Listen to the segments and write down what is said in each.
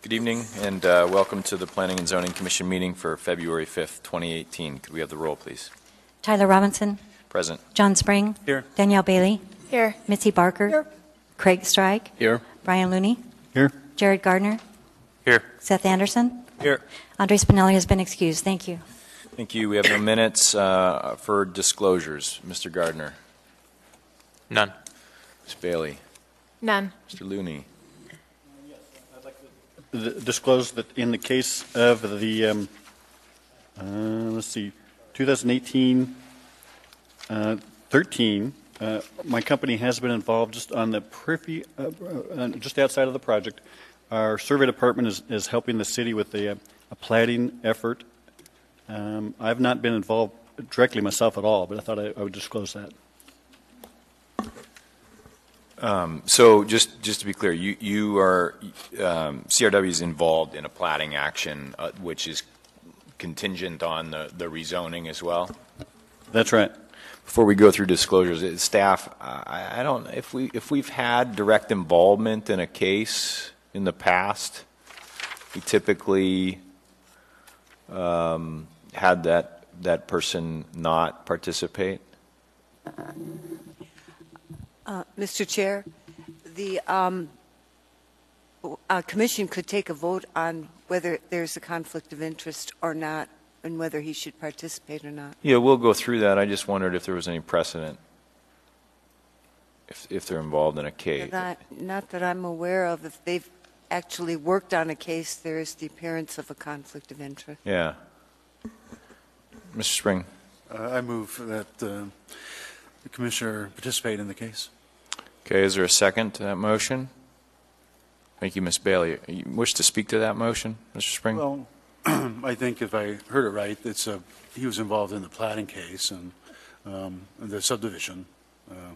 Good evening, and welcome to the Planning and Zoning Commission meeting for February 5th, 2018. Could we have the roll, please? Tyler Robinson. Present. John Spring. Here. Danielle Bailey. Here. Mitzi Barker. Here. Craig Strike. Here. Brian Looney. Here. Jared Gardner. Here. Seth Anderson. Here. Andre Spinelli has been excused. Thank you. Thank you. We have no minutes for disclosures. Mr. Gardner. None. Ms. Bailey. None. Mr. Looney. Disclose that in the case of the, let's see, 2018 13, my company has been involved just on the periphery, just outside of the project. Our survey department is helping the city with a platting effort. I've not been involved directly myself at all, but I thought I would disclose that. So just to be clear, you are, CRW is involved in a platting action, which is contingent on the rezoning as well? That's right. Before we go through disclosures, staff, I don't, if we've had direct involvement in a case in the past, we typically had that person not participate. Mr. Chair, the commission could take a vote on whether there's a conflict of interest or not, and whether he should participate or not. Yeah, we'll go through that. I just wondered if there was any precedent if they're involved in a case. Not that I'm aware of. If they've actually worked on a case, there is the appearance of a conflict of interest. Yeah. Mr. Spring. I move that the commissioner participate in the case. Okay, is there a second to that motion? Thank you, Ms. Bailey. You wish to speak to that motion, Mr. Spring? Well, I think if I heard it right, it's he was involved in the platting case and the subdivision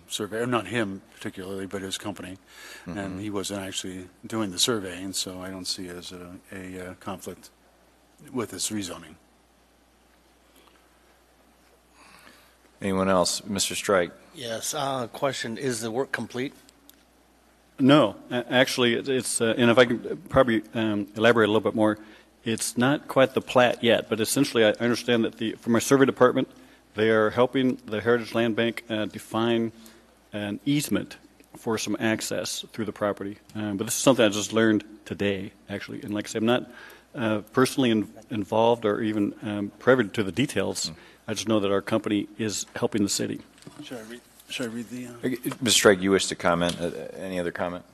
survey, not him particularly, but his company, and he wasn't actually doing the surveying, so I don't see it as a conflict with this rezoning. Anyone else? Mr. Strike. Yes. Question, is the work complete? No, actually, it's and if I can probably elaborate a little bit more, it's not quite the plat yet, but essentially I understand that from our survey department, they are helping the Heritage Land Bank define an easement for some access through the property. But this is something I just learned today, actually. And like I said, I'm not personally involved or even privy to the details. I just know that our company is helping the city. Should I read the? Mr. Strike, you wish to comment? Any other comment?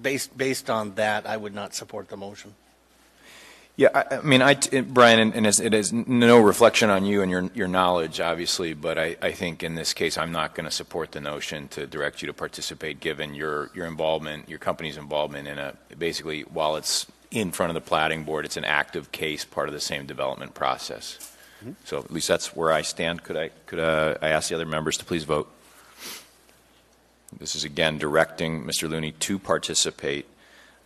Based on that, I would not support the motion. Yeah, I mean, Brian, and it is no reflection on you and your knowledge, obviously, but I think in this case I'm not going to support the notion to direct you to participate given your involvement, your company's involvement in basically, while it's in front of the platting board, it's an active case, part of the same development process. So at least that's where I stand. Could I ask the other members to please vote? This is again directing Mr. Looney to participate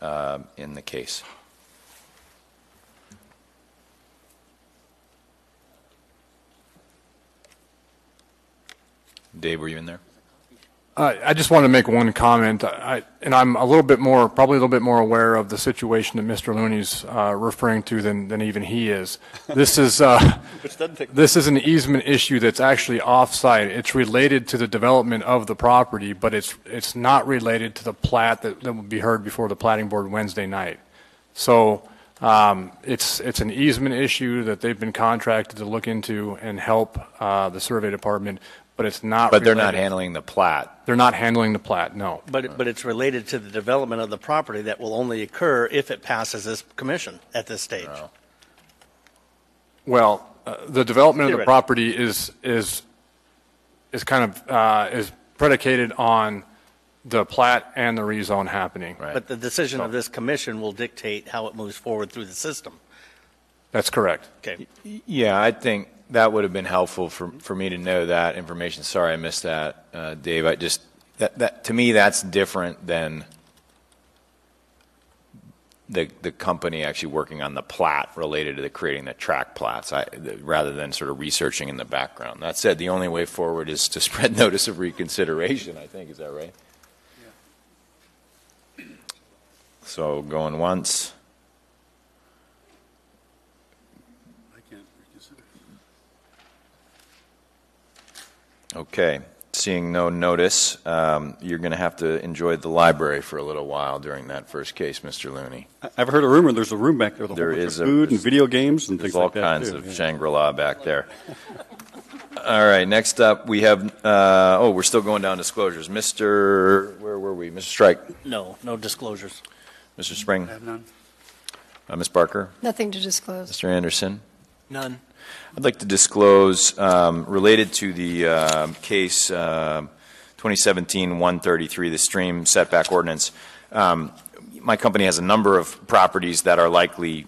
in the case. Dave, were you in there? I just want to make one comment, and I'm probably a little bit more aware of the situation that Mr. Looney's referring to than even he is. This is an easement issue that's actually off-site. It's related to the development of the property, but it's not related to the plat that will be heard before the platting board Wednesday night. So it's an easement issue that they've been contracted to look into and help the survey department. But it's not. But they're not handling the plat. They're not handling the plat, no. But it's related to the development of the property that will only occur if it passes this commission at this stage. No. Well, the development of the property is kind of is predicated on the plat and the rezone happening. Right. But the decision of this commission will dictate how it moves forward through the system. That's correct. Okay. Yeah, I think that would have been helpful for me to know that information. Sorry I missed that, Dave. I just that to me that's different than the company actually working on the plat related to creating the track plats, rather than sort of researching in the background. That said, the only way forward is to spread notice of reconsideration. I think, is that right? Yeah. So going once, Okay, seeing no notice, you're going to have to enjoy the library for a little while during that first case, Mr. Looney. I've heard a rumor there's a room back there with a There whole bunch is of food and video games and There's things all like that. kinds too, of yeah. Shangri-La back there. All right, next up, we have, we're still going down disclosures. Where were we? Mr. Strike, No disclosures. Mr. Spring, I have none. Ms. Barker, Nothing to disclose. Mr. Anderson. None. I'd like to disclose, related to the case 2017-133, the stream setback ordinance. My company has a number of properties that are likely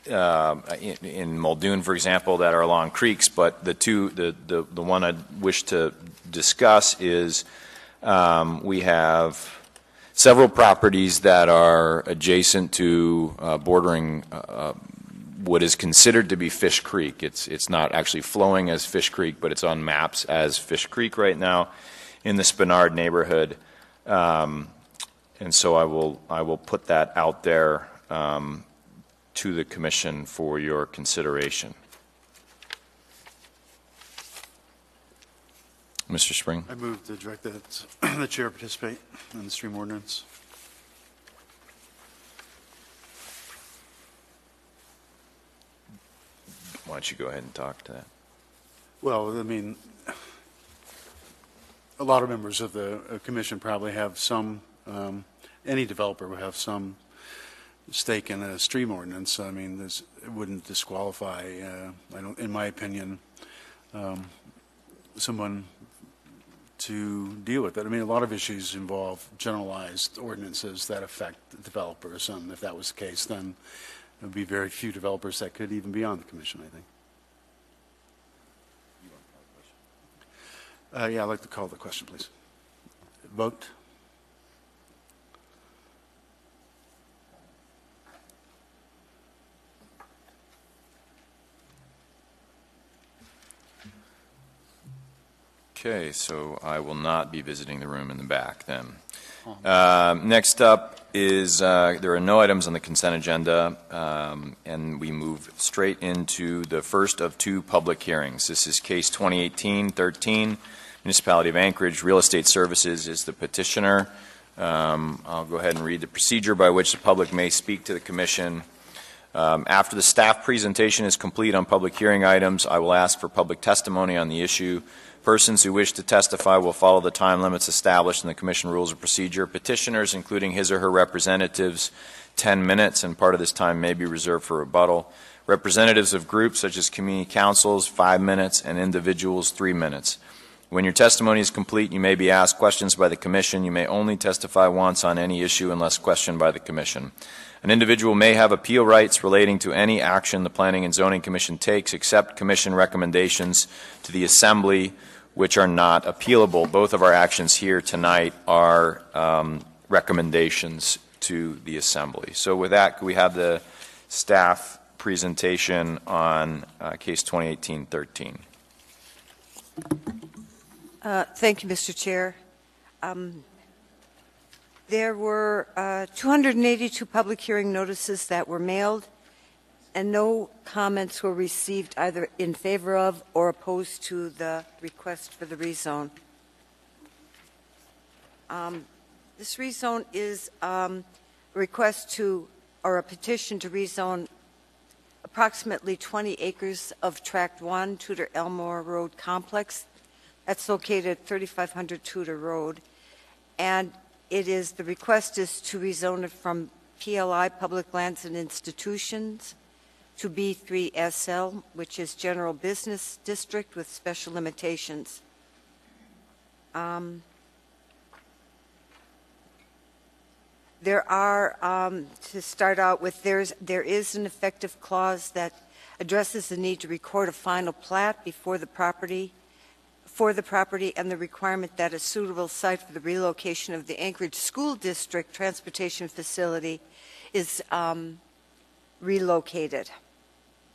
in Muldoon, for example, that are along creeks, but the one I wish to discuss is we have several properties that are adjacent to bordering what is considered to be Fish Creek. It's not actually flowing as Fish Creek, but it's on maps as Fish Creek right now in the Spenard neighborhood. And so I will put that out there to the commission for your consideration. Mr. Spring? I move to direct that the chair participate in the stream ordinance. Why don't you go ahead and talk to that? Well, I mean, a lot of members of the commission probably have some, any developer would have some stake in a stream ordinance. I mean, it wouldn't disqualify, in my opinion, someone to deal with it. I mean, a lot of issues involve generalized ordinances that affect developers, and if that was the case, then there would be very few developers that could even be on the commission, I think. Yeah, I'd like to call the question, please. Vote. Okay, so I will not be visiting the room in the back then. Next up is, there are no items on the consent agenda, and we move straight into the first of two public hearings. This is case 2018-13, Municipality of Anchorage Real Estate Services is the petitioner. I'll go ahead and read the procedure by which the public may speak to the commission. After the staff presentation is complete on public hearing items, I will ask for public testimony on the issue. Persons who wish to testify will follow the time limits established in the Commission Rules of Procedure. Petitioners, including his or her representatives, 10 minutes, and part of this time may be reserved for rebuttal. Representatives of groups such as community councils, 5 minutes, and individuals, 3 minutes. When your testimony is complete, you may be asked questions by the Commission. You may only testify once on any issue unless questioned by the Commission. An individual may have appeal rights relating to any action the Planning and Zoning Commission takes, except Commission recommendations to the Assembly, which are not appealable. Both of our actions here tonight are recommendations to the Assembly. So with that, could we have the staff presentation on case 2018-13? Thank you, Mr. Chair. There were 282 public hearing notices that were mailed, and no comments were received either in favor of or opposed to the request for the rezone. This rezone is a request to, or a petition to rezone approximately 20 acres of Tract 1, Tudor Elmore Road Complex. That's located at 3500 Tudor Road. And the request is to rezone it from PLI, Public Lands and Institutions, to B3SL, which is General Business District with special limitations. There are, to start out with, there is an effective clause that addresses the need to record a final plat for the property and the requirement that a suitable site for the relocation of the Anchorage School District transportation facility is relocated.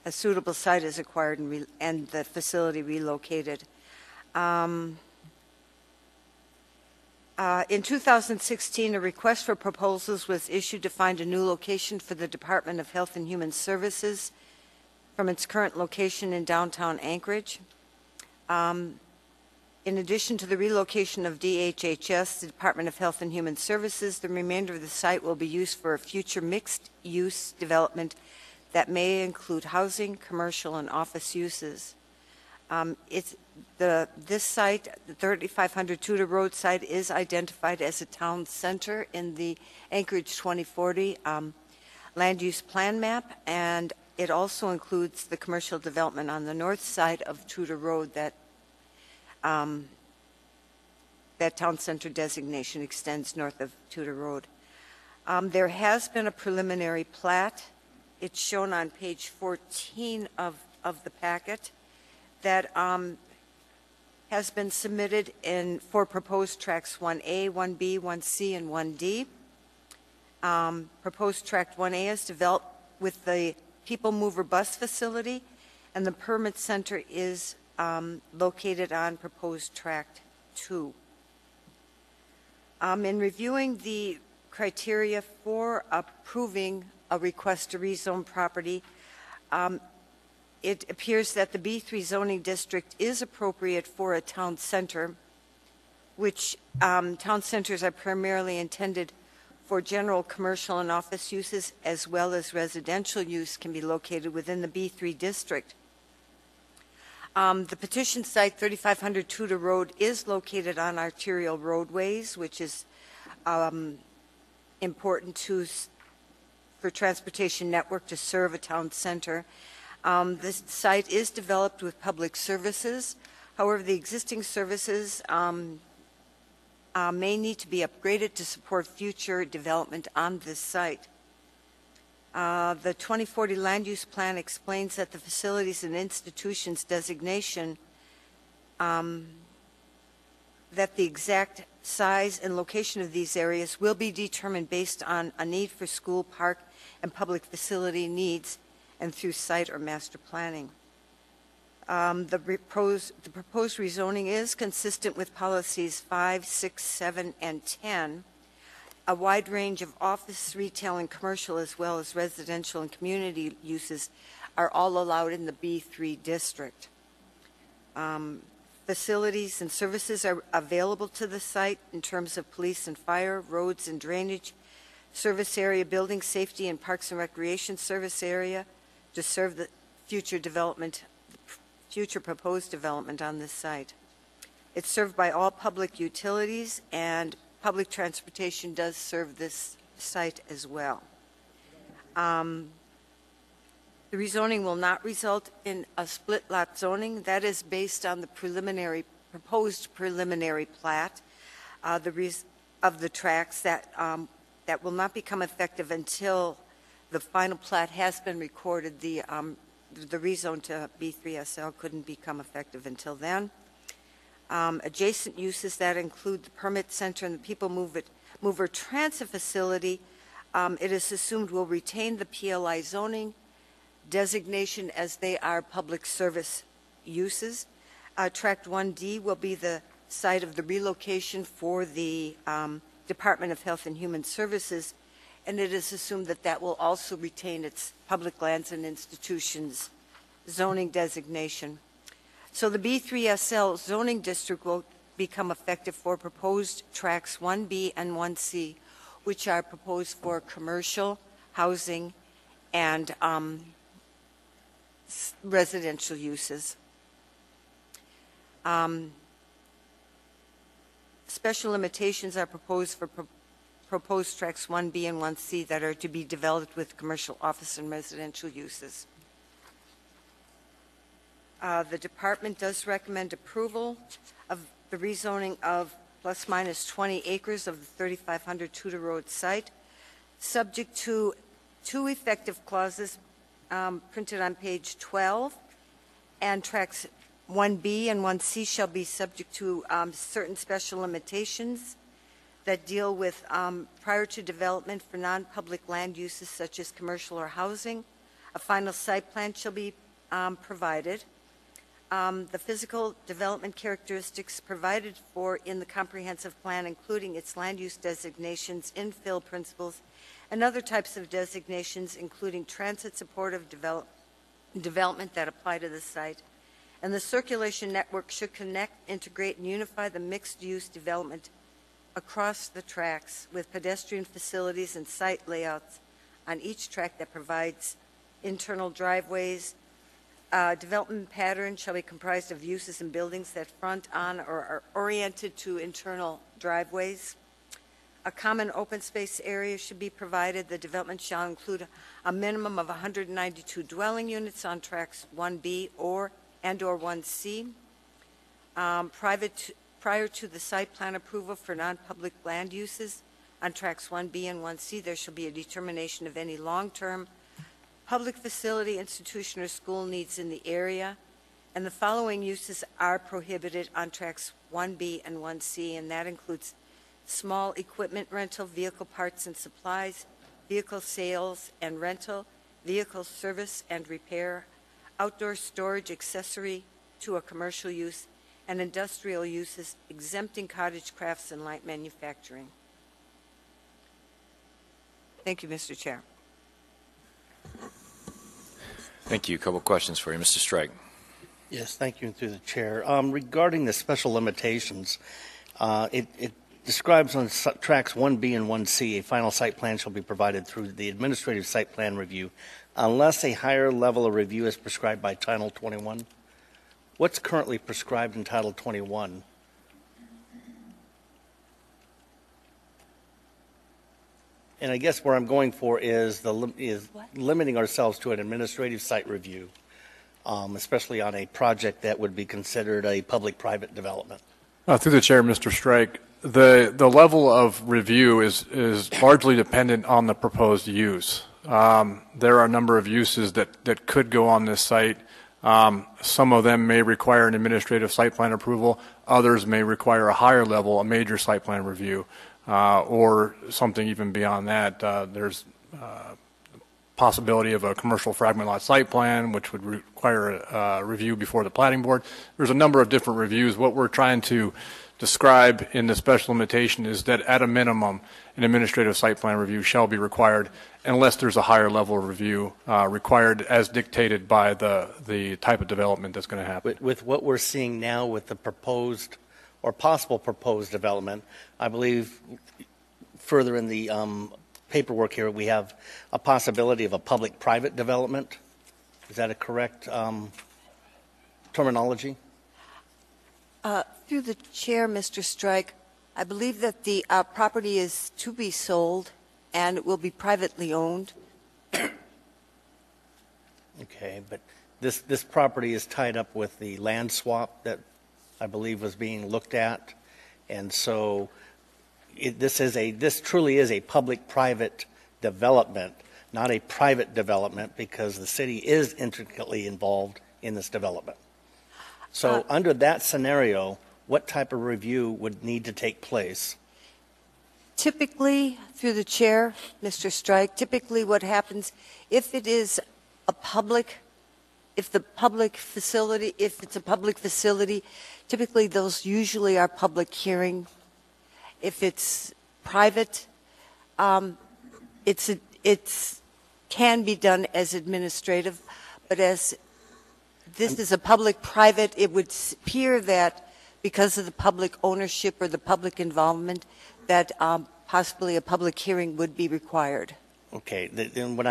A suitable site is acquired and the facility relocated. In 2016, a request for proposals was issued to find a new location for the Department of Health and Human Services from its current location in downtown Anchorage. In addition to the relocation of DHHS, the Department of Health and Human Services, the remainder of the site will be used for a future mixed-use development that may include housing, commercial, and office uses. This site, the 3500 Tudor Road site, is identified as a town center in the Anchorage 2040 land use plan map, and it also includes the commercial development on the north side of Tudor Road that town center designation extends north of Tudor Road. There has been a preliminary plat. It's shown on page 14 of the packet that has been submitted for proposed tracks 1A, 1B, 1C, and 1D. Proposed tract 1A is developed with the People Mover bus facility, and the permit center is located on proposed tract 2. In reviewing the criteria for approving a request to rezone property, it appears that the B3 zoning district is appropriate for a town center, which town centers are primarily intended for general commercial and office uses, as well as residential use can be located within the B3 district. The petition site, 3500 Tudor Road, is located on arterial roadways, which is important for transportation network to serve a town center. This site is developed with public services. However, the existing services may need to be upgraded to support future development on this site. The 2040 land use plan explains that the facilities and institutions designation, that the exact size and location of these areas will be determined based on a need for school, park, and public facility needs and through site or master planning. The proposed rezoning is consistent with policies 5, 6, 7, and 10. A wide range of office, retail, and commercial, as well as residential and community uses, are all allowed in the B3 district. Facilities and services are available to the site in terms of police and fire, roads and drainage, service area, building safety, and parks and recreation service area to serve the future proposed development on this site. It's served by all public utilities, and public transportation does serve this site as well. The rezoning will not result in a split lot zoning. That is based on the proposed preliminary plat of the tracts that will not become effective until the final plat has been recorded. The rezone to B3SL couldn't become effective until then. Adjacent uses that include the permit center and the People Mover transit facility, it is assumed will retain the PLI zoning designation as they are public service uses. Tract 1D will be the site of the relocation for the Department of Health and Human Services, and it is assumed that that will also retain its public lands and institutions zoning designation. So the B3SL zoning district will become effective for proposed tracts 1B and 1C, which are proposed for commercial, housing, and residential uses. Special limitations are proposed for proposed tracts 1B and 1C that are to be developed with commercial, office, and residential uses. The department does recommend approval of the rezoning of plus minus 20 acres of the 3500 Tudor Road site, subject to two effective clauses printed on page 12, and tracts 1B and 1C shall be subject to certain special limitations that deal with prior to development for non-public land uses such as commercial or housing. A final site plan shall be provided. The physical development characteristics provided for in the comprehensive plan, including its land use designations, infill principles, and other types of designations, including transit supportive development that apply to the site. And the circulation network should connect, integrate, and unify the mixed-use development across the tracks with pedestrian facilities and site layouts on each track that provides internal driveways. Development pattern shall be comprised of uses and buildings that front on or are oriented to internal driveways. A common open space area should be provided. The development shall include a minimum of 192 dwelling units on tracks 1B and/or 1C. Prior to the site plan approval for non-public land uses on tracks 1B and 1C, there shall be a determination of any long-term public facility, institution, or school needs in the area. And the following uses are prohibited on tracks 1B and 1C, and that includes small equipment rental, vehicle parts and supplies, vehicle sales and rental, vehicle service and repair, outdoor storage accessory to a commercial use, and industrial uses exempting cottage crafts and light manufacturing. Thank you, Mr. Chair. Thank you. A couple questions for you. Mr. Strike. Yes, thank you, through the chair. Regarding the special limitations, it describes on tracks 1B and 1C, a final site plan shall be provided through the administrative site plan review unless a higher level of review is prescribed by Title 21. What's currently prescribed in Title 21? And I guess where I'm going for is limiting ourselves to an administrative site review, especially on a project that would be considered a public-private development. Through the chair, Mr. Strike, the level of review is largely dependent on the proposed use. There are a number of uses that could go on this site. Some of them may require an administrative site plan approval. Others may require a higher level, a major site plan review, or something even beyond that. There's possibility of a commercial fragment lot site plan, which would require a review before the planning board. There's a number of different reviews. What we're trying to describe in the special limitation is that at a minimum, an administrative site plan review shall be required unless there's a higher level of review required as dictated by the type of development that's going to happen. With what we're seeing now with the proposed or possible proposed development, I believe further in the paperwork here, we have a possibility of a public-private development. Is that a correct terminology? Through the chair, Mr. Strike, I believe that the property is to be sold and it will be privately owned. Okay, but this property is tied up with the land swap that I believe was being looked at, and so this truly is a public-private development, not a private development, because the city is intricately involved in this development. So under that scenario, what type of review would need to take place? Typically, through the chair, Mr. Strike, typically what happens, if it is a public, if it's a public facility, typically those usually are public hearing. If it's private, it's can be done as administrative, but as this is a public-private, it would appear that because of the public ownership or the public involvement, that possibly a public hearing would be required. Okay, then what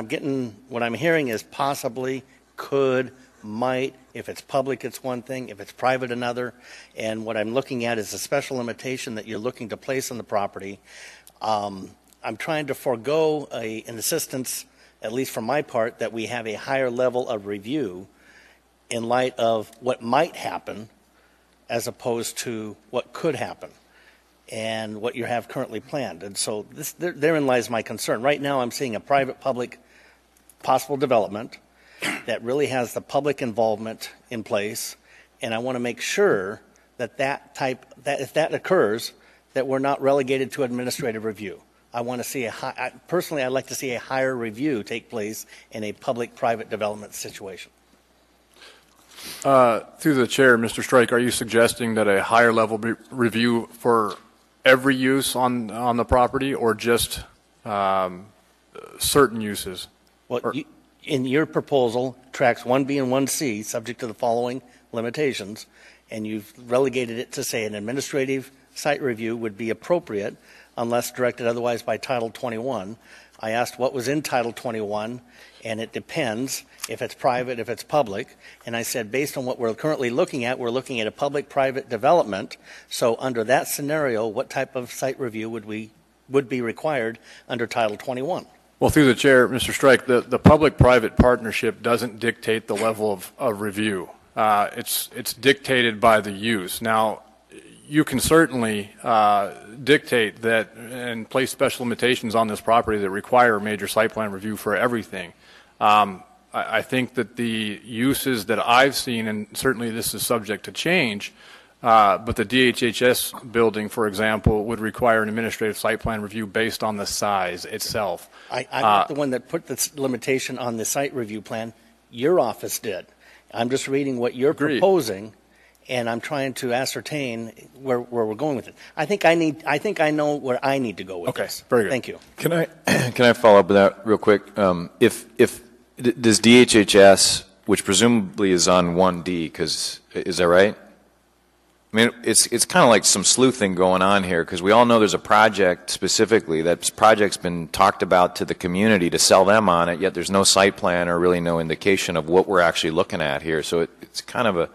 I'm hearing is possibly, could, might. If it's public, it's one thing. If it's private, another. And what I'm looking at is a special limitation that you're looking to place on the property. I'm trying to forego an assistance, at least from my part, that we have a higher level of review in light of what might happen as opposed to what could happen and what you have currently planned. And so therein lies my concern. Right now I'm seeing a private-public possible development that really has the public involvement in place, and I want to make sure that if that occurs, that we're not relegated to administrative review. I want to see personally, I'd like to see a higher review take place in a public-private development situation. Through the chair, Mr. Strike, are you suggesting that a higher level review for every use on the property, or just certain uses? Well, in your proposal, tracks 1B and 1C, subject to the following limitations, and you've relegated it to say an administrative site review would be appropriate unless directed otherwise by Title 21. I asked what was in Title 21, and it depends if it's private, if it's public. And I said, based on what we're currently looking at, we're looking at a public-private development. So under that scenario, what type of site review would be required under Title 21? Well, through the chair, Mr. Strike, the public-private partnership doesn't dictate the level of review. It's dictated by the use. Now, you can certainly dictate that and place special limitations on this property that require a major site plan review for everything. I think that the uses that I've seen, and certainly this is subject to change, but the DHHS building, for example, would require an administrative site plan review based on the size itself. I'm not the one that put this limitation on the site review plan. Your office did. I'm just reading what you're proposing, and I'm trying to ascertain where we're going with it. I think I know where I need to go with this. Okay, very good. Thank you. Can I follow up with that real quick? Does DHHS, which presumably is on 1D, is that right? I mean, it's kind of like some sleuthing going on here, because we all know there's a project specifically. That project's been talked about to the community to sell them on it, yet there's no site plan or really no indication of what we're actually looking at here. So it's kind of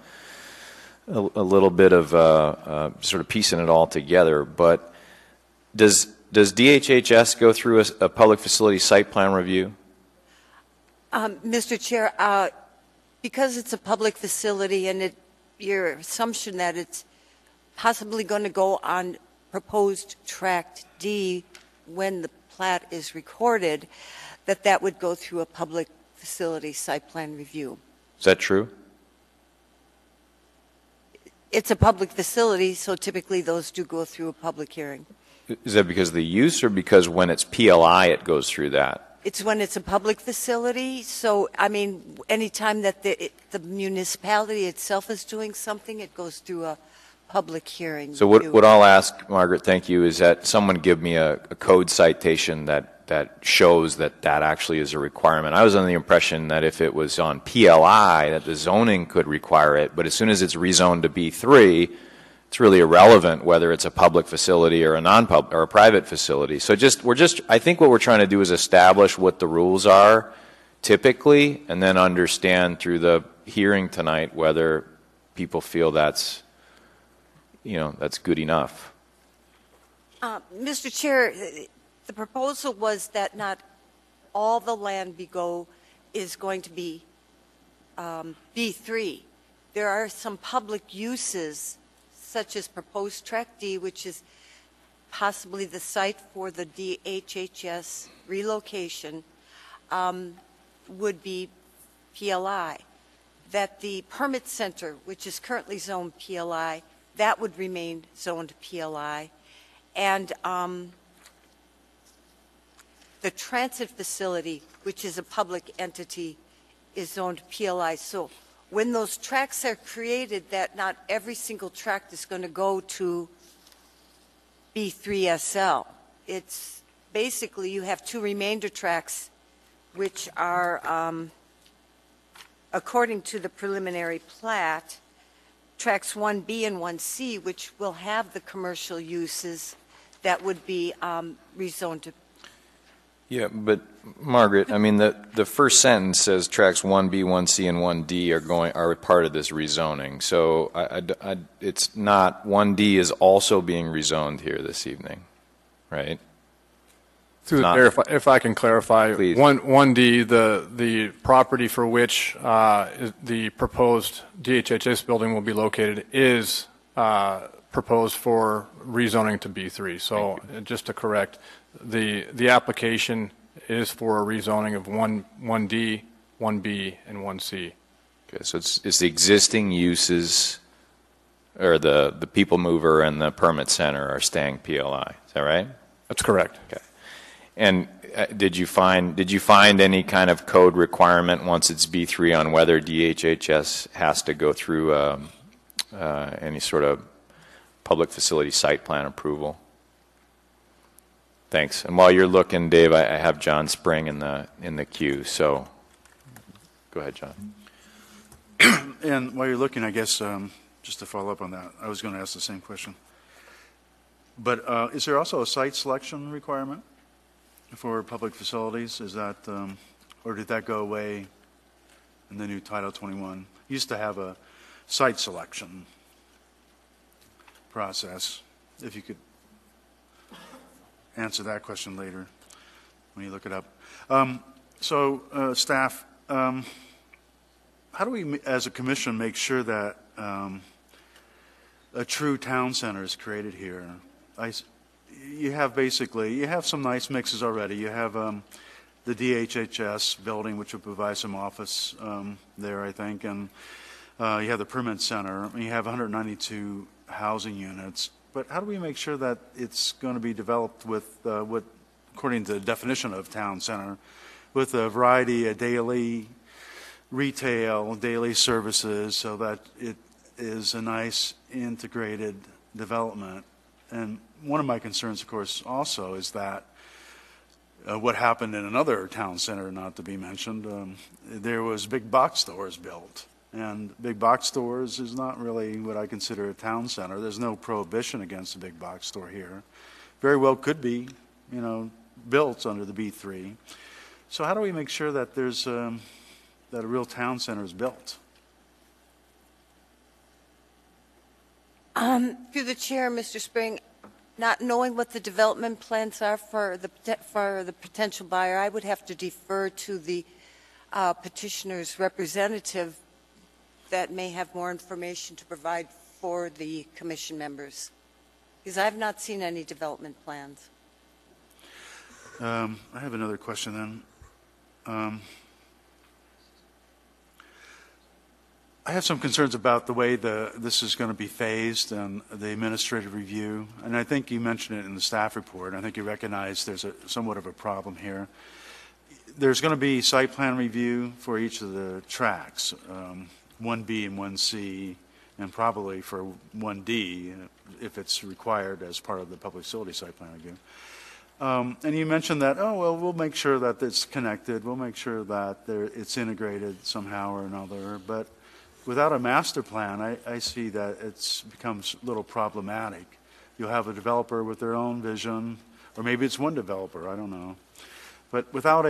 a little bit of sort of piecing it all together. But does DHHS go through a public facility site plan review? Mr. Chair, because it's a public facility and your assumption that it's possibly going to go on proposed Tract D when the plat is recorded, that would go through a public facility site plan review. Is that true? It's a public facility, so typically those do go through a public hearing. Is that because of the use, or because when it's PLI it goes through that? It's when it's a public facility, so, I mean, anytime that the municipality itself is doing something, it goes through a public hearing. So what I'll ask, Margaret, thank you, is that someone give me a code citation that shows that actually is a requirement. I was under the impression that if it was on PLI, that the zoning could require it, but as soon as it's rezoned to B3, it's really irrelevant whether it's a public facility or a non-public or a private facility. So I think what we're trying to do is establish what the rules are typically, and then understand through the hearing tonight whether people feel that's good enough. Mr. Chair, the proposal was that not all the land is going to be B3. There are some public uses, such as proposed Tract D, which is possibly the site for the DHHS relocation, would be PLI. That the permit center, which is currently zoned PLI, that would remain zoned PLI. And the transit facility, which is a public entity, is zoned PLI. So when those tracts are created, that not every single tract is going to go to B3SL. It's basically you have two remainder tracts, which are, according to the preliminary plat, tracts 1B and 1C, which will have the commercial uses that would be rezoned to. Yeah, but Margaret, I mean, the first sentence says tracts 1B, 1C, and 1D are part of this rezoning. So it's not 1D is also being rezoned here this evening, right? Through the chair, if I can clarify, Please. 1D, the property for which the proposed DHHS building will be located is proposed for rezoning to B3. So just to correct, the application is for a rezoning of 1D, 1B, and 1C. Okay, so it's the existing uses, or the people mover and the permit center are staying PLI. Is that right? That's correct. Okay. And did you find any kind of code requirement once it's B3 on whether DHHS has to go through any sort of public facility site plan approval? Thanks. And while you're looking, Dave, I have John Spring in the queue. So Go ahead, John. And while you're looking, I guess, just to follow up on that, I was going to ask the same question. But is there also a site selection requirement for public facilities? Is that, or did that go away in the new Title 21? Used to have a site selection process. If you could answer that question later when you look it up. Staff, how do we, as a commission, make sure that a true town center is created here? You have some nice mixes already. You have the DHHS building, which will provide some office there, I think, and you have the permit center. You have 192 housing units. But how do we make sure that it's going to be developed with what, according to the definition of town center, with a variety of daily retail, daily services, so that it is a nice integrated development? And one of my concerns, of course, also is that what happened in another town center, not to be mentioned, there was big box stores built. And big box stores is not really what I consider a town center. There's no prohibition against a big box store here. Very well could be, built under the B3. So how do we make sure that there's that a real town center is built? Through the chair, Mr. Spring, not knowing what the development plans are for the potential buyer, I would have to defer to the petitioner's representative that may have more information to provide for the commission members, because I've not seen any development plans. I have another question then. I have some concerns about the way this is going to be phased and the administrative review. And I think you mentioned it in the staff report. I think you recognize there's somewhat of a problem here. There's going to be site plan review for each of the tracks, 1B and 1C, and probably for 1D if it's required as part of the public facility site plan review. And you mentioned that, we'll make sure that it's connected. We'll make sure that it's integrated somehow or another. But without a master plan, I see that it becomes a little problematic. You'll have a developer with their own vision, or maybe it's one developer, I don't know. But without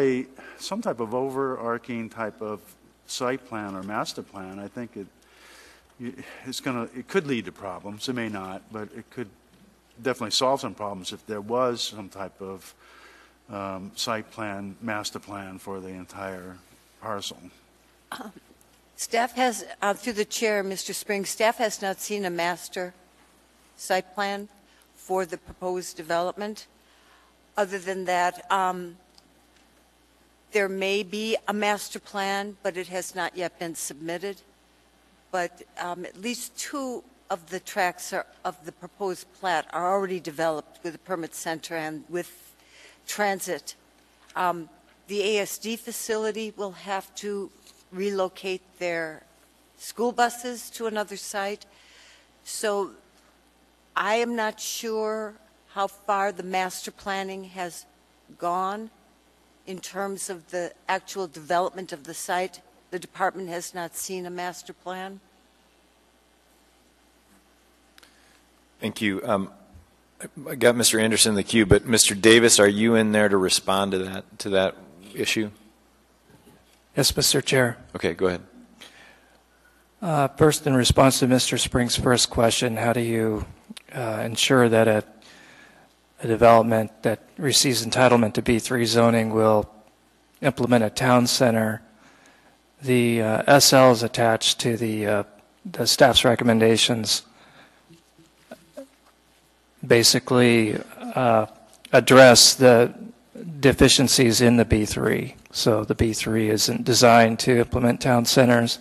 some type of overarching type of site plan or master plan, I think it could lead to problems. It may not, but it could definitely solve some problems if there was some type of site plan, master plan for the entire parcel. Staff has, through the chair, Mr. Spring, staff has not seen a master site plan for the proposed development. Other than that, there may be a master plan, but it has not yet been submitted. But at least two of the tracks of the proposed plat are already developed with a permit center and with transit. The ASD facility will have to relocate their school buses to another site. So I am not sure how far the master planning has gone in terms of the actual development of the site. The department has not seen a master plan. Thank you. I got Mr. Anderson in the queue, but Mr. Davis, are you in there to respond to that issue? Yes, Mr. Chair. Okay, go ahead. First, in response to Mr. Spring's first question, how do you ensure that a development that receives entitlement to B3 zoning will implement a town center? The SL is attached to the staff's recommendations. Basically, address the deficiencies in the B3. So the B3 isn't designed to implement town centers.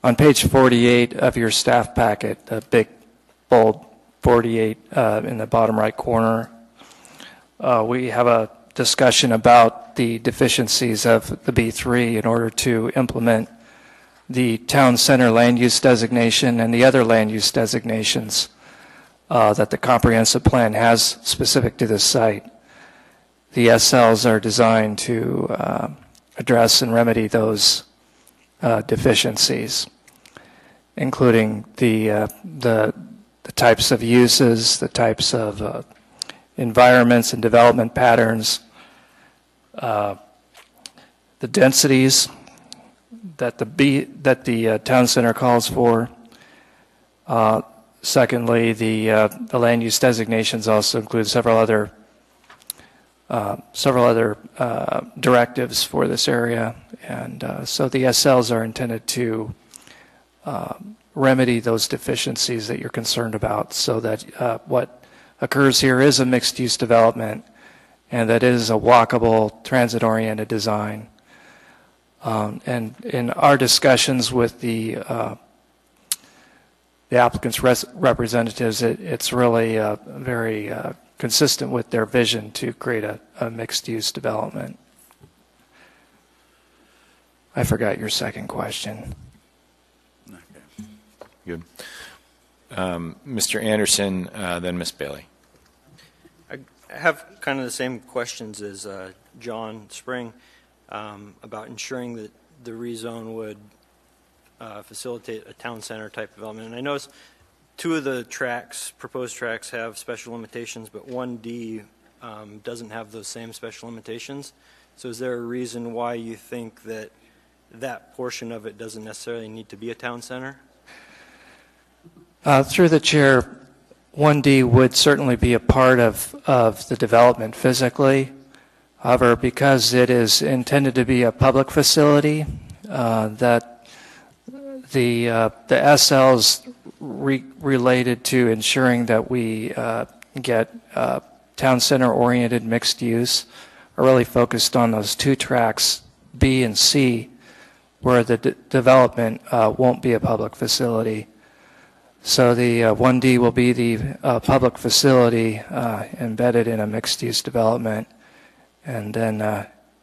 On page 48 of your staff packet, the big bold 48 in the bottom right corner, we have a discussion about the deficiencies of the B3 in order to implement the town center land use designation and the other land use designations that the comprehensive plan has specific to this site. The SLs are designed to address and remedy those deficiencies, including the types of uses, the types of environments and development patterns, the densities that the town center calls for. Secondly, the land use designations also include several other directives for this area, and so the SLs are intended to remedy those deficiencies that you're concerned about, so that what occurs here is a mixed-use development, and that is a walkable, transit-oriented design. And in our discussions with the applicant's representatives, it's really very consistent with their vision to create a mixed-use development. I forgot your second question. Good. Mr. Anderson, then Ms. Bailey. I have kind of the same questions as John Spring about ensuring that the rezone would facilitate a town center type development. And I noticed two of the tracks, proposed tracks, have special limitations, but 1D doesn't have those same special limitations. So is there a reason why you think that that portion of it doesn't necessarily need to be a town center? Through the chair, 1D would certainly be a part of the development physically. However, because it is intended to be a public facility, that the SLs related to ensuring that we get town center oriented mixed use are really focused on those two tracks, B and C, where the development won't be a public facility. So the 1D will be the public facility embedded in a mixed-use development, and then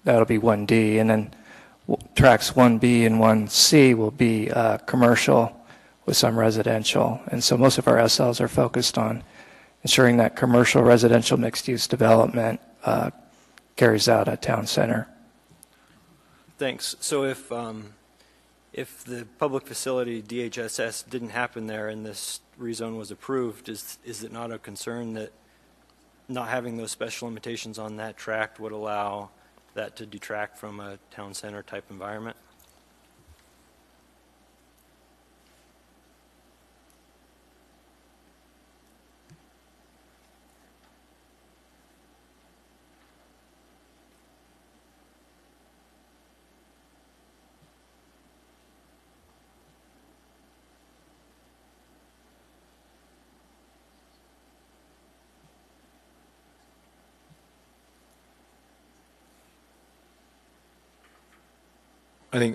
that'll be 1D. And then tracks 1B and 1C will be commercial with some residential. And so most of our SLs are focused on ensuring that commercial residential mixed-use development carries out a town center. Thanks. So if the public facility DHSS didn't happen there and this rezone was approved, is it not a concern that not having those special limitations on that tract would allow that to detract from a town center type environment?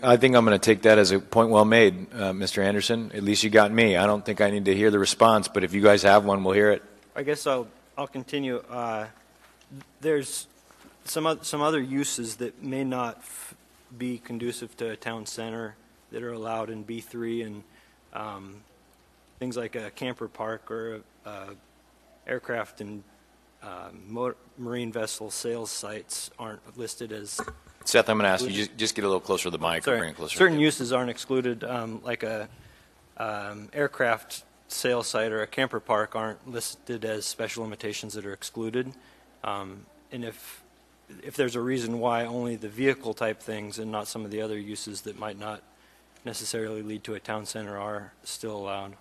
I think I'm going to take that as a point well made, Mr. Anderson. At least you got me. I don't think I need to hear the response, but if you guys have one, we'll hear it. I guess I'll continue. There's some other uses that may not be conducive to a town center that are allowed in B3, and things like a camper park or aircraft and marine vessel sales sites aren't listed as. Seth, I'm going to ask you, just get a little closer to the mic. Sorry. Bring it closer. Certain uses aren't excluded, like a aircraft sales site or a camper park aren't listed as special limitations that are excluded. And if there's a reason why only the vehicle type things and not some of the other uses that might not necessarily lead to a town center are still allowed.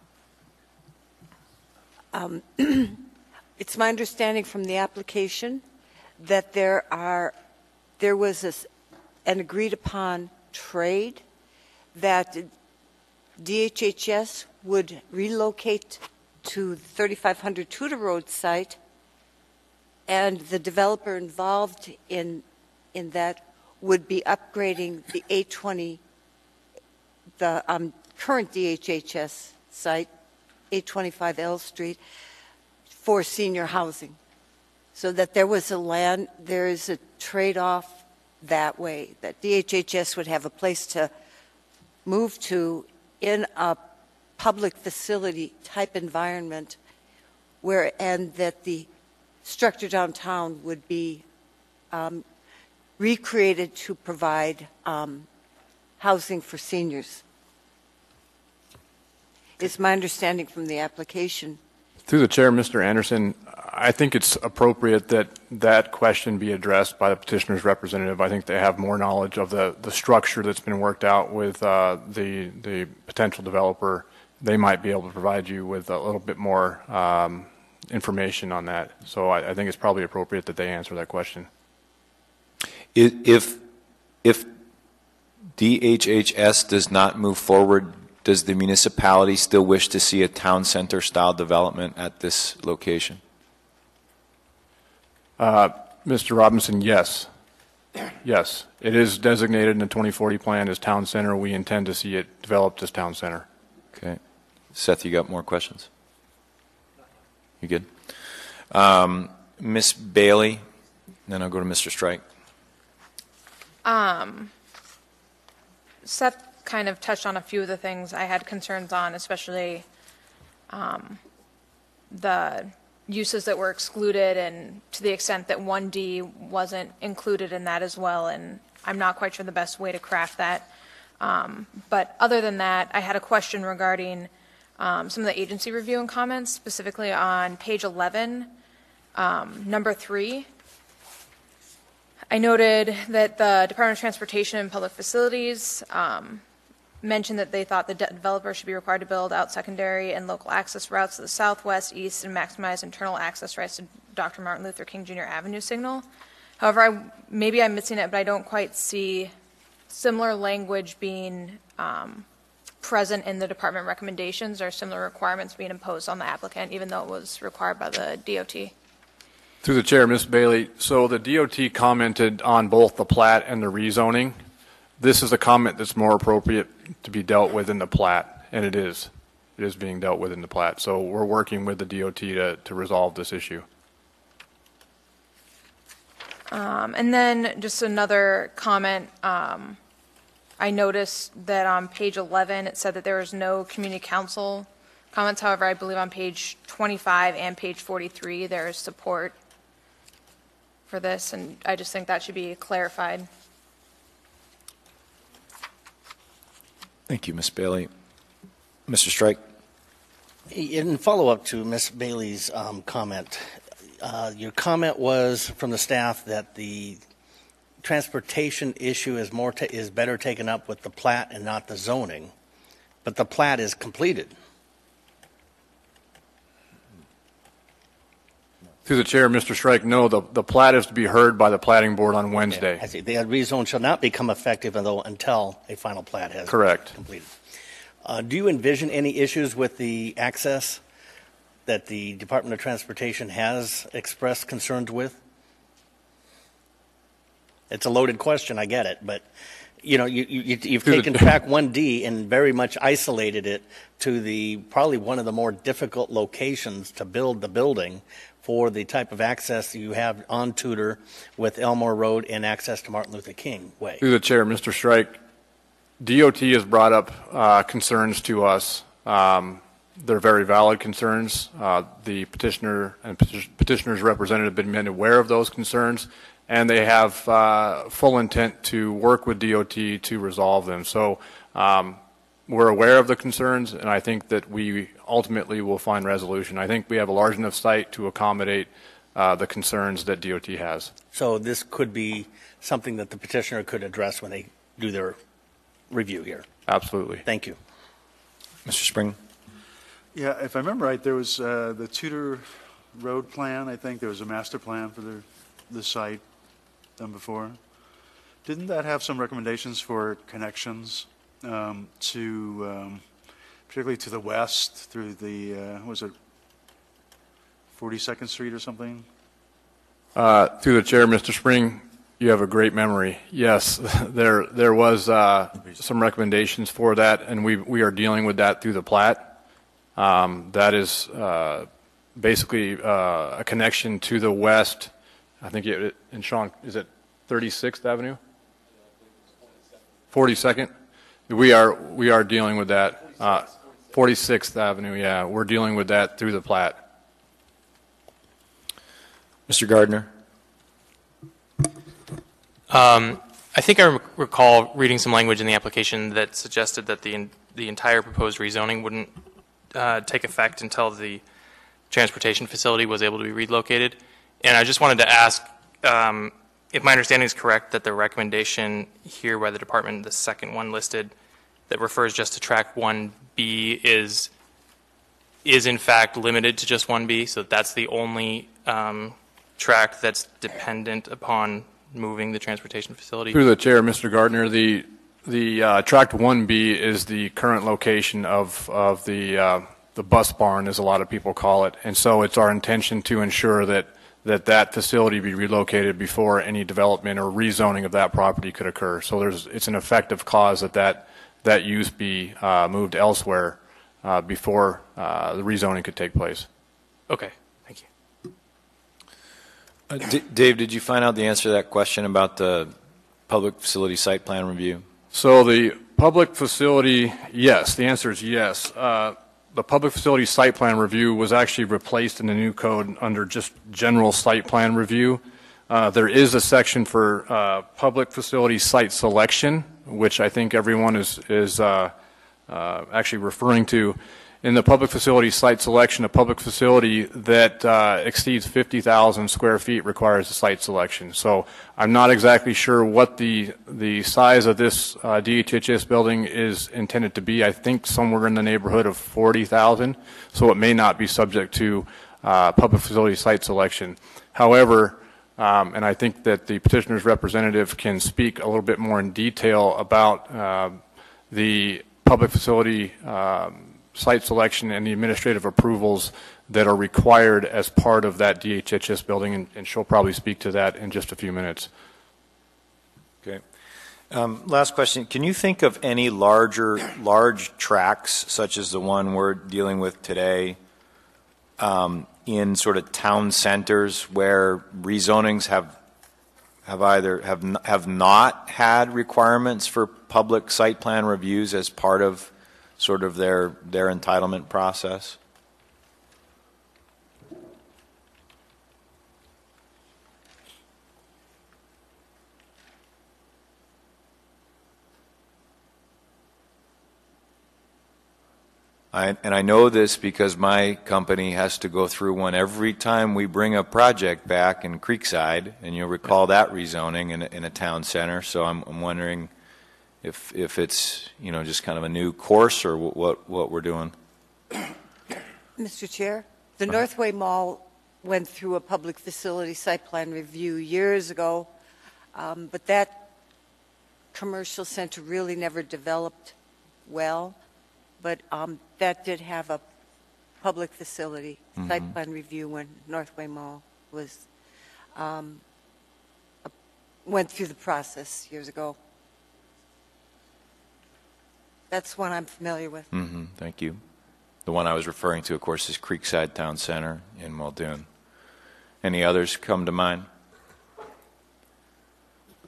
It's my understanding from the application that there was an agreed upon trade that DHHS would relocate to the 3500 Tudor Road site, and the developer involved in that would be upgrading the 820, the current DHHS site, 825 L Street, for senior housing. So that there is a trade-off that way, that DHHS would have a place to move to in a public facility type environment, and that the structure downtown would be recreated to provide housing for seniors. It's my understanding from the application. Through the chair, Mr. Anderson, I think it's appropriate that that question be addressed by the petitioner's representative. I think they have more knowledge of the structure that's been worked out with the potential developer. They might be able to provide you with a little bit more information on that. So I think it's probably appropriate that they answer that question. If DHHS does not move forward, does the municipality still wish to see a town center style development at this location? Mr. Robinson, yes. Yes. It is designated in the 2040 plan as town center. We intend to see it developed as town center. Okay. Seth, you got more questions? You good? Ms. Bailey, then I'll go to Mr. Strike. Seth kind of touched on a few of the things I had concerns on, especially the uses that were excluded, and to the extent that 1D wasn't included in that as well, and I'm not quite sure the best way to craft that. But other than that, I had a question regarding some of the agency review and comments, specifically on page 11, number 3. I noted that the Department of Transportation and Public Facilities mentioned that they thought the developer should be required to build out secondary and local access routes to the southwest, east, and maximize internal access rights to Dr. Martin Luther King Jr. Avenue signal. However, maybe I'm missing it, but I don't quite see similar language being present in the department recommendations or similar requirements being imposed on the applicant, even though it was required by the DOT. Through the chair, Ms. Bailey, so the DOT commented on both the plat and the rezoning. This is a comment that's more appropriate to be dealt with in the plat, and it is. It is being dealt with in the plat. So we're working with the DOT to resolve this issue. And then just another comment. I noticed that on page 11 it said that there was no community council comments. However, I believe on page 25 and page 43 there is support for this, and I just think that should be clarified. Thank you, Ms. Bailey. Mr. Strike. In follow-up to Ms. Bailey's comment, your comment was from the staff that the transportation issue is better taken up with the plat and not the zoning, but the plat is completed. Through the chair, Mr. Strike, no, the plat is to be heard by the platting board on Wednesday. Okay, I see. The rezone shall not become effective until a final plat has Correct. completed. Do you envision any issues with the access that the Department of Transportation has expressed concerns with? It's a loaded question, I get it, but you've taken track 1D and very much isolated it to probably one of the more difficult locations to build the building for the type of access you have on Tudor with Elmore Road and access to Martin Luther King Way. Through the chair, Mr. Strike, DOT has brought up concerns to us. They're very valid concerns. The petitioner and petitioner's representative have been made aware of those concerns, and they have full intent to work with DOT to resolve them. So we're aware of the concerns, and I think that we ultimately will find resolution. I think we have a large enough site to accommodate the concerns that DOT has. So this could be something that the petitioner could address when they do their review here. Absolutely. Thank you. Mr. Spring. Yeah, if I remember right, there was the Tudor Road plan. I think there was a master plan for the site done before. Didn't that have some recommendations for connections particularly to the west through the, was it 42nd Street or something? Through the chair, Mr. Spring, you have a great memory. Yes, there was some recommendations for that, and we are dealing with that through the plat. That is basically a connection to the west. I think in Sean, is it 36th Avenue? 42nd? We are dealing with that. 46th Avenue, yeah. We're dealing with that through the plat. Mr. Gardner. I think I recall reading some language in the application that suggested that the entire proposed rezoning wouldn't take effect until the transportation facility was able to be relocated. And I just wanted to ask if my understanding is correct that the recommendation here by the department, the second one listed, that refers just to track 1B is in fact limited to just 1B, so that's the only track that's dependent upon moving the transportation facility. Through the chair, Mr. Gardner, the tract 1B is the current location of the bus barn, as a lot of people call it, and so it's our intention to ensure that facility be relocated before any development or rezoning of that property could occur. So it's an effective cause that use be moved elsewhere before the rezoning could take place. Okay, thank you. Dave, did you find out the answer to that question about the public facility site plan review? So the public facility, yes, the answer is yes. The public facility site plan review was actually replaced in the new code under just general site plan review. There is a section for public facility site selection, which I think everyone is actually referring to. In the public facility site selection, a public facility that exceeds 50,000 square feet requires a site selection. So I'm not exactly sure what the size of this DHHS building is intended to be. I think somewhere in the neighborhood of 40,000, so it may not be subject to public facility site selection. However, and I think that the petitioner's representative can speak a little bit more in detail about the public facility site selection and the administrative approvals that are required as part of that DHHS building, and she'll probably speak to that in just a few minutes. Okay. Last question. Can you think of any large tracts, such as the one we're dealing with today, in sort of town centers where rezonings have not had requirements for public site plan reviews as part of sort of their entitlement process? And I know this because my company has to go through one every time we bring a project back in Creekside, and you'll recall that rezoning in a town center. So I'm wondering if it's, you know, just kind of a new course or what we're doing. Mr. Chair, the Northway Mall went through a public facility site plan review years ago, but that commercial center really never developed well. But that did have a public facility site plan review when Northway Mall was went through the process years ago. That's one I'm familiar with. Thank you. The one I was referring to, of course, is Creekside Town Center in Muldoon. Any others come to mind?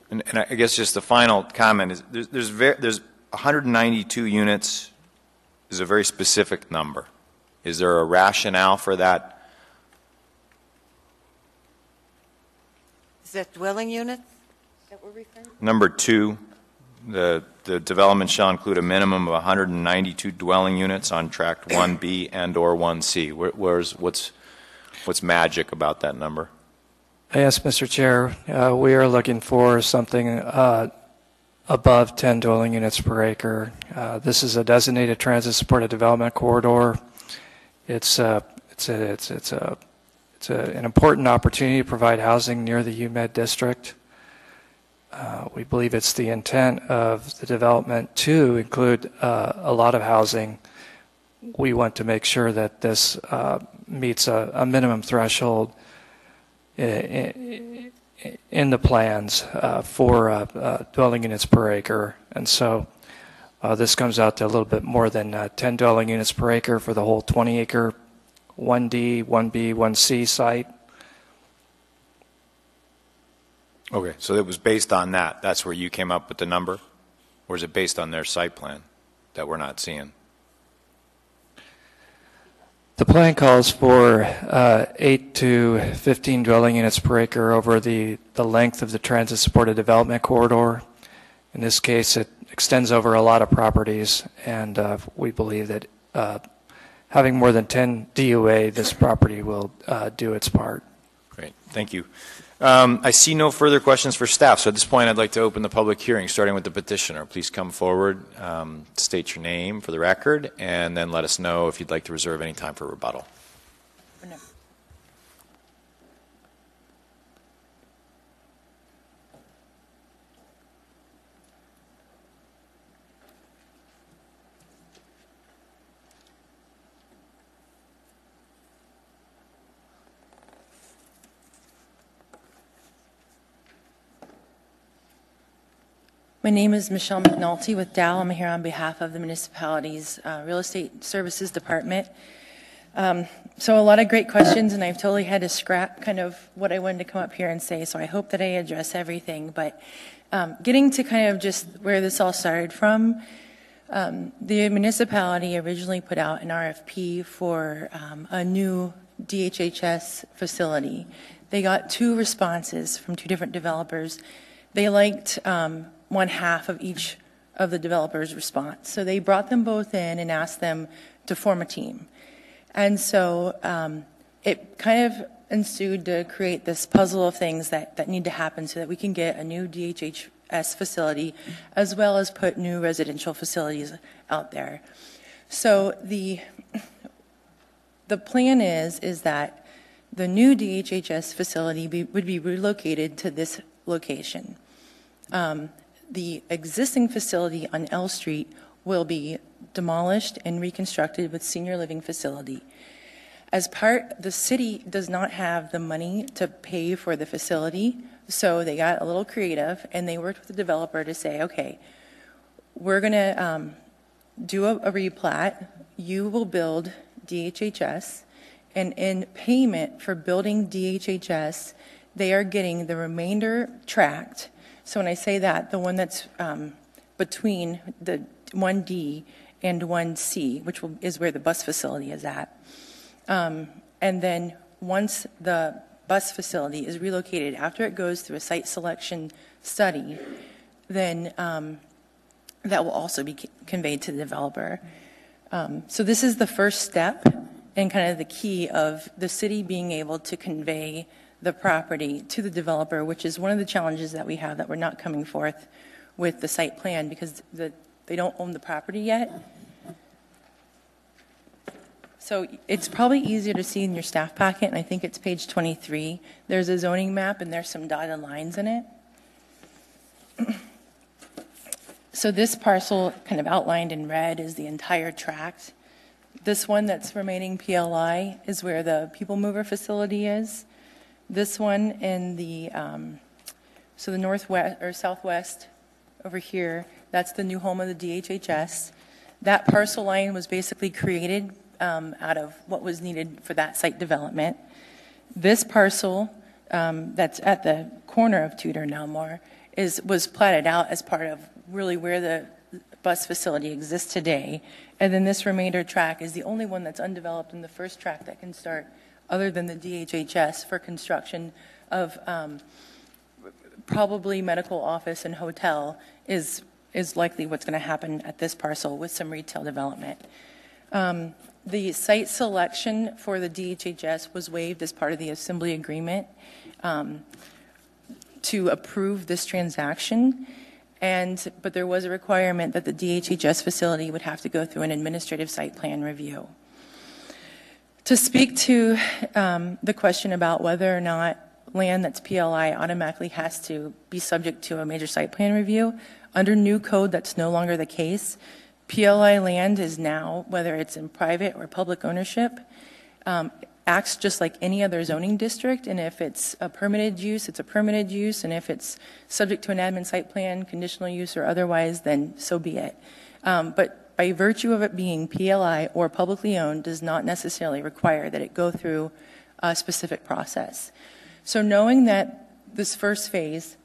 And I guess just the final comment is there's 192 units. Is a very specific number. Is there a rationale for that? Is that dwelling units that we're referring to? Number 2, the development shall include a minimum of 192 dwelling units on tract 1B and or 1C. What's magic about that number? Yes, Mr. Chair, we are looking for something above 10 dwelling units per acre. This is a designated transit-supported development corridor. It's an important opportunity to provide housing near the UMed district. We believe it's the intent of the development to include a lot of housing. We want to make sure that this meets a minimum threshold in the plans for dwelling units per acre. And so this comes out to a little bit more than 10 dwelling units per acre for the whole 20-acre 1D, 1B, 1C site. Okay, so it was based on that. That's where you came up with the number? Or is it based on their site plan that we're not seeing? The plan calls for 8 to 15 dwelling units per acre over the length of the transit-supported development corridor. In this case, it extends over a lot of properties, and we believe that having more than 10 DUA, this property will do its part. Great, thank you. I see no further questions for staff, so at this point I'd like to open the public hearing, starting with the petitioner. Please come forward, state your name for the record, and then let us know if you'd like to reserve any time for rebuttal. My name is Michelle McNulty with Dow. I'm here on behalf of the municipality's Real Estate Services Department. So a lot of great questions, and I've totally had to scrap kind of what I wanted to come up here and say, so I hope that I address everything. But getting to kind of just where this all started from, the municipality originally put out an RFP for a new DHHS facility. They got 2 responses from 2 different developers. They liked one half of each of the developer's response. So they brought them both in and asked them to form a team. And so it kind of ensued to create this puzzle of things that need to happen so that we can get a new DHHS facility as well as put new residential facilities out there. So the plan is that the new DHHS facility would be relocated to this location. The existing facility on L Street will be demolished and reconstructed with senior living facility. As part, the city does not have the money to pay for the facility, so they got a little creative and they worked with the developer to say, okay, we're going to do a replat. You will build DHHS, and in payment for building DHHS, they are getting the remainder tract. So when I say that, the one that's between the 1D and 1C, which is where the bus facility is at. And then once the bus facility is relocated, after it goes through a site selection study, then that will also be conveyed to the developer. So this is the first step and kind of the key of the city being able to convey the property to the developer, which is one of the challenges that we have, that we're not coming forth with the site plan because they don't own the property yet. So it's probably easier to see in your staff packet, and I think it's page 23. There's a zoning map, and there's some dotted lines in it. So this parcel, kind of outlined in red, is the entire tract. This one that's remaining PLI is where the people mover facility is. This one in the, so the northwest or southwest over here, that's the new home of the DHHS. That parcel line was basically created out of what was needed for that site development. This parcel that's at the corner of Tudor and Elmore was platted out as part of really where the bus facility exists today. And then this remainder tract is the only one that's undeveloped in the first tract that can start other than the DHHS for construction of probably medical office and hotel is likely what's going to happen at this parcel with some retail development. The site selection for the DHHS was waived as part of the assembly agreement to approve this transaction. But there was a requirement that the DHHS facility would have to go through an administrative site plan review. To speak to the question about whether or not land that's PLI automatically has to be subject to a major site plan review, under new code that's no longer the case. PLI land is now, whether it's in private or public ownership, acts just like any other zoning district, and if it's a permitted use, it's a permitted use, and if it's subject to an admin site plan, conditional use, or otherwise, then so be it. But by virtue of it being PLI or publicly owned does not necessarily require that it go through a specific process. So knowing that this first phase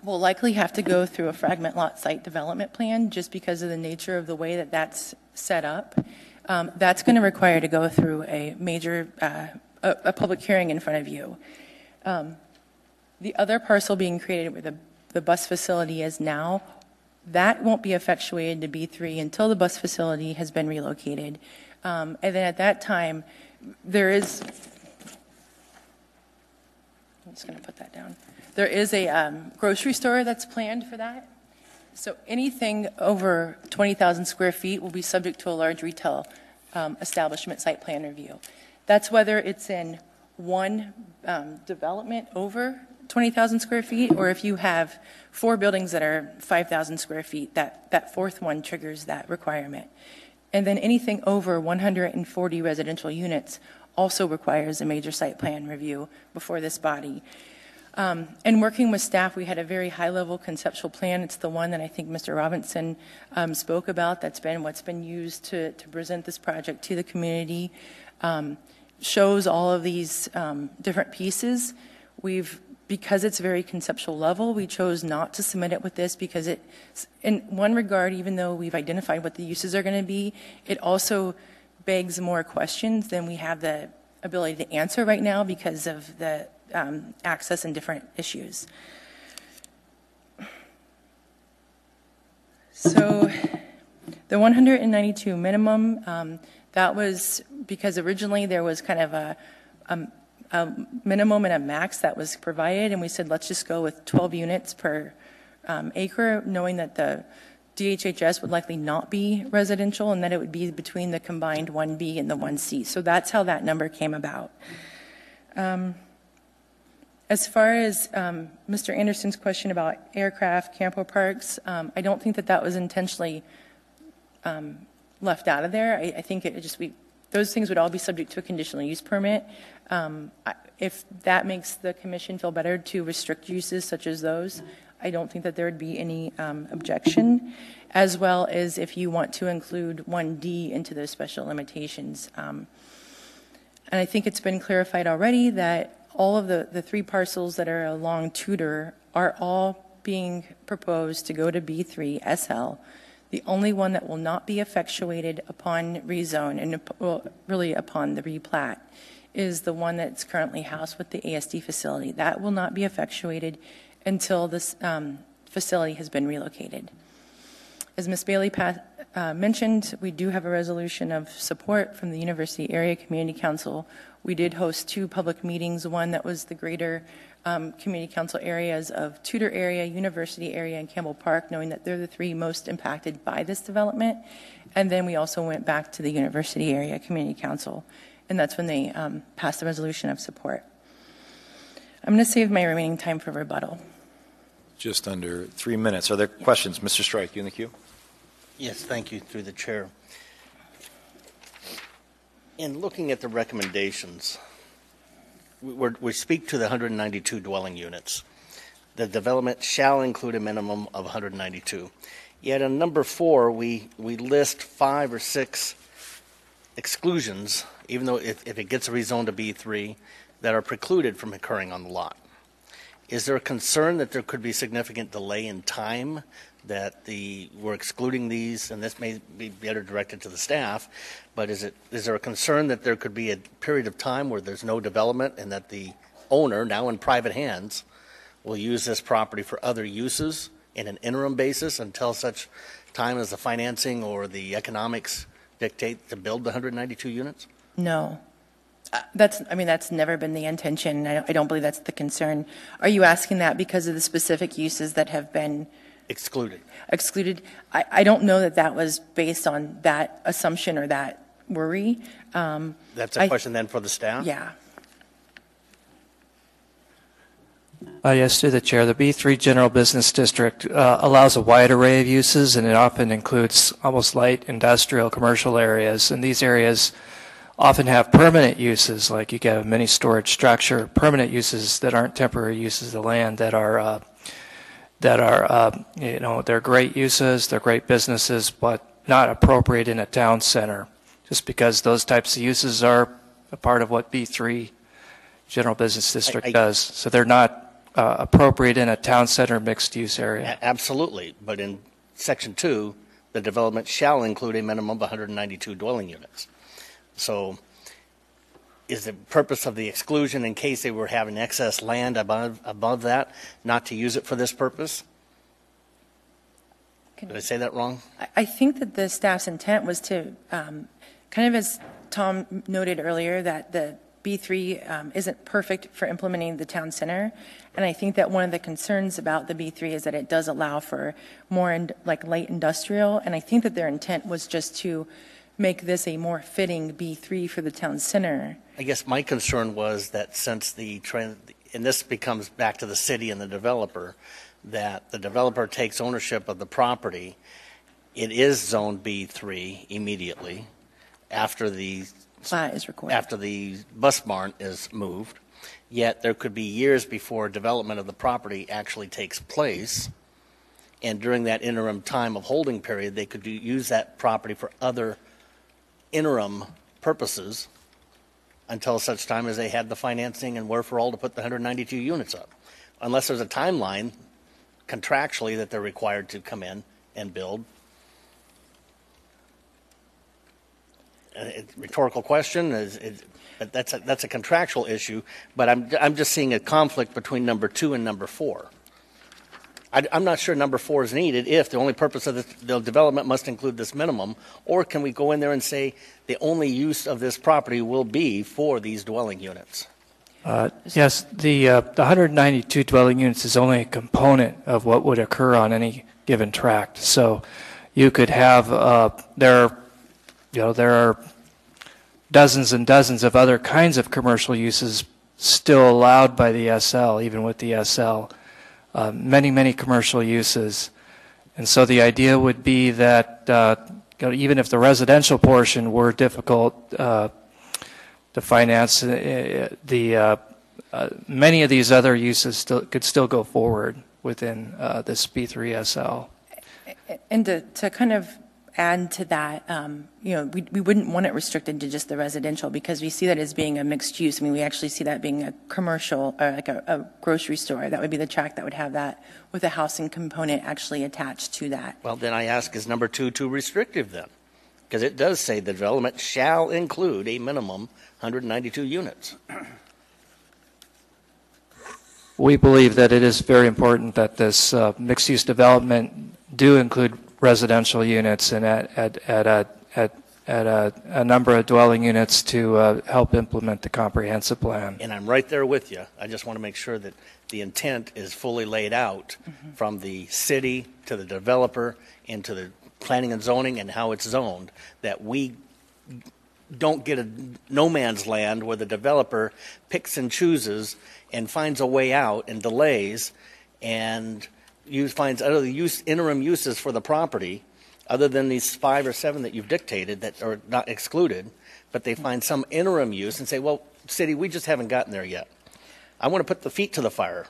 will likely have to go through a fragment lot site development plan just because of the nature of the way that that's set up, That's going to require to go through a major, a public hearing in front of you. The other parcel being created where the bus facility is now, that won't be effectuated to B3 until the bus facility has been relocated. And then at that time, there is, I'm just going to put that down. There is a grocery store that's planned for that. So anything over 20,000 square feet will be subject to a large retail establishment site plan review. That's whether it's in one development over 20,000 square feet, or if you have 4 buildings that are 5,000 square feet, that fourth one triggers that requirement. And then anything over 140 residential units also requires a major site plan review before this body. And working with staff, we had a very high-level conceptual plan. It's the one that I think Mr. Robinson spoke about. That's been what's been used to present this project to the community. Shows all of these different pieces. Because it's very conceptual level, we chose not to submit it with this because it, in one regard, even though we've identified what the uses are going to be, it also begs more questions than we have the ability to answer right now because of the access and different issues. So the 192 minimum, that was because originally there was kind of a minimum and a max that was provided, and we said let's just go with 12 units per acre, knowing that the DHHS would likely not be residential and that it would be between the combined 1B and the 1C. So that's how that number came about. As far as Mr. Anderson's question about aircraft, camper parks, I don't think that was intentionally left out of there. I think it just those things would all be subject to a conditional use permit. If that makes the commission feel better to restrict uses such as those, I don't think that there would be any objection, as well as if you want to include 1D into those special limitations. And I think it's been clarified already that all of the 3 parcels that are along Tudor are all being proposed to go to B3 SL. The only one that will not be effectuated upon rezone and really upon the replat is the one that's currently housed with the ASD facility. That will not be effectuated until this facility has been relocated. As Ms. Bailey mentioned, we do have a resolution of support from the University Area Community Council. We did host 2 public meetings, one that was the greater community council areas of Tudor area, University area, and Campbell Park, knowing that they're the 3 most impacted by this development. And then we also went back to the University Area Community Council, and that's when they passed the resolution of support. I'm going to save my remaining time for rebuttal. Just under 3 minutes. Are there questions? Mr. Strike, you in the queue? Yes, thank you, through the chair. In looking at the recommendations, we speak to the 192 dwelling units. The development shall include a minimum of 192. Yet on number 4, we list 5 or 6 exclusions, even though if it gets rezoned to B3, that are precluded from occurring on the lot. Is there a concern that there could be significant delay in time that we're excluding these, and this may be better directed to the staff, but is there a concern that there could be a period of time where there's no development and that the owner, now in private hands, will use this property for other uses in an interim basis until such time as the financing or the economics dictate to build the 192 units? No. That's never been the intention. I don't believe that's the concern. Are you asking that because of the specific uses that have been excluded? I don't know that was based on that assumption or that worry. That's a question then for the staff? Yeah. Yes, through the chair. The B3 General Business District allows a wide array of uses, and it often includes almost light industrial commercial areas. And these areas often have permanent uses, like you get a mini storage structure, permanent uses that aren't temporary uses of the land that are they're great uses, they're great businesses, but not appropriate in a town center, just because those types of uses are a part of what B3 General Business District does. So they're not appropriate in a town center mixed use area. Absolutely, but in Section 2, the development shall include a minimum of 192 dwelling units. So is the purpose of the exclusion in case they were having excess land above that, not to use it for this purpose? Did I say that wrong? I think that the staff's intent was to, kind of as Tom noted earlier, that the B3 isn't perfect for implementing the town center. And I think that one of the concerns about the B3 is that it does allow for more like light industrial. And I think that their intent was just to make this a more fitting B3 for the town center. I guess my concern was that since the trend, and this becomes back to the city and the developer, that the developer takes ownership of the property, it is zoned B3 immediately after the plat is recorded. After the bus barn is moved. Yet there could be years before development of the property actually takes place, and during that interim time of holding period, they could use that property for other interim purposes until such time as they had the financing and wherefore to put the 192 units up. Unless there's a timeline contractually that they're required to come in and build. Rhetorical question, but that's a contractual issue, but I'm just seeing a conflict between number 2 and number 4. I'm not sure number 4 is needed if the only purpose of the development must include this minimum, or can we go in there and say the only use of this property will be for these dwelling units? Yes, the 192 dwelling units is only a component of what would occur on any given tract. So you could have there are dozens and dozens of other kinds of commercial uses still allowed by the SL, even with the SL. Many commercial uses. And so the idea would be that even if the residential portion were difficult to finance, many of these other uses could still go forward within this B3 SL. And to kind of add to that, we wouldn't want it restricted to just the residential because we see that as being a mixed use. I mean, we actually see that being a commercial, or like a grocery store. That would be the tract that would have that with a housing component actually attached to that. Well, then I ask, is number 2 too restrictive then? Because it does say the development shall include a minimum 192 units. We believe that it is very important that this mixed-use development do include residential units and at a number of dwelling units to help implement the comprehensive plan. And I'm right there with you. I just want to make sure that the intent is fully laid out from the city to the developer into the planning and zoning and how it's zoned, that we don't get a no man's land where the developer picks and chooses and finds a way out and delays and finds other interim uses for the property other than these 5 or 7 that you've dictated that are not excluded, but they find some interim use and say, well, city, we just haven't gotten there yet. I want to put the feet to the fire.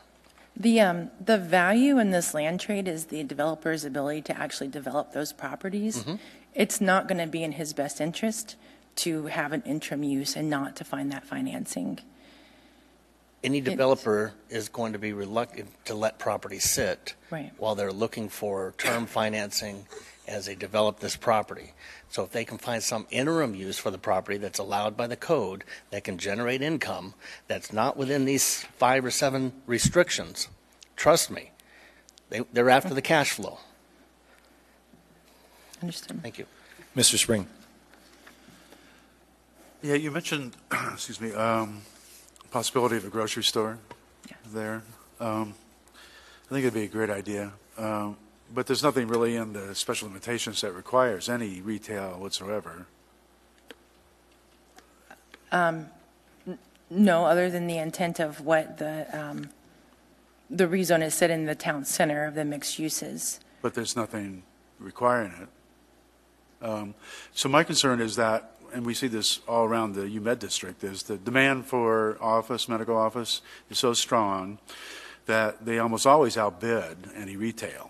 The value in this land trade is the developer's ability to actually develop those properties. It's not going to be in his best interest to have an interim use and not to find that financing. Any developer is going to be reluctant to let property sit while they're looking for term financing as they develop this property. So if they can find some interim use for the property that's allowed by the code that can generate income that's not within these 5 or 7 restrictions, trust me, they're after the cash flow. Understood. Thank you. Mr. Spring. Yeah, you mentioned, excuse me, possibility of a grocery store there. I think it'd be a great idea. But there's nothing really in the special limitations that requires any retail whatsoever. No, other than the intent of what the rezone is set in the town center of the mixed uses. But there's nothing requiring it. So my concern is that, and we see this all around the UMed district, is the demand for medical office is so strong that they almost always outbid any retail.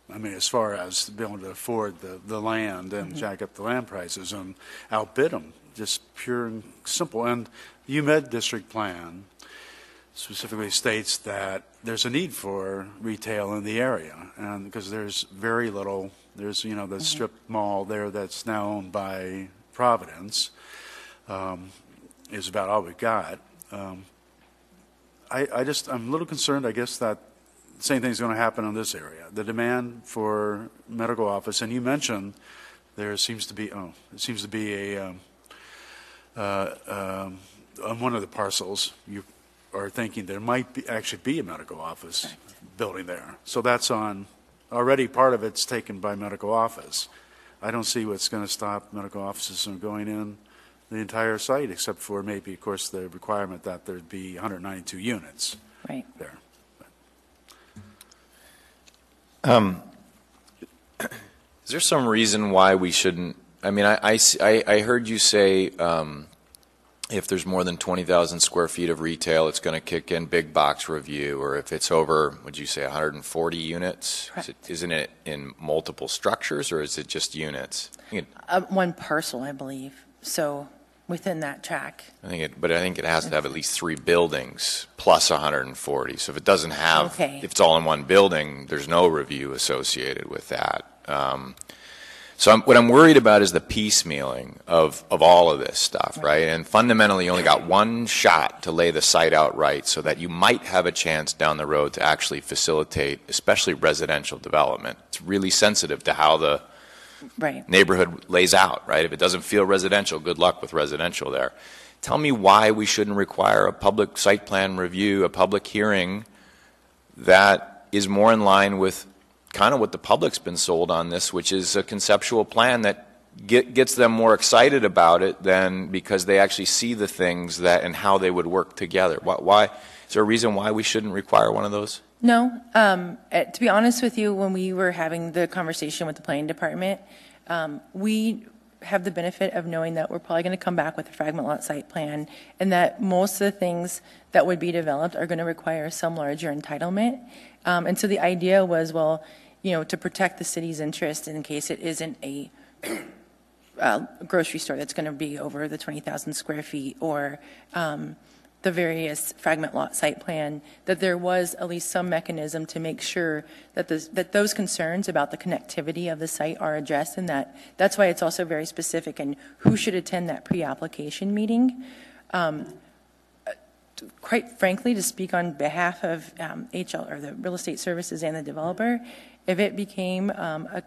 I mean, as far as being able to afford the land and jack up the land prices and outbid them, just pure and simple. And the UMed district plan specifically states that there's a need for retail in the area, and because there's very little There's, the strip mall there that's now owned by Providence, is about all we've got. I'm a little concerned, I guess, that the same thing's going to happen in this area. The demand for medical office, and you mentioned there seems to be a on one of the parcels you are thinking there might actually be a medical office building there. So that's already part of it's taken by medical office. I don't see what's going to stop medical offices from going in the entire site, except for maybe, of course, the requirement that there'd be 192 units Right. there. Is there some reason why we shouldn't? I mean, I heard you say if there's more than 20,000 square feet of retail, it's going to kick in big box review, or if it's over, would you say 140 units? Isn't it in multiple structures, or is it just units? One parcel, I believe. So within that track. But I think it has to have at least 3 buildings plus 140. So if it doesn't have, Okay. if it's all in one building, there's no review associated with that. So what I'm worried about is the piecemealing of all of this stuff, right? And fundamentally, you only got one shot to lay the site out right so that you might have a chance down the road to actually facilitate, especially residential development. It's really sensitive to how the Right. neighborhood lays out, right? If it doesn't feel residential, good luck with residential there. Tell me why we shouldn't require a public site plan review, a public hearing that is more in line with kind of what the public's been sold on this, which is a conceptual plan that gets them more excited about it than because they actually see the things that and how they would work together. Why is there a reason why we shouldn't require one of those? No. To be honest with you, when we were having the conversation with the planning department, we have the benefit of knowing that we're probably going to come back with a fragment lot site plan, and that most of the things that would be developed are going to require some larger entitlement. And so the idea was, well, to protect the city's interest in case it isn't a grocery store that's going to be over the 20,000 square feet, or the various fragment lot site plan, that there was at least some mechanism to make sure that those concerns about the connectivity of the site are addressed, and that's why it's also very specific in who should attend that pre-application meeting. Quite frankly, to speak on behalf of HL, or the real estate services and the developer, if it became a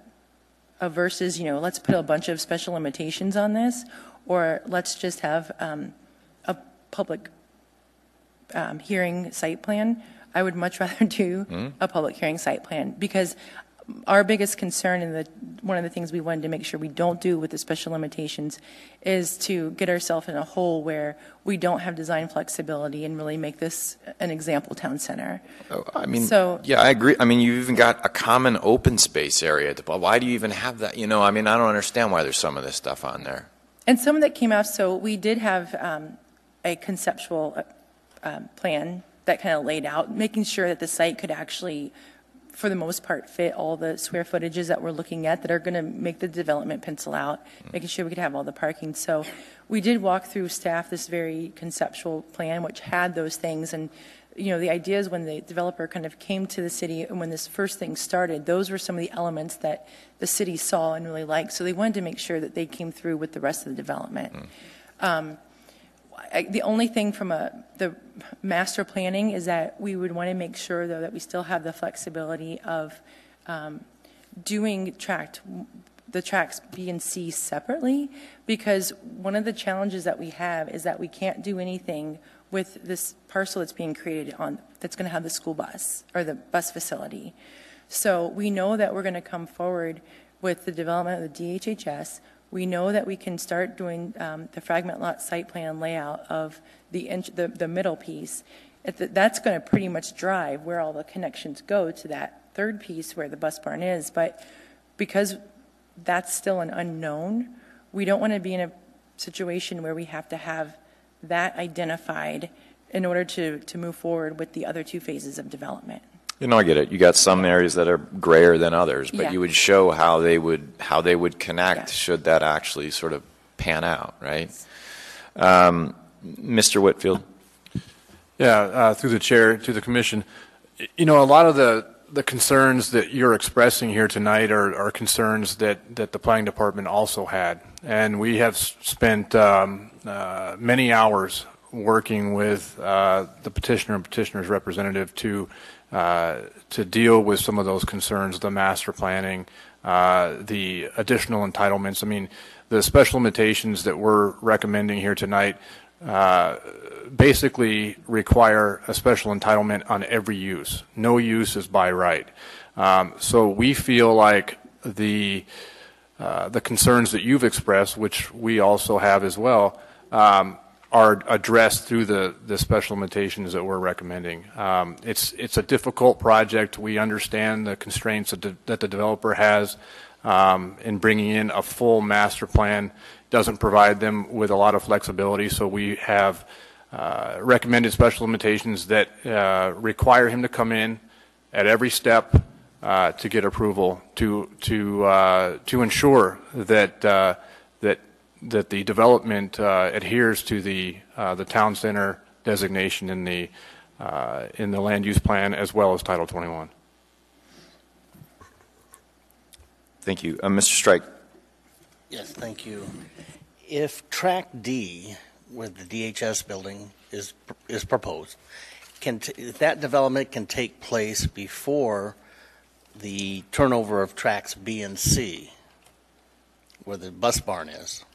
versus, let's put a bunch of special limitations on this, or let's just have a public hearing site plan, I would much rather do a public hearing site plan, because our biggest concern, and one of the things we wanted to make sure we don't do with the special limitations, is to get ourselves in a hole where we don't have design flexibility and really make this an example town center. Yeah, I agree. I mean, you've even got a common open space area. Why do you even have that? I don't understand why there's some of this stuff on there. And some of that came out, so we did have a conceptual plan that kind of laid out, making sure that the site could actually, for the most part, fit all the square footages that we're looking at that are going to make the development pencil out, making sure we could have all the parking. So we did walk through staff this very conceptual plan, which had those things. And, the idea is when the developer kind of came to the city and when this first thing started, those were some of the elements that the city saw and really liked. So they wanted to make sure that they came through with the rest of the development. The only thing from the master planning is that we would want to make sure, though, that we still have the flexibility of doing the tracks B and C separately, because one of the challenges that we have is that we can't do anything with this parcel that's being created that's going to have the school bus or the bus facility. So we know that we're going to come forward with the development of the DHHS. We know that we can start doing the fragment lot site plan layout of the middle piece. That's going to pretty much drive where all the connections go to that third piece where the bus barn is. But because that's still an unknown, we don't want to be in a situation where we have to have that identified in order to move forward with the other 2 phases of development. I get it. You got some areas that are grayer than others, but Yeah. you would show how they would connect should that actually sort of pan out, right? Mr. Whitfield. Yeah, through the chair to the commission. A lot of the the concerns that you're expressing here tonight are concerns that the planning department also had. And we have spent many hours working with the petitioner and petitioner's representative to deal with some of those concerns, the master planning, the additional entitlements. I mean, the special limitations that we're recommending here tonight basically require a special entitlement on every use. No use is by right. So we feel like the concerns that you've expressed, which we also have as well, are addressed through the special limitations that we're recommending. It's a difficult project. We understand the constraints that the developer has in bringing in a full master plan. Doesn't provide them with a lot of flexibility, so we have recommended special limitations that require him to come in at every step to get approval to ensure that that the development adheres to the town center designation in the land use plan as well as Title 21. Thank you. Mr. Strike. Yes, thank you. If Track D, where the DHS building is proposed, if that development can take place before the turnover of Tracks B and C, where the bus barn is.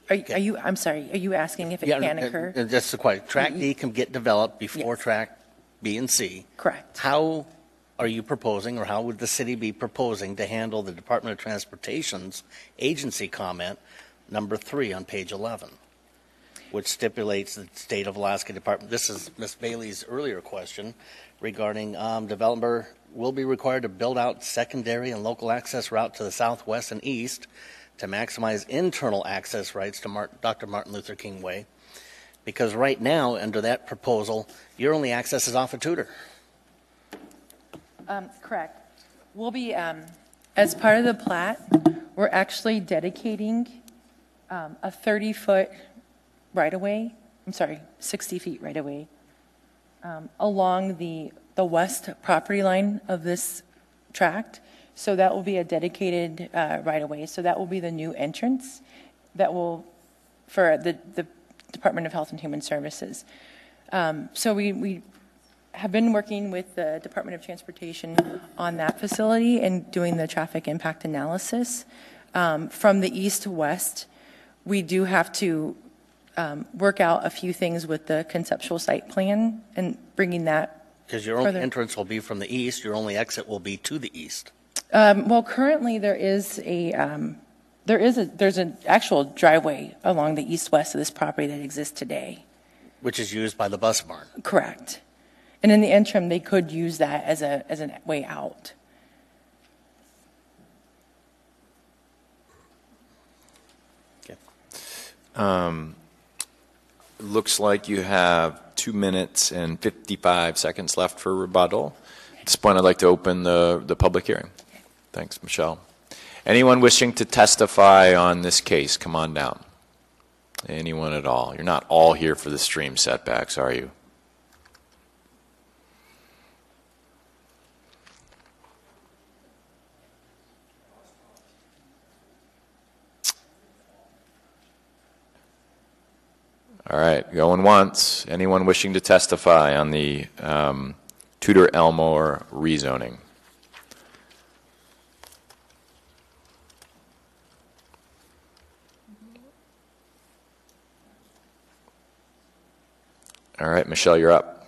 Are you, I'm sorry, are you asking if it can occur? That's the question. Track D can get developed before Track B and C. Correct. How are you proposing, or how would the city be proposing to handle the Department of Transportation's agency comment number 3 on page 11, which stipulates the State of Alaska Department, this is Ms. Bailey's earlier question regarding developer will be required to build out secondary and local access route to the southwest and east to maximize internal access rights to Dr. Martin Luther King Way, because right now, under that proposal, your only access is off of Tudor. Correct. We'll be, as part of the plat, we're actually dedicating a 30-foot right-of-way, 60 feet right-of-way, along the west property line of this tract. So that will be a dedicated right-of-way. So that will be the new entrance that will, for the Department of Health and Human Services. So we have been working with the Department of Transportation on that facility and doing the traffic impact analysis. From the east to west, we do have to work out a few things with the conceptual site plan and bringing that. Because your only entrance will be from the east, your only exit will be to the east. Well, currently there's an actual driveway along the east-west of this property that exists today. Which is used by the bus barn. Correct. And in the interim, they could use that as a way out. Okay. Looks like you have 2 minutes and 55 seconds left for rebuttal. At this point, I'd like to open the public hearing. Thanks, Michelle. Anyone wishing to testify on this case, come on down. Anyone at all? You're not all here for the stream setbacks, are you? All right, going once. Anyone wishing to testify on the Tudor Elmore rezoning? All right, Michelle, you're up.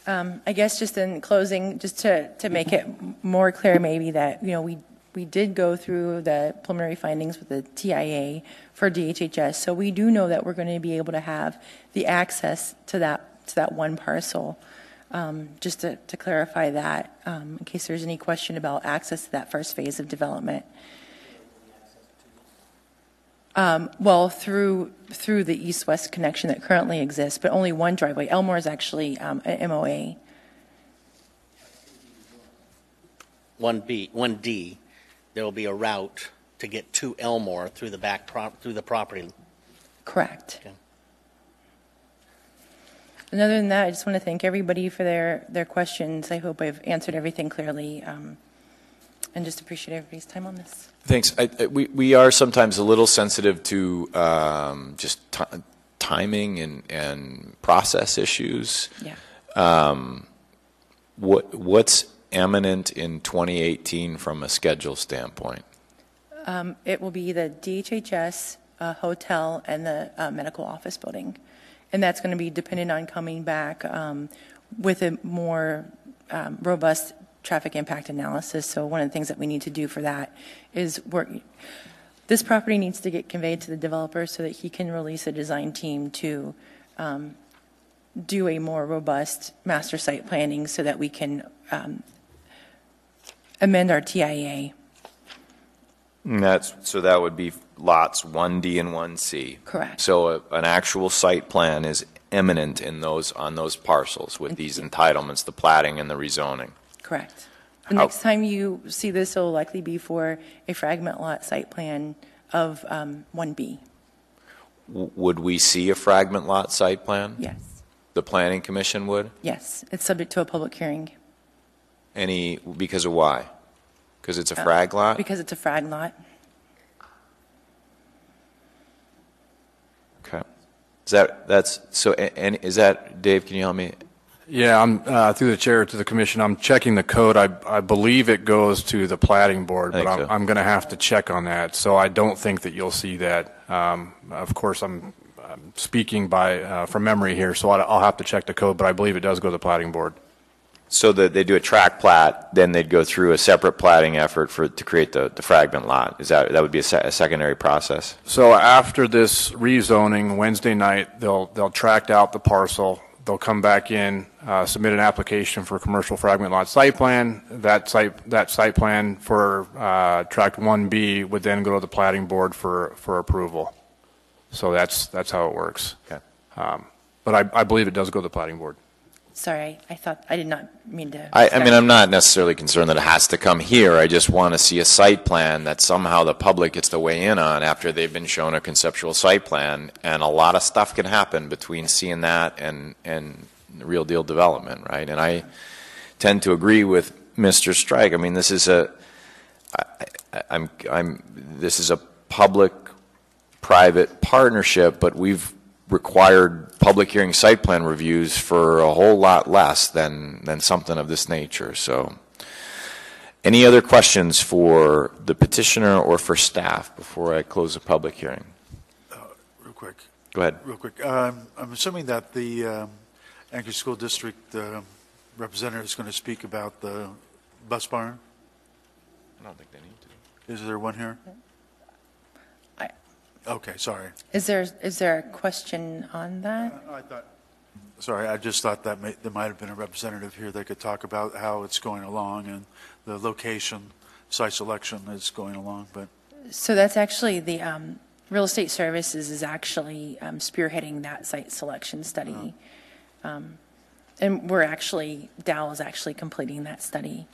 I guess just in closing, just to make it more clear maybe that, we did go through the preliminary findings with the TIA for DHHS, so we do know that we're going to be able to have the access to that one parcel. Just to clarify that, in case there's any question about access to that first phase of development. Well, through the east-west connection that currently exists, but only one driveway. Elmore is actually an MOA. 1D, there will be a route to get to Elmore through the through the property. Correct. Okay. And other than that, I just want to thank everybody for their questions. I hope I've answered everything clearly, and just appreciate everybody's time on this. Thanks. We are sometimes a little sensitive to just timing and process issues. Yeah. What's eminent in 2018 from a schedule standpoint? It will be the DHHS hotel and the medical office building. And that's going to be dependent on coming back with a more robust traffic impact analysis. So one of the things that we need to do for that is this property needs to get conveyed to the developer so that he can release a design team to do a more robust master site planning so that we can amend our TIA. So that would be lots 1D and 1C. Correct. So an actual site plan is imminent on those parcels with these entitlements, the platting and the rezoning. Correct. The next time you see this, it will likely be for a fragment lot site plan of 1B. Would we see a fragment lot site plan? Yes. The Planning Commission would? Yes. It's subject to a public hearing. Because of why? Because it's a frag lot? Because it's a frag lot. Okay. Is that, Dave, can you help me? Yeah, I'm through the chair to the commission. I'm checking the code. I believe it goes to the plating board, but I'm going to have to check on that. So I don't think that you'll see that. Of course, I'm speaking from memory here, so I'll have to check the code, but I believe it does go to the plating board. So that they do a track plat, then they'd go through a separate platting effort to create the fragment lot. That would be a secondary process? So after this rezoning Wednesday night, they'll tract out the parcel. They'll come back in, submit an application for commercial fragment lot site plan. That site plan for tract 1B would then go to the plating board for approval. So that's how it works. Okay. But I believe it does go to the plating board. Sorry, I did not mean to. I mean, I'm not necessarily concerned that it has to come here. I just want to see a site plan that somehow the public gets to weigh in on after they've been shown a conceptual site plan. And a lot of stuff can happen between seeing that and real deal development, right? And I tend to agree with Mr. Strike. I mean, this is a public-private partnership, but we've required public hearing site plan reviews for a whole lot less than something of this nature. So any other questions for the petitioner or for staff before I close the public hearing? Real quick. Go ahead. Real quick. I'm assuming that the Anchorage School District representative is going to speak about the bus barn? I don't think they need to. Is there one here? Okay, sorry. Is there a question on that? I just thought that there might have been a representative here that could talk about how it's going along and the location, site selection is going along. But So that's actually the Real Estate Services is actually spearheading that site selection study. And Dow is actually completing that study.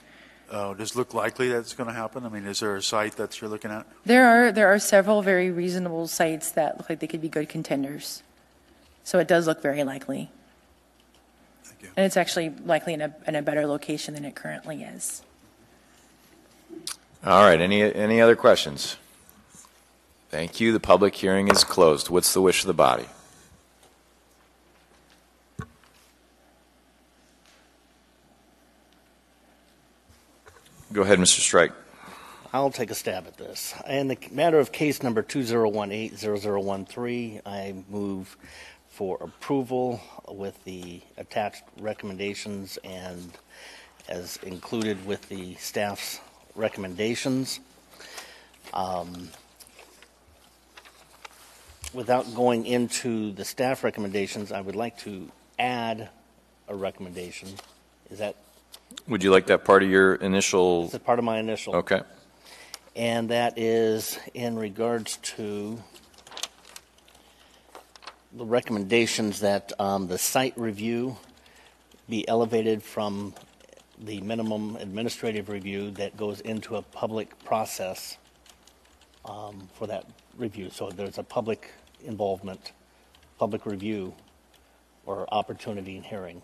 Does it look likely that it's going to happen? I mean, is there a site that you're looking at? There are several very reasonable sites that look like they could be good contenders. So it does look very likely. Thank you. And it's actually likely in a better location than it currently is. All right. Any other questions? Thank you. The public hearing is closed. What's the wish of the body? Go ahead, Mr. Strike. I'll take a stab at this. In the matter of case number 2018-0013, I move for approval with the attached recommendations and as included with the staff's recommendations. Without going into the staff recommendations, I would like to add a recommendation. Is that? Would you like that part of your initial? It's a part of my initial. Okay. And that is in regards to the recommendations that the site review be elevated from the minimum administrative review that goes into a public process for that review. So there's a public involvement, public review or opportunity in hearing.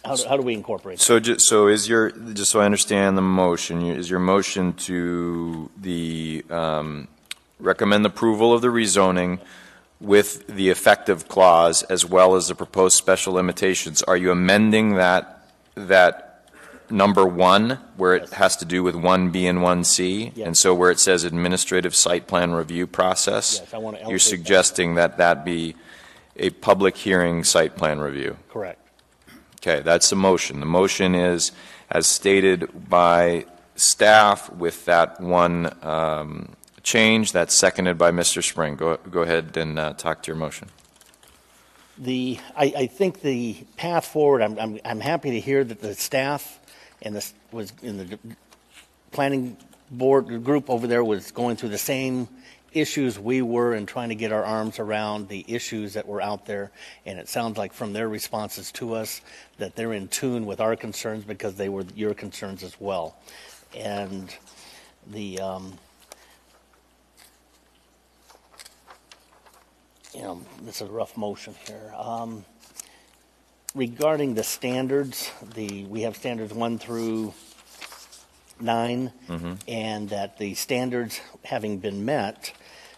How do we incorporate that? So just so I understand the motion, is your motion to the recommend approval of the rezoning with the effective clause as well as the proposed special limitations? Are you amending that number 1 where it has to do with 1B and 1C? Yes. And so where it says administrative site plan review process, Yes, I want to you're elevate suggesting that be a public hearing site plan review? Correct. Okay, that's the motion. The motion is as stated by staff with that one change. That's seconded by Mr. Spring. Go ahead and talk to your motion. I think the path forward, I'm happy to hear that the staff and this was in the planning board group over there was going through the same issues we were and trying to get our arms around the issues that were out there. And it sounds like from their responses to us that they're in tune with our concerns because they were your concerns as well. And the, this is a rough motion here. Regarding the standards, we have standards 1 through 9, and that the standards having been met,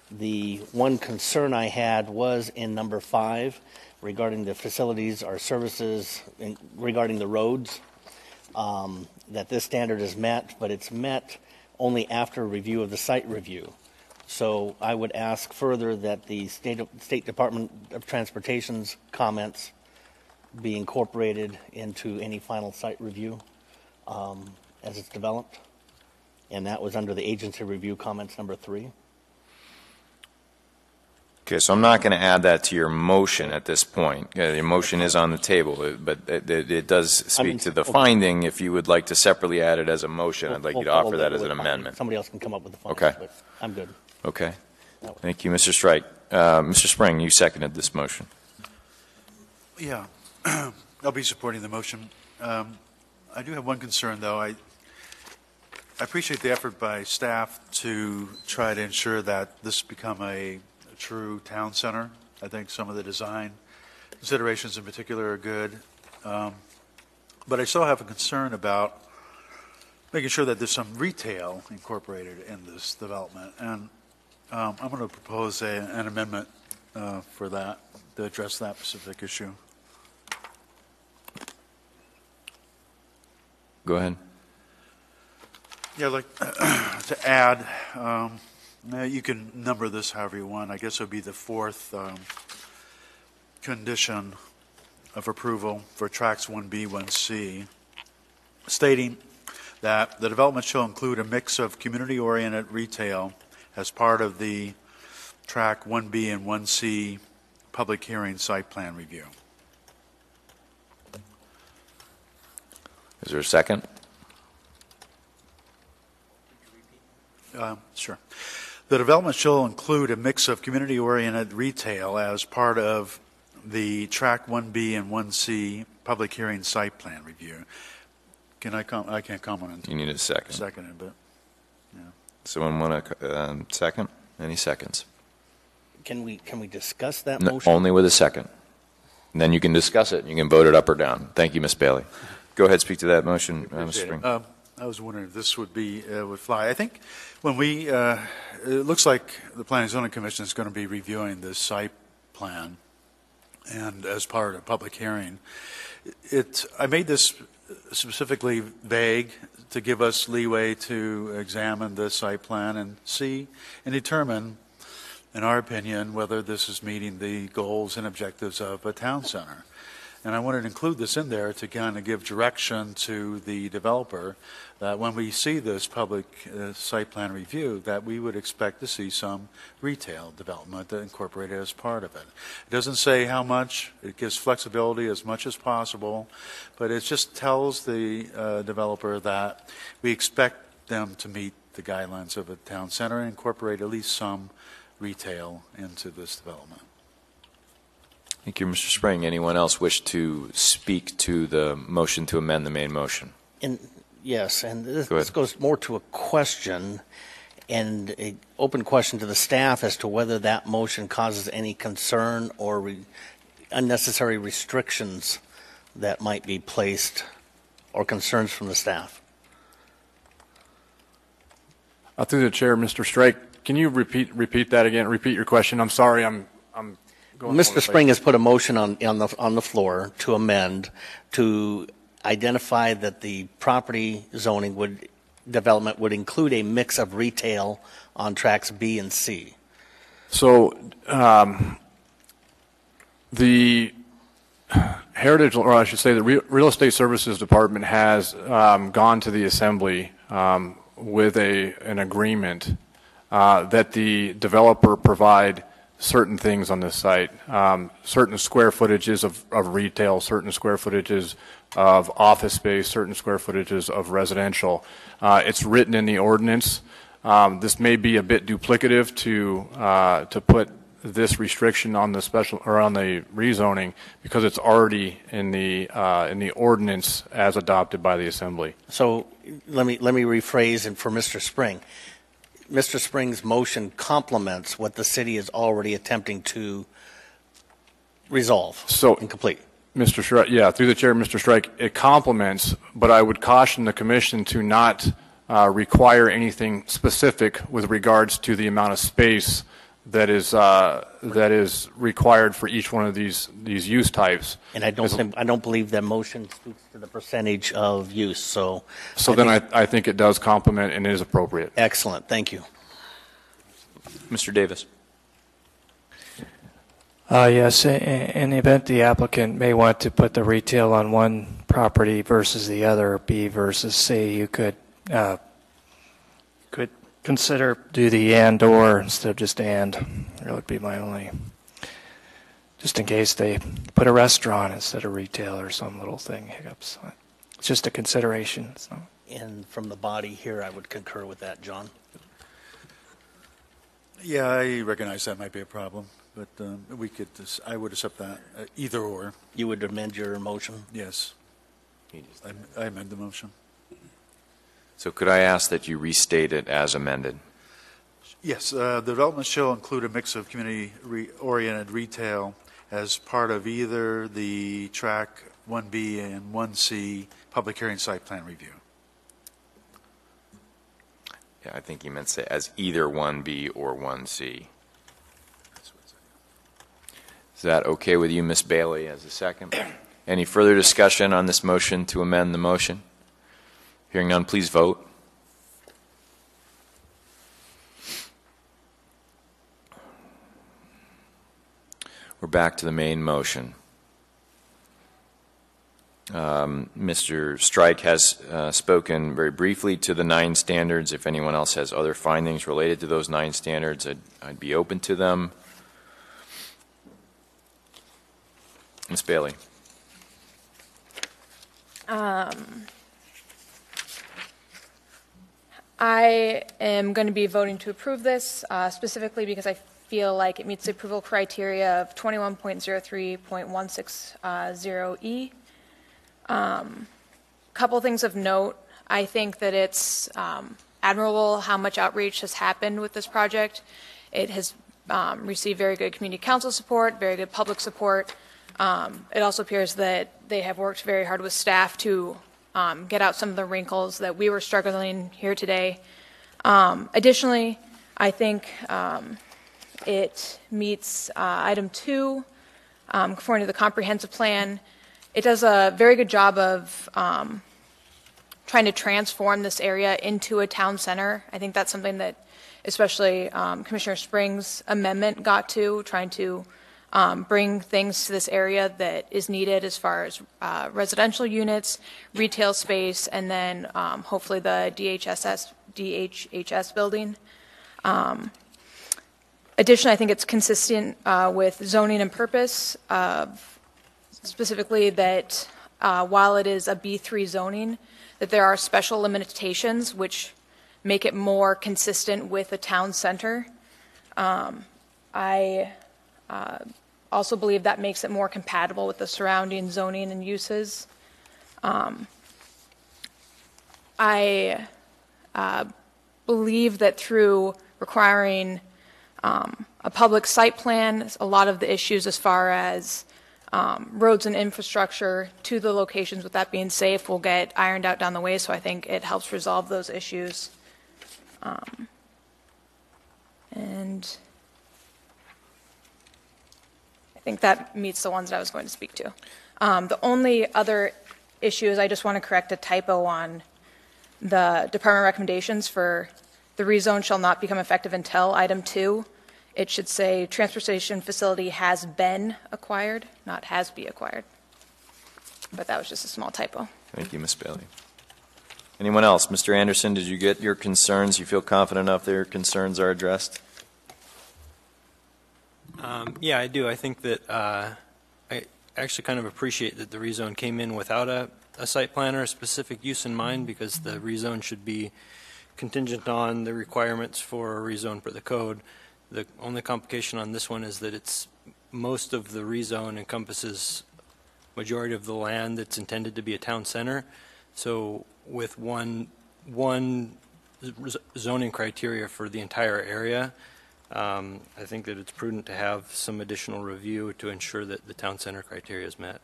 the one concern I had was in number 5 regarding the facilities or services regarding the roads, that this standard is met, but it's met only after review of the site review. So I would ask further that the State Department of Transportation's comments be incorporated into any final site review as it's developed. And that was under the agency review comments number 3. Okay, so I'm not going to add that to your motion at this point. Your motion is on the table, but it does speak to the finding. If you would like to separately add it as a motion, I'd like you to offer that as an amendment. Somebody else can come up with the findings, Okay. but I'm good. Okay. Thank you, Mr. Strike. Mr. Spring, you seconded this motion. Yeah, I'll be supporting the motion. I do have one concern, though. I appreciate the effort by staff to try to ensure that this become a true town center. I think some of the design considerations in particular are good. But I still have a concern about making sure that there's some retail incorporated in this development. And I'm going to propose an amendment for that, to address that specific issue. Go ahead. Yeah, I'd like to add, you can number this however you want. I guess it would be the 4th condition of approval for tracks 1B, 1C, stating that the development shall include a mix of community-oriented retail as part of the track 1B and 1C public hearing site plan review. Is there a second? Sure. The development shall include a mix of community-oriented retail as part of the track 1B and 1C public hearing site plan review. Can I can't comment on You need a second. second, but yeah. Someone want to second? Any seconds? Can we discuss that No, motion? only with a second. And then you can discuss it. You can vote it up or down. Thank you, Ms. Bailey. Go ahead, speak to that motion, Mr. Spring. I was wondering if this would fly. I think when it looks like the Planning and Zoning Commission is going to be reviewing this site plan, and as part of a public hearing, I made this specifically vague to give us leeway to examine the site plan and see and determine, in our opinion, whether this is meeting the goals and objectives of a town center. And I wanted to include this in there to kind of give direction to the developer that when we see this public site plan review, that we would expect to see some retail development incorporated as part of it. It doesn't say how much. It gives flexibility as much as possible, but it just tells the developer that we expect them to meet the guidelines of a town center and incorporate at least some retail into this development. Thank you, Mr. Spring. Anyone else wish to speak to the motion to amend the main motion? Yes, and this goes more to a question. And an open question to the staff as to whether that motion causes any concern or unnecessary restrictions that might be placed or concerns from the staff. Through the chair, Mr. Strike, can you repeat that again? Repeat your question. I'm sorry. I'm going. Mr. Spring has put a motion on the floor to amend to identify that the property zoning development would include a mix of retail on tracks B and C. So the Heritage, or I should say the Real Estate Services Department has gone to the Assembly with an agreement that the developer provide certain things on this site, certain square footages of retail, certain square footages of office space, certain square footages of residential. It's written in the ordinance. This may be a bit duplicative to put this restriction on the special or on the rezoning because it's already in the ordinance as adopted by the Assembly. So let me rephrase and for Mr. Spring. Mr. Spring's motion complements what the city is already attempting to resolve and complete. Mr. Strike, yeah, through the chair, Mr. Strike, it complements, but I would caution the commission to not require anything specific with regards to the amount of space that is required for each one of these use types. And I don't believe that motion speaks to the percentage of use. So I think it does complement and is appropriate. Excellent. Thank you. Mr. Davis. Yes, in the event the applicant may want to put the retail on one property versus the other, B versus C, you could consider do the and or instead of just and. That would be my only, just in case they put a restaurant instead of retail or some little thing hiccups. It's just a consideration. So. And from the body here, I would concur with that, John. Yeah, I recognize that might be a problem, but I would accept that, either or. You would amend your motion? Yes. I amend the motion. So could I ask that you restate it as amended? Yes, the development shall include a mix of community-oriented retail as part of either the track 1B and 1C public hearing site plan review. Yeah, I think you meant to say as either 1B or 1C. Is that okay with you, Ms. Bailey, as a second? Any further discussion on this motion to amend the motion? Hearing none, please vote. We're back to the main motion. Mr. Strike has spoken very briefly to the 9 standards. If anyone else has other findings related to those 9 standards, I'd be open to them. Ms. Bailey. I am going to be voting to approve this specifically because I feel like it meets the approval criteria of 21.03.160E. Couple things of note. I think that it's admirable how much outreach has happened with this project. It has received very good community council support, very good public support. It also appears that they have worked very hard with staff to get out some of the wrinkles that we were struggling here today. Additionally, I think it meets item 2, conforming to the comprehensive plan. It does a very good job of trying to transform this area into a town center. I think that's something that especially Commissioner Springs' amendment got to, trying to bring things to this area that is needed as far as residential units, retail space, and then hopefully the DHHS building. Additionally, I think it's consistent with zoning and purpose, specifically that while it is a B3 zoning, that there are special limitations which make it more consistent with a town center. I also believe that makes it more compatible with the surrounding zoning and uses. I believe that through requiring a public site plan, a lot of the issues as far as roads and infrastructure to the locations with that being safe will get ironed out down the way, so I think it helps resolve those issues. And I think that meets the ones that I was going to speak to. The only other issue is I just want to correct a typo on the department recommendations for the rezone shall not become effective until item 2. It should say transportation facility has been acquired, not has be acquired. But that was just a small typo. Thank you, Ms. Bailey. Anyone else? Mr. Anderson, did you get your concerns? You feel confident enough that your concerns are addressed? Yeah, I do. I think that I actually kind of appreciate that the rezone came in without a site plan or a specific use in mind, because the rezone should be contingent on the requirements for a rezone for the code. The only complication on this one is that it's most of the rezone encompasses majority of the land that's intended to be a town center. So with one zoning criteria for the entire area, I think that it's prudent to have some additional review to ensure that the town center criteria is met.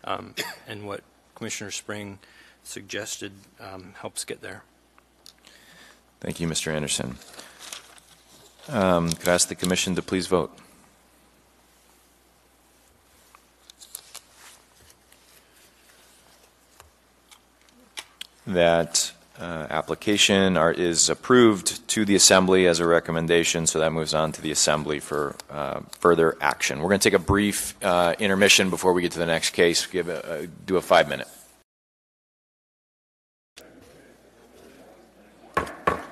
And what Commissioner Spring suggested helps get there. Thank you, Mr. Anderson. Could I ask the Commission to please vote? That application is approved to the Assembly as a recommendation, so that moves on to the Assembly for further action. We're going to take a brief intermission before we get to the next case. Do a 5-minute.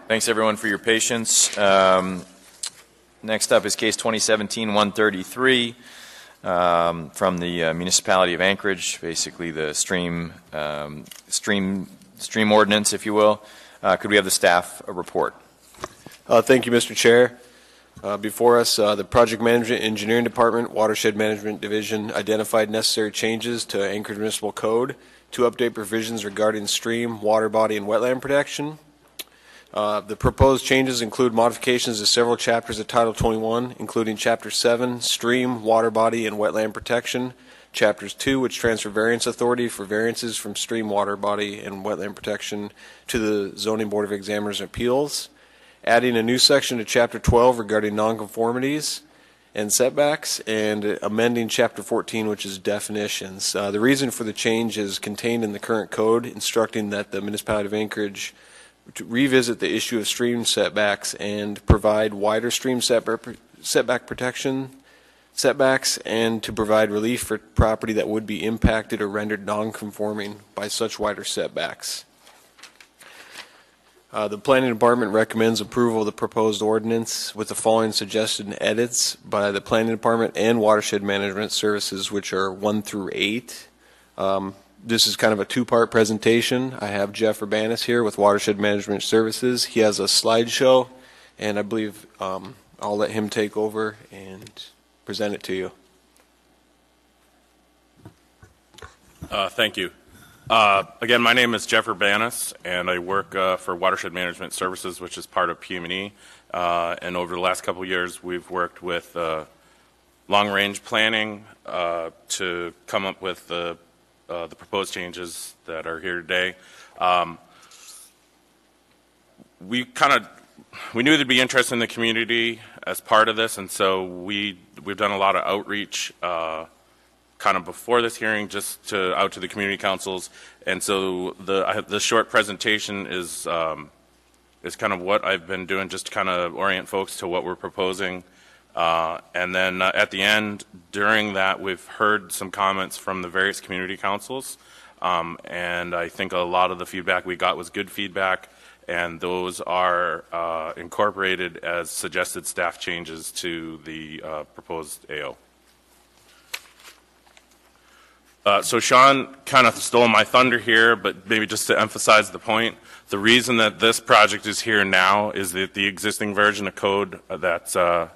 Thanks, everyone, for your patience. Next up is case 2017-133 from the municipality of Anchorage, basically the stream ordinance, if you will. Could we have the staff report? Thank you, Mr. Chair. Before us, the Project Management Engineering Department, Watershed Management Division identified necessary changes to Anchorage Municipal Code to update provisions regarding stream, water body, and wetland protection. The proposed changes include modifications to several chapters of Title 21, including Chapter 7, Stream, Water Body, and Wetland Protection, Chapters 2, which transfer variance authority for variances from stream, water body, and wetland protection to the Zoning Board of Examiners and Appeals, adding a new section to Chapter 12 regarding nonconformities and setbacks, and amending Chapter 14, which is definitions. The reason for the change is contained in the current code, instructing that the municipality of Anchorage to revisit the issue of stream setbacks and provide wider stream setback protection setbacks, and to provide relief for property that would be impacted or rendered non-conforming by such wider setbacks. The Planning Department recommends approval of the proposed ordinance with the following suggested edits by the Planning Department and Watershed Management Services, which are 1 through 8. This is kind of a two-part presentation. I have Jeff Urbanis here with Watershed Management Services. He has a slideshow, and I believe I'll let him take over and present it to you. Thank you. Again, my name is Jeff Urbanis, and I work for Watershed Management Services, which is part of PM&E. And over the last couple of years, we've worked with long-range planning to come up with the proposed changes that are here today. We knew there'd be interest in the community as part of this, and so we've done a lot of outreach kind of before this hearing, just out to the community councils. And so the short presentation is kind of what I've been doing, just to kind of orient folks to what we're proposing. And then at the end, during that, we've heard some comments from the various community councils, and I think a lot of the feedback we got was good feedback, and those are incorporated as suggested staff changes to the proposed AO. So Sean kind of stole my thunder here, but maybe just to emphasize the point, the reason that this project is here now is that the existing version of code that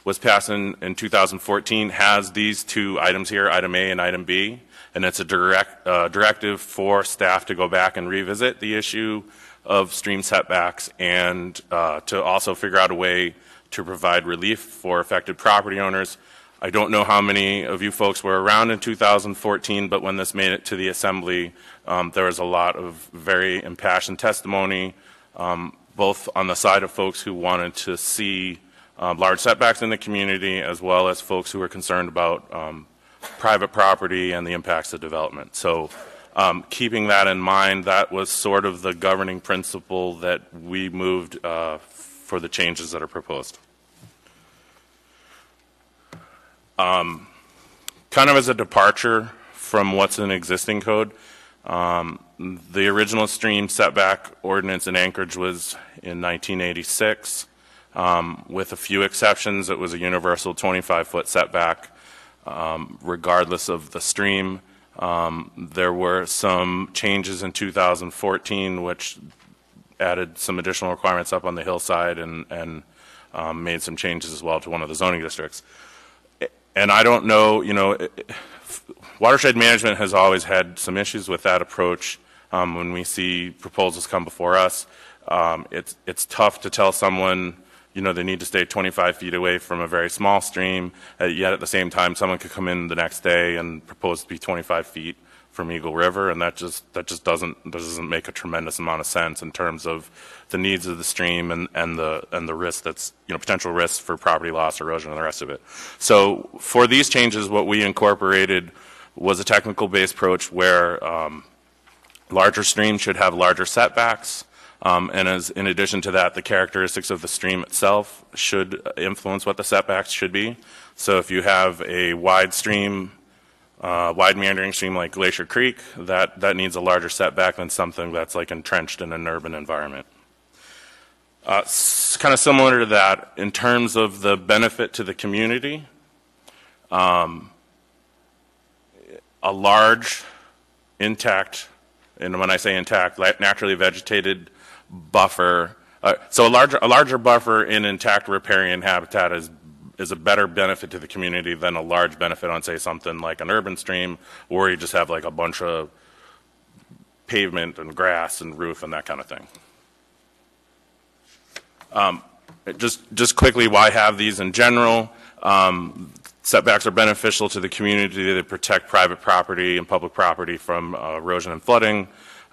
was passed in 2014 has these two items here, item A and item B, and it's a directive for staff to go back and revisit the issue of stream setbacks and to also figure out a way to provide relief for affected property owners. I don't know how many of you folks were around in 2014, but when this made it to the Assembly, there was a lot of very impassioned testimony, both on the side of folks who wanted to see large setbacks in the community, as well as folks who were concerned about private property and the impacts of development. So keeping that in mind, that was sort of the governing principle that we moved for the changes that are proposed. Kind of as a departure from what's in existing code, the original stream setback ordinance in Anchorage was in 1986. With a few exceptions, it was a universal 25-foot setback, regardless of the stream. There were some changes in 2014 which added some additional requirements up on the hillside and made some changes as well to one of the zoning districts. And I don't know, you know, watershed management has always had some issues with that approach. When we see proposals come before us, it's tough to tell someone, you know, they need to stay 25 feet away from a very small stream, yet at the same time someone could come in the next day and propose to be 25 feet from Eagle River, and that just doesn't make a tremendous amount of sense in terms of the needs of the stream and the risk that's, you know, potential risks for property loss, erosion, and the rest of it. So for these changes, what we incorporated was a technical-based approach where larger streams should have larger setbacks, and as in addition to that, the characteristics of the stream itself should influence what the setbacks should be. So if you have a wide stream, wide meandering stream like Glacier Creek, that needs a larger setback than something that's like entrenched in an urban environment. It's kind of similar to that in terms of the benefit to the community. A large, intact, and when I say intact, naturally vegetated buffer. So a larger buffer in intact riparian habitat is a better benefit to the community than a large benefit on, say, something like an urban stream where you just have like a bunch of pavement and grass and roof and that kind of thing. Just quickly, why have these in general? Setbacks are beneficial to the community. They protect private property and public property from erosion and flooding.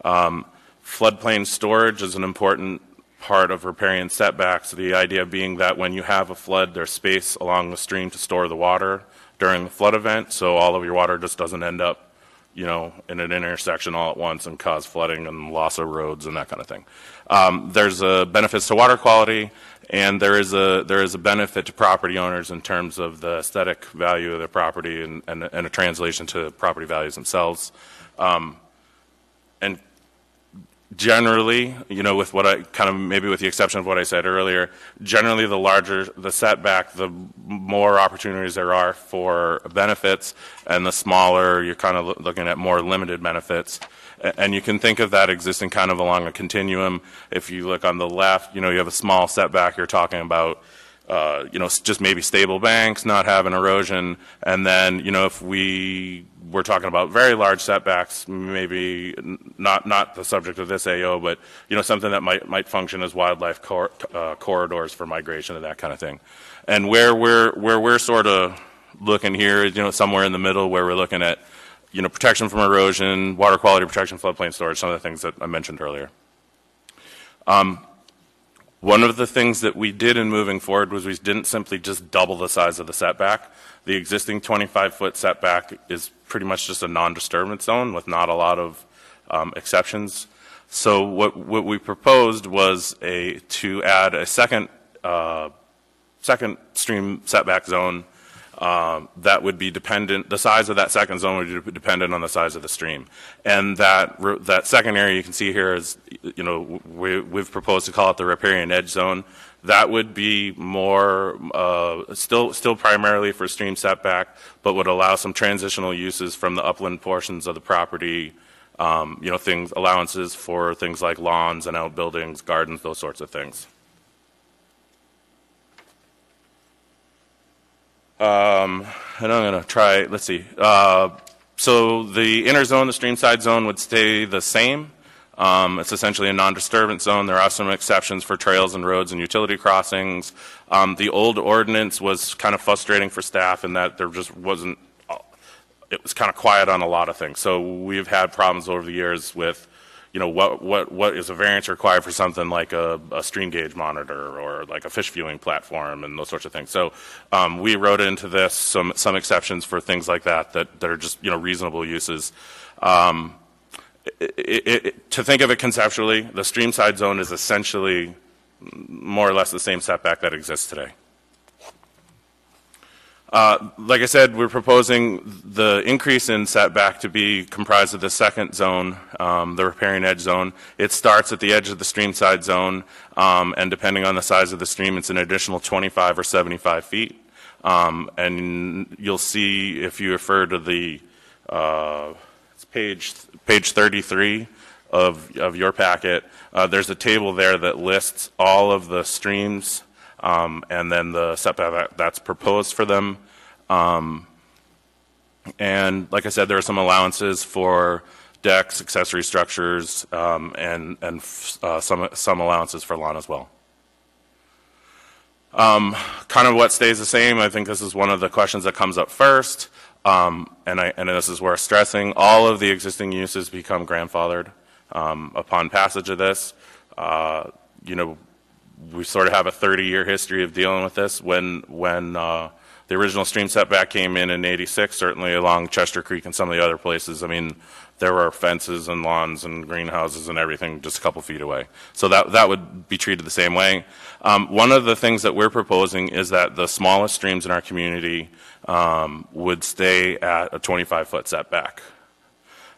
Floodplain storage is an important part of riparian setbacks, the idea being that when you have a flood, there's space along the stream to store the water during the flood event, so all of your water just doesn't end up, you know, in an intersection all at once and cause flooding and loss of roads and that kind of thing. There's benefits to water quality, and there is a benefit to property owners in terms of the aesthetic value of their property and a translation to property values themselves. And generally, you know, with what I kind of, maybe with the exception of what I said earlier, generally the larger the setback, the more opportunities there are for benefits, and the smaller you're kind of looking at more limited benefits. And you can think of that existing kind of along a continuum. If you look on the left, you know, you have a small setback, you're talking about, you know, just maybe stable banks, not having erosion. And then, you know, if we're talking about very large setbacks, maybe not the subject of this AO, but, you know, something that might function as wildlife corridors for migration and that kind of thing. And where we're sort of looking here is, you know, somewhere in the middle where we're looking at, you know, protection from erosion, water quality protection, floodplain storage, some of the things that I mentioned earlier. One of the things that we did in moving forward was we didn't simply just double the size of the setback. The existing 25-foot setback is pretty much just a non-disturbance zone with not a lot of exceptions. So what we proposed was to add a second stream setback zone that would be dependent, the size of that second zone would be dependent on the size of the stream. And that second area you can see here is, you know, we've proposed to call it the riparian edge zone. That would be more, still primarily for stream setback, but would allow some transitional uses from the upland portions of the property, you know, allowances for things like lawns and outbuildings, gardens, those sorts of things. And I'm going to try, let's see. So the inner zone, the stream side zone would stay the same. It's essentially a non-disturbance zone. There are some exceptions for trails and roads and utility crossings. The old ordinance was kind of frustrating for staff in that there just wasn't, it was kind of quiet on a lot of things. So we've had problems over the years with, you know, what is a variance required for something like a stream gauge monitor or like a fish viewing platform and those sorts of things. So we wrote into this some exceptions for things like that are just, you know, reasonable uses. To think of it conceptually, the stream side zone is essentially more or less the same setback that exists today. Like I said, we're proposing the increase in setback to be comprised of the second zone, the riparian edge zone. It starts at the edge of the stream side zone, and depending on the size of the stream, it's an additional 25 or 75 feet. And you'll see if you refer to the it's page 33 of your packet, there's a table there that lists all of the streams and then the setback that's proposed for them. And like I said, there are some allowances for decks, accessory structures, and some allowances for lawn as well. Kind of what stays the same, I think this is one of the questions that comes up first, and this is worth stressing, all of the existing uses become grandfathered upon passage of this. You know, we sort of have a 30-year history of dealing with this. When the original stream setback came in '86, certainly along Chester Creek and some of the other places, I mean, there were fences and lawns and greenhouses and everything just a couple feet away. So that would be treated the same way. One of the things that we're proposing is that the smallest streams in our community would stay at a 25-foot setback.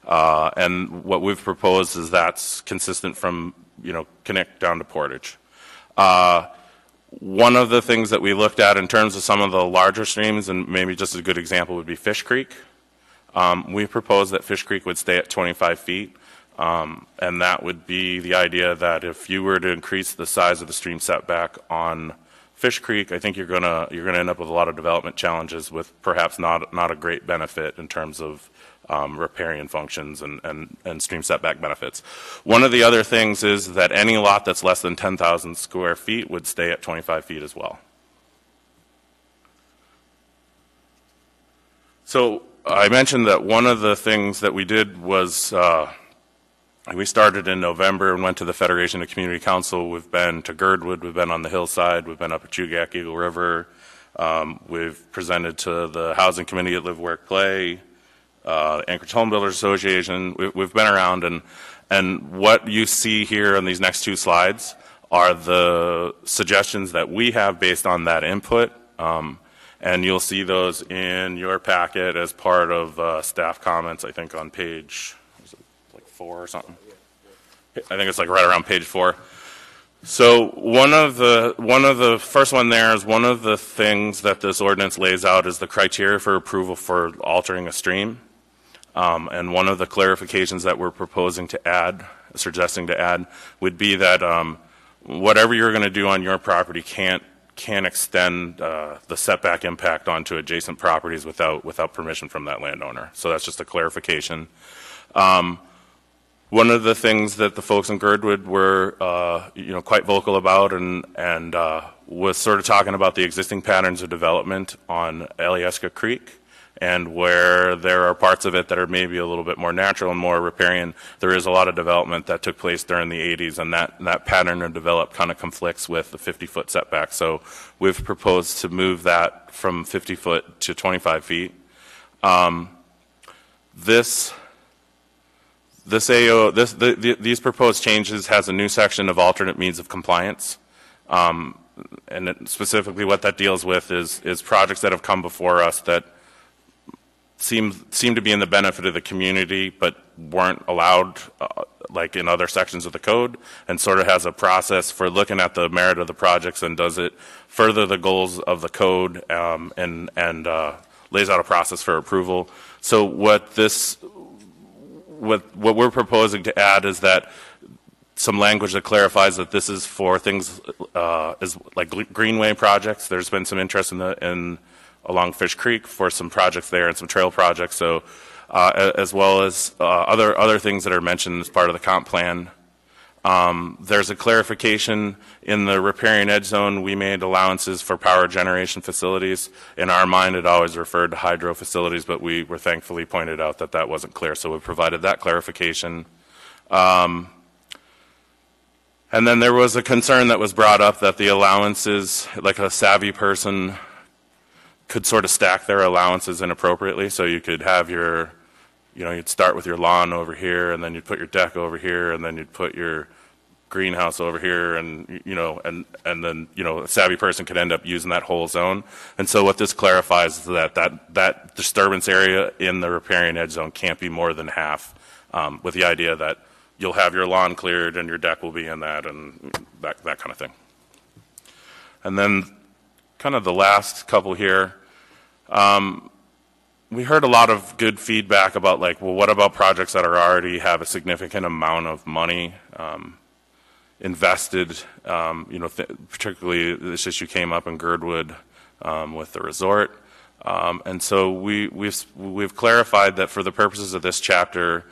And what we've proposed is that's consistent from, you know, Connect down to Portage. One of the things that we looked at in terms of some of the larger streams, and maybe just a good example would be Fish Creek. We proposed that Fish Creek would stay at 25 feet, and that would be the idea that if you were to increase the size of the stream setback on Fish Creek, I think you're gonna end up with a lot of development challenges with perhaps not a great benefit in terms of riparian functions and stream setback benefits. One of the other things is that any lot that's less than 10,000 square feet would stay at 25 feet as well. So I mentioned that one of the things that we did was we started in November and went to the Federation of Community Council. We've been to Girdwood, we've been on the hillside, we've been up at Chugach Eagle River, we've presented to the Housing Committee at Live, Work, Play, Anchorage Home Builders Association. We've been around, and what you see here on these next two slides are the suggestions that we have based on that input, and you'll see those in your packet as part of staff comments, I think on page, is it like 4 or something? I think it's like right around page 4. So one of the first one there is one of the things that this ordinance lays out is the criteria for approval for altering a stream. And one of the clarifications that we're proposing to add, suggesting to add, would be that whatever you're going to do on your property can't extend the setback impact onto adjacent properties without permission from that landowner. So that's just a clarification. One of the things that the folks in Girdwood were, quite vocal about and was sort of talking about the existing patterns of development on Alyeska Creek, and where there are parts of it that are maybe a little bit more natural and more riparian. There is a lot of development that took place during the 80s, and that pattern of develop kind of conflicts with the 50-foot setback. So we've proposed to move that from 50 foot to 25 feet. These proposed changes has a new section of alternate means of compliance, and specifically what that deals with is projects that have come before us that seem to be in the benefit of the community but weren't allowed like in other sections of the code, and sort of has a process for looking at the merit of the projects and does it further the goals of the code, and lays out a process for approval. So what we're proposing to add is that some language that clarifies that this is for things is like greenway projects. There's been some interest along Fish Creek for some projects there and some trail projects. So as well as other things that are mentioned as part of the comp plan. There's a clarification in the riparian edge zone. We made allowances for power generation facilities. In our mind, it always referred to hydro facilities, but we were thankfully pointed out that that wasn't clear, so we provided that clarification. And then there was a concern that was brought up that the allowances, like a savvy person could sort of stack their allowances inappropriately. So you could have your, you'd start with your lawn over here, and then you'd put your deck over here, and then you'd put your greenhouse over here, and then a savvy person could end up using that whole zone. And so what this clarifies is that disturbance area in the riparian edge zone can't be more than half, with the idea that you'll have your lawn cleared and your deck will be in that, and that kind of thing. And then kind of the last couple here, we heard a lot of good feedback about, like, well, what about projects that already have a significant amount of money invested? Particularly this issue came up in Girdwood with the resort. And so we've clarified that for the purposes of this chapter,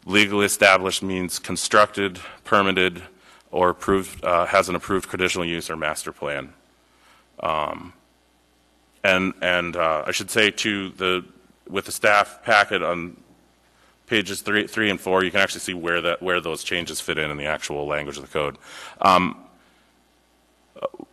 legally established means constructed, permitted, or approved, has an approved conditional use or master plan. And I should say too, with the staff packet on pages 3 and 4, you can actually see where those changes fit in the actual language of the code.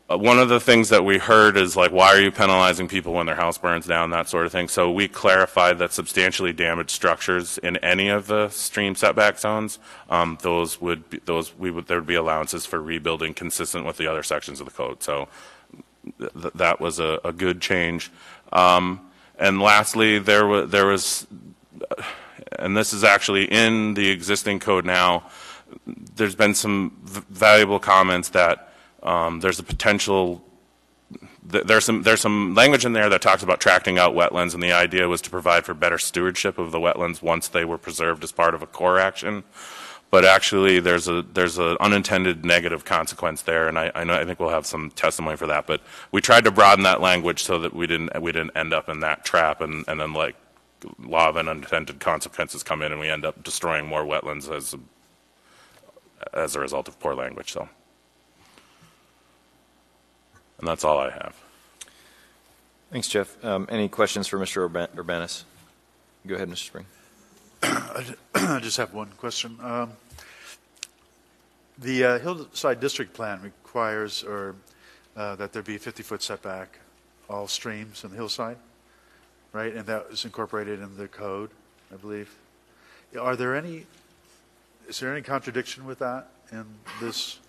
One of the things that we heard is, like, why are you penalizing people when their house burns down, that sort of thing. So we clarified that substantially damaged structures in any of the stream setback zones, there would be allowances for rebuilding consistent with the other sections of the code. So that was a good change. And lastly, there was, and this is actually in the existing code now, there's been some valuable comments that there's a potential, there's some language in there that talks about tracting out wetlands, and the idea was to provide for better stewardship of the wetlands once they were preserved as part of a core action. But actually, there's an unintended negative consequence there, and I think we'll have some testimony for that. But we tried to broaden that language so that we didn't end up in that trap, and then, like, law of unintended consequences come in, and we end up destroying more wetlands as a result of poor language. So, and that's all I have. Thanks, Jeff. Any questions for Mr. Urbanis? Go ahead, Mr. Spring. I just have one question. The Hillside District Plan requires that there be a 50-foot setback, all streams in the hillside, right? And that is incorporated in the code, I believe. Is there any contradiction with that in this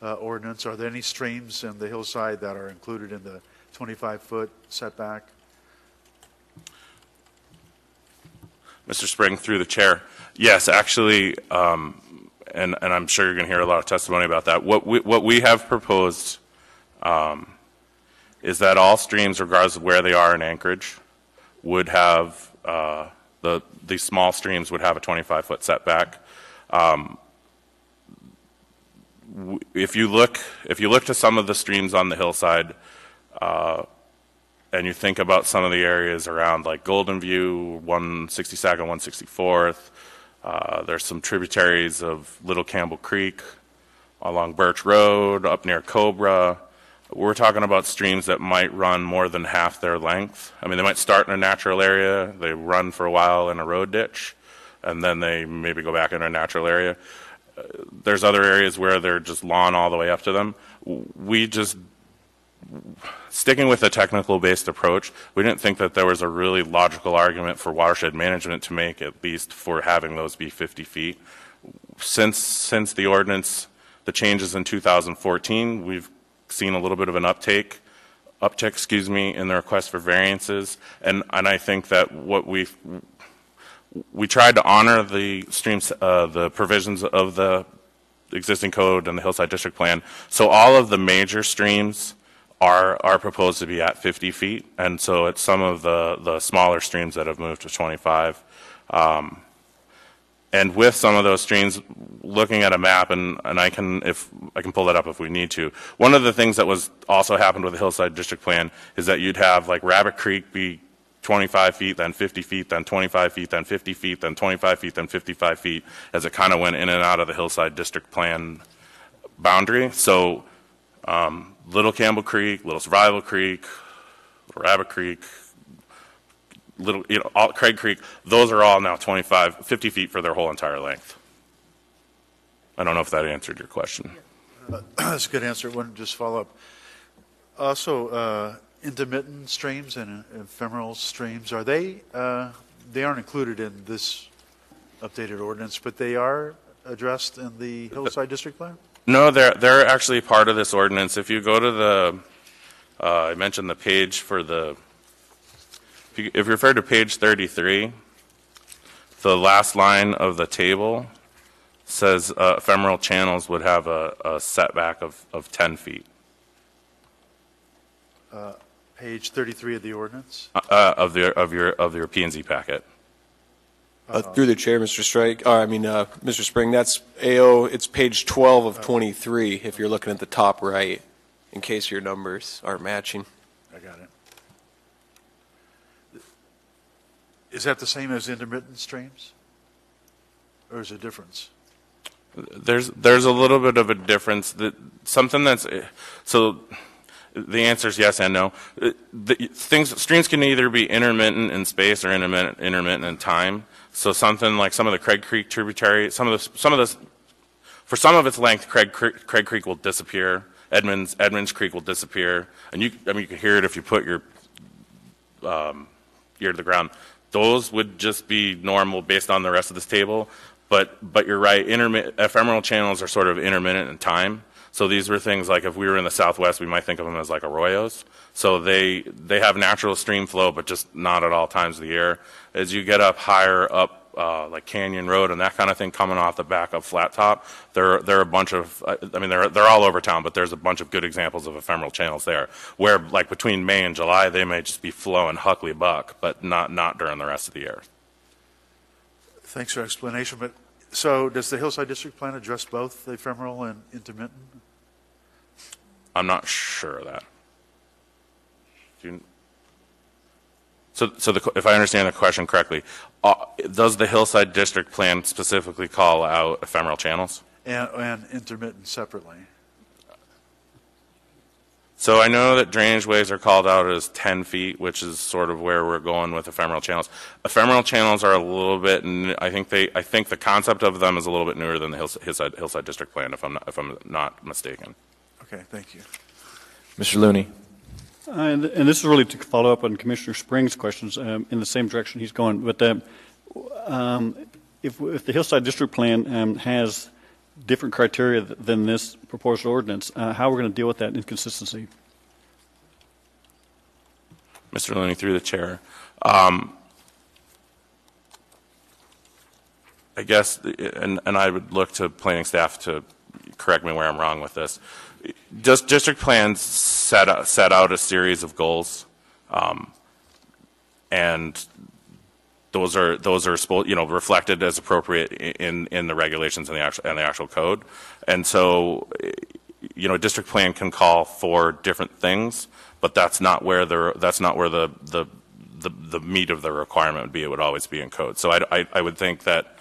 ordinance? Are there any streams in the hillside that are included in the 25-foot setback? Mr. Spring, through the chair. Yes, actually, and I'm sure you're going to hear a lot of testimony about that. What we have proposed is that all streams, regardless of where they are in Anchorage, would have these small streams would have a 25-foot setback. If you look to some of the streams on the hillside, and you think about some of the areas around, like Golden View, 162nd, 164th, there's some tributaries of Little Campbell Creek along Birch Road, up near Cobra. We're talking about streams that might run more than half their length. I mean, they might start in a natural area, they run for a while in a road ditch, and then they maybe go back in a natural area. There's other areas where they're just lawn all the way up to them. Sticking with a technical-based approach, we didn't think that there was a really logical argument for watershed management to make, at least for having those be 50 feet. Since the ordinance, the changes in 2014, we've seen a little bit of an uptick, in the request for variances, and I think that what we tried to honor the streams, the provisions of the existing code and the Hillside District Plan. So all of the major streams are proposed to be at 50 feet, and so it's some of the smaller streams that have moved to 25. And with some of those streams, looking at a map, and I can pull that up if we need to. One of the things that was also happened with the Hillside District Plan is that you'd have, like, Rabbit Creek be 25 feet, then 50 feet, then 25 feet, then 50 feet, then 25 feet, then 55 feet, as it kind of went in and out of the Hillside District Plan boundary. So Little Campbell Creek, Little Survival Creek, Little Rabbit Creek, Craig Creek, those are all now 50 feet for their whole entire length. I don't know if that answered your question. That's a good answer. One just follow up. Also, intermittent streams and ephemeral streams, are they aren't included in this updated ordinance, but they are addressed in the Hillside District Plan? No, they're actually part of this ordinance. If you go to the, I mentioned the page for the, if you refer to page 33, the last line of the table says ephemeral channels would have a setback of 10 feet. Page 33 of the ordinance? Of your P&Z packet. Through the chair, Mr. Mr. Spring, that's AO, it's page 12 of 23, if you're looking at the top right, in case your numbers aren't matching. I got it. Is that the same as intermittent streams? Or is there a difference? There's a little bit of a difference. So the answer is yes and no. Streams can either be intermittent in space or intermittent in time. So something like some of the Craig Creek tributary, for some of its length, Craig Creek will disappear. Edmonds Creek will disappear, and you can hear it if you put your ear to the ground. Those would just be normal based on the rest of this table. But you're right. Ephemeral channels are sort of intermittent in time. So these were things like if we were in the Southwest, we might think of them as like arroyos. So they have natural stream flow, but just not at all times of the year. As you get up higher up, like Canyon Road and that kind of thing, coming off the back of Flat Top, there are a bunch of, they're all over town, but there's a bunch of good examples of ephemeral channels there, where like between May and July, they may just be flowing Huckley Buck, but not during the rest of the year. Thanks for your explanation. But so does the Hillside District Plan address both the ephemeral and intermittent? I'm not sure of that. If I understand the question correctly, does the Hillside District Plan specifically call out ephemeral channels? And intermittent separately. So I know that drainage ways are called out as 10 feet, which is sort of where we're going with ephemeral channels. Ephemeral channels are a little bit, I think the concept of them is a little bit newer than the Hillside District Plan, if I'm not mistaken. Okay, thank you. Mr. Looney. And this is really to follow up on Commissioner Spring's questions in the same direction he's going. But if the Hillside District Plan has different criteria than this proposed ordinance, how we're going to deal with that inconsistency? Mr. Looney, through the chair. I guess, and I would look to planning staff to correct me where I'm wrong with this. District plans set out a series of goals, and those are reflected as appropriate in the regulations and the actual code. And so, district plan can call for different things, but that's not where the meat of the requirement would be. It would always be in code. So I would think that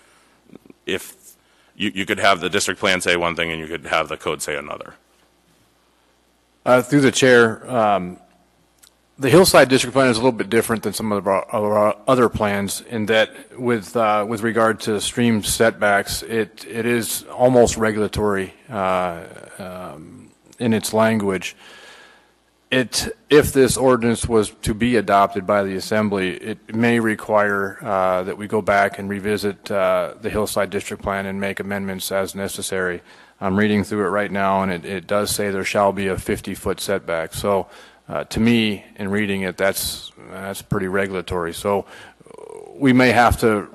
if you could have the district plan say one thing and you could have the code say another. Through the chair, the Hillside District Plan is a little bit different than some of our other plans in that with regard to stream setbacks, it is almost regulatory in its language. If this ordinance was to be adopted by the Assembly, it may require that we go back and revisit the Hillside District Plan and make amendments as necessary. I'm reading through it right now, and it does say there shall be a 50-foot setback. So to me, in reading it, that's pretty regulatory. So we may have to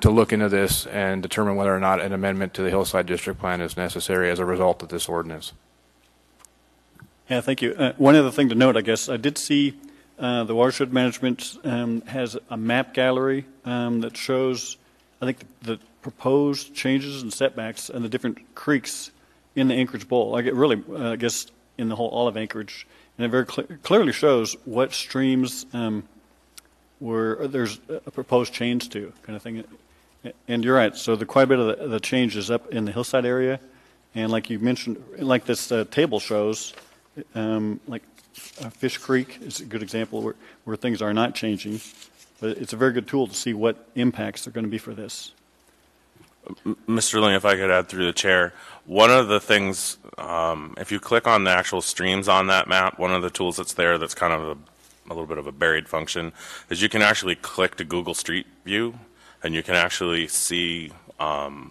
look into this and determine whether or not an amendment to the Hillside District Plan is necessary as a result of this ordinance. Yeah, thank you. One other thing to note, I guess, I did see the watershed management has a map gallery that shows, I think, the proposed changes and setbacks and the different creeks in the Anchorage Bowl. I guess in the whole all of Anchorage, and it very clearly shows what streams where there's a proposed change to, kind of thing. And you're right, so quite a bit of the change is up in the hillside area, and like you mentioned, like this table shows, like Fish Creek is a good example where things are not changing, but it's a very good tool to see what impacts are going to be for this. Mr. Looney, if I could add through the chair, one of the things, if you click on the actual streams on that map, one of the tools that's there that's kind of a little bit of a buried function is you can actually click to Google Street View, and you can actually see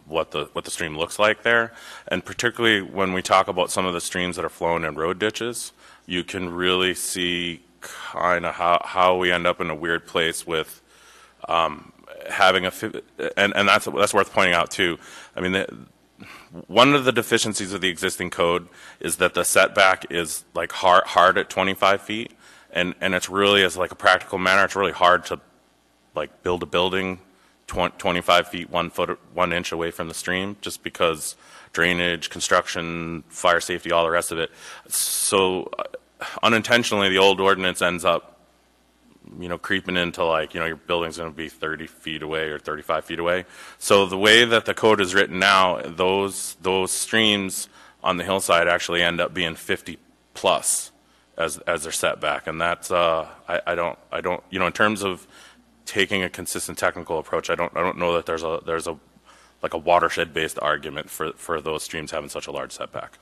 what the stream looks like there. And particularly when we talk about some of the streams that are flowing in road ditches, you can really see kind of how we end up in a weird place with having and that's worth pointing out too. I mean, one of the deficiencies of the existing code is that the setback is like hard at 25 feet, and it's really, as like a practical matter, it's really hard to like build a building 25 feet, 1 foot, 1 inch away from the stream, just because drainage, construction, fire safety, all the rest of it. So unintentionally, the old ordinance ends up, creeping into like, your building's going to be 30 feet away or 35 feet away. So the way that the code is written now, those streams on the hillside actually end up being 50 plus as their setback, and that's I don't in terms of taking a consistent technical approach, I don't know that there's a like a watershed based argument for those streams having such a large setback.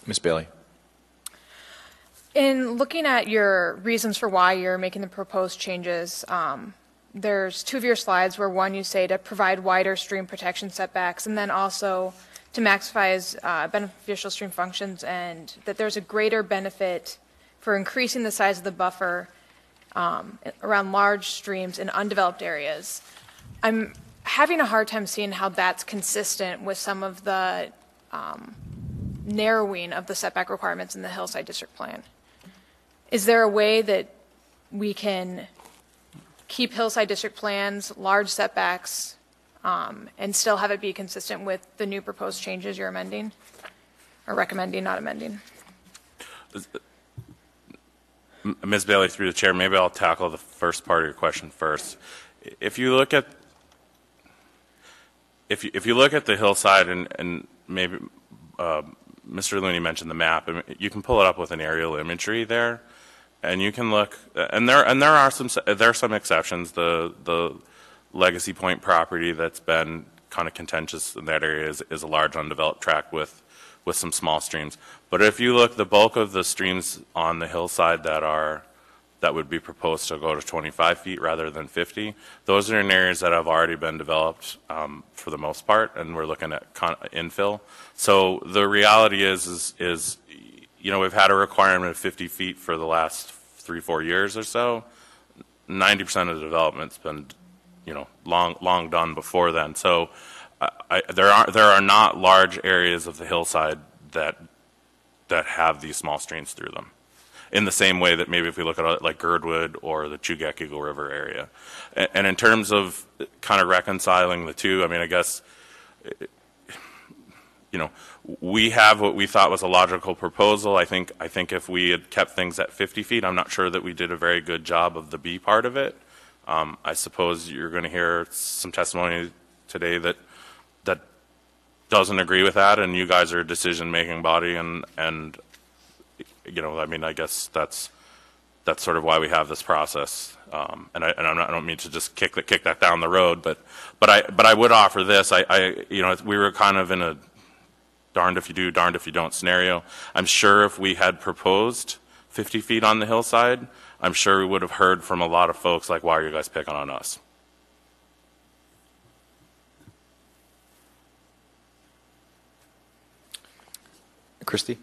Ms. Bailey. In looking at your reasons for why you're making the proposed changes, there's 2 of your slides where one you say to provide wider stream protection setbacks, and then also to maximize beneficial stream functions, and that there's a greater benefit for increasing the size of the buffer around large streams in undeveloped areas. I'm having a hard time seeing how that's consistent with some of the narrowing of the setback requirements in the Hillside District Plan. Is there a way that we can keep Hillside District Plans, large setbacks, and still have it be consistent with the new proposed changes you're amending? Or recommending, not amending? Ms. Bailey, through the chair, maybe I'll tackle the first part of your question first. If you look at the hillside, and maybe Mr. Looney mentioned the map, and you can pull it up with an aerial imagery there, and you can look, and there are some exceptions. The Legacy Point property that's been kind of contentious in that area is a large undeveloped tract with some small streams. But if you look, the bulk of the streams on the hillside that would be proposed to go to 25 feet rather than 50, those are in areas that have already been developed for the most part, and we're looking at infill. So the reality is we've had a requirement of 50 feet for the last 3-4 years or so. 90% of the development's been long done before then. So there are not large areas of the hillside that have these small streams through them, in the same way that maybe if we look at like Girdwood or the Chugach Eagle River area. And in terms of kind of reconciling the two, I mean, I guess we have what we thought was a logical proposal. I think if we had kept things at 50 feet, I'm not sure that we did a very good job of the B part of it. I suppose you're going to hear some testimony today that doesn't agree with that, and you guys are a decision-making body, and I mean, I guess that's sort of why we have this process. And I don't mean to just kick that down the road, but I would offer this. We were kind of in a darned if you do, darned if you don't scenario. I'm sure if we had proposed 50 feet on the hillside, I'm sure we would have heard from a lot of folks like, why are you guys picking on us? Christy?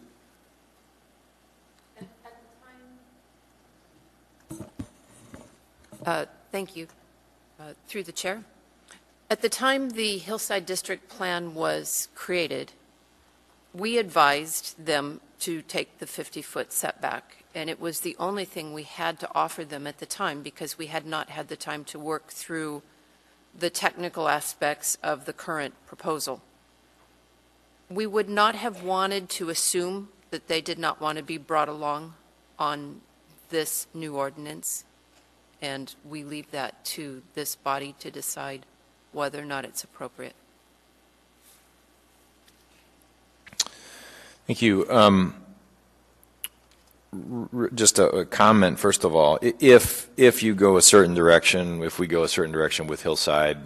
Thank you. Through the chair. At the time the Hillside District Plan was created, we advised them to take the 50-foot setback, and it was the only thing we had to offer them at the time because we had not had the time to work through the technical aspects of the current proposal. We would not have wanted to assume that they did not want to be brought along on this new ordinance, and we leave that to this body to decide whether or not it's appropriate. Thank you. Just a comment, first of all. If you go a certain direction, if we go a certain direction with hillside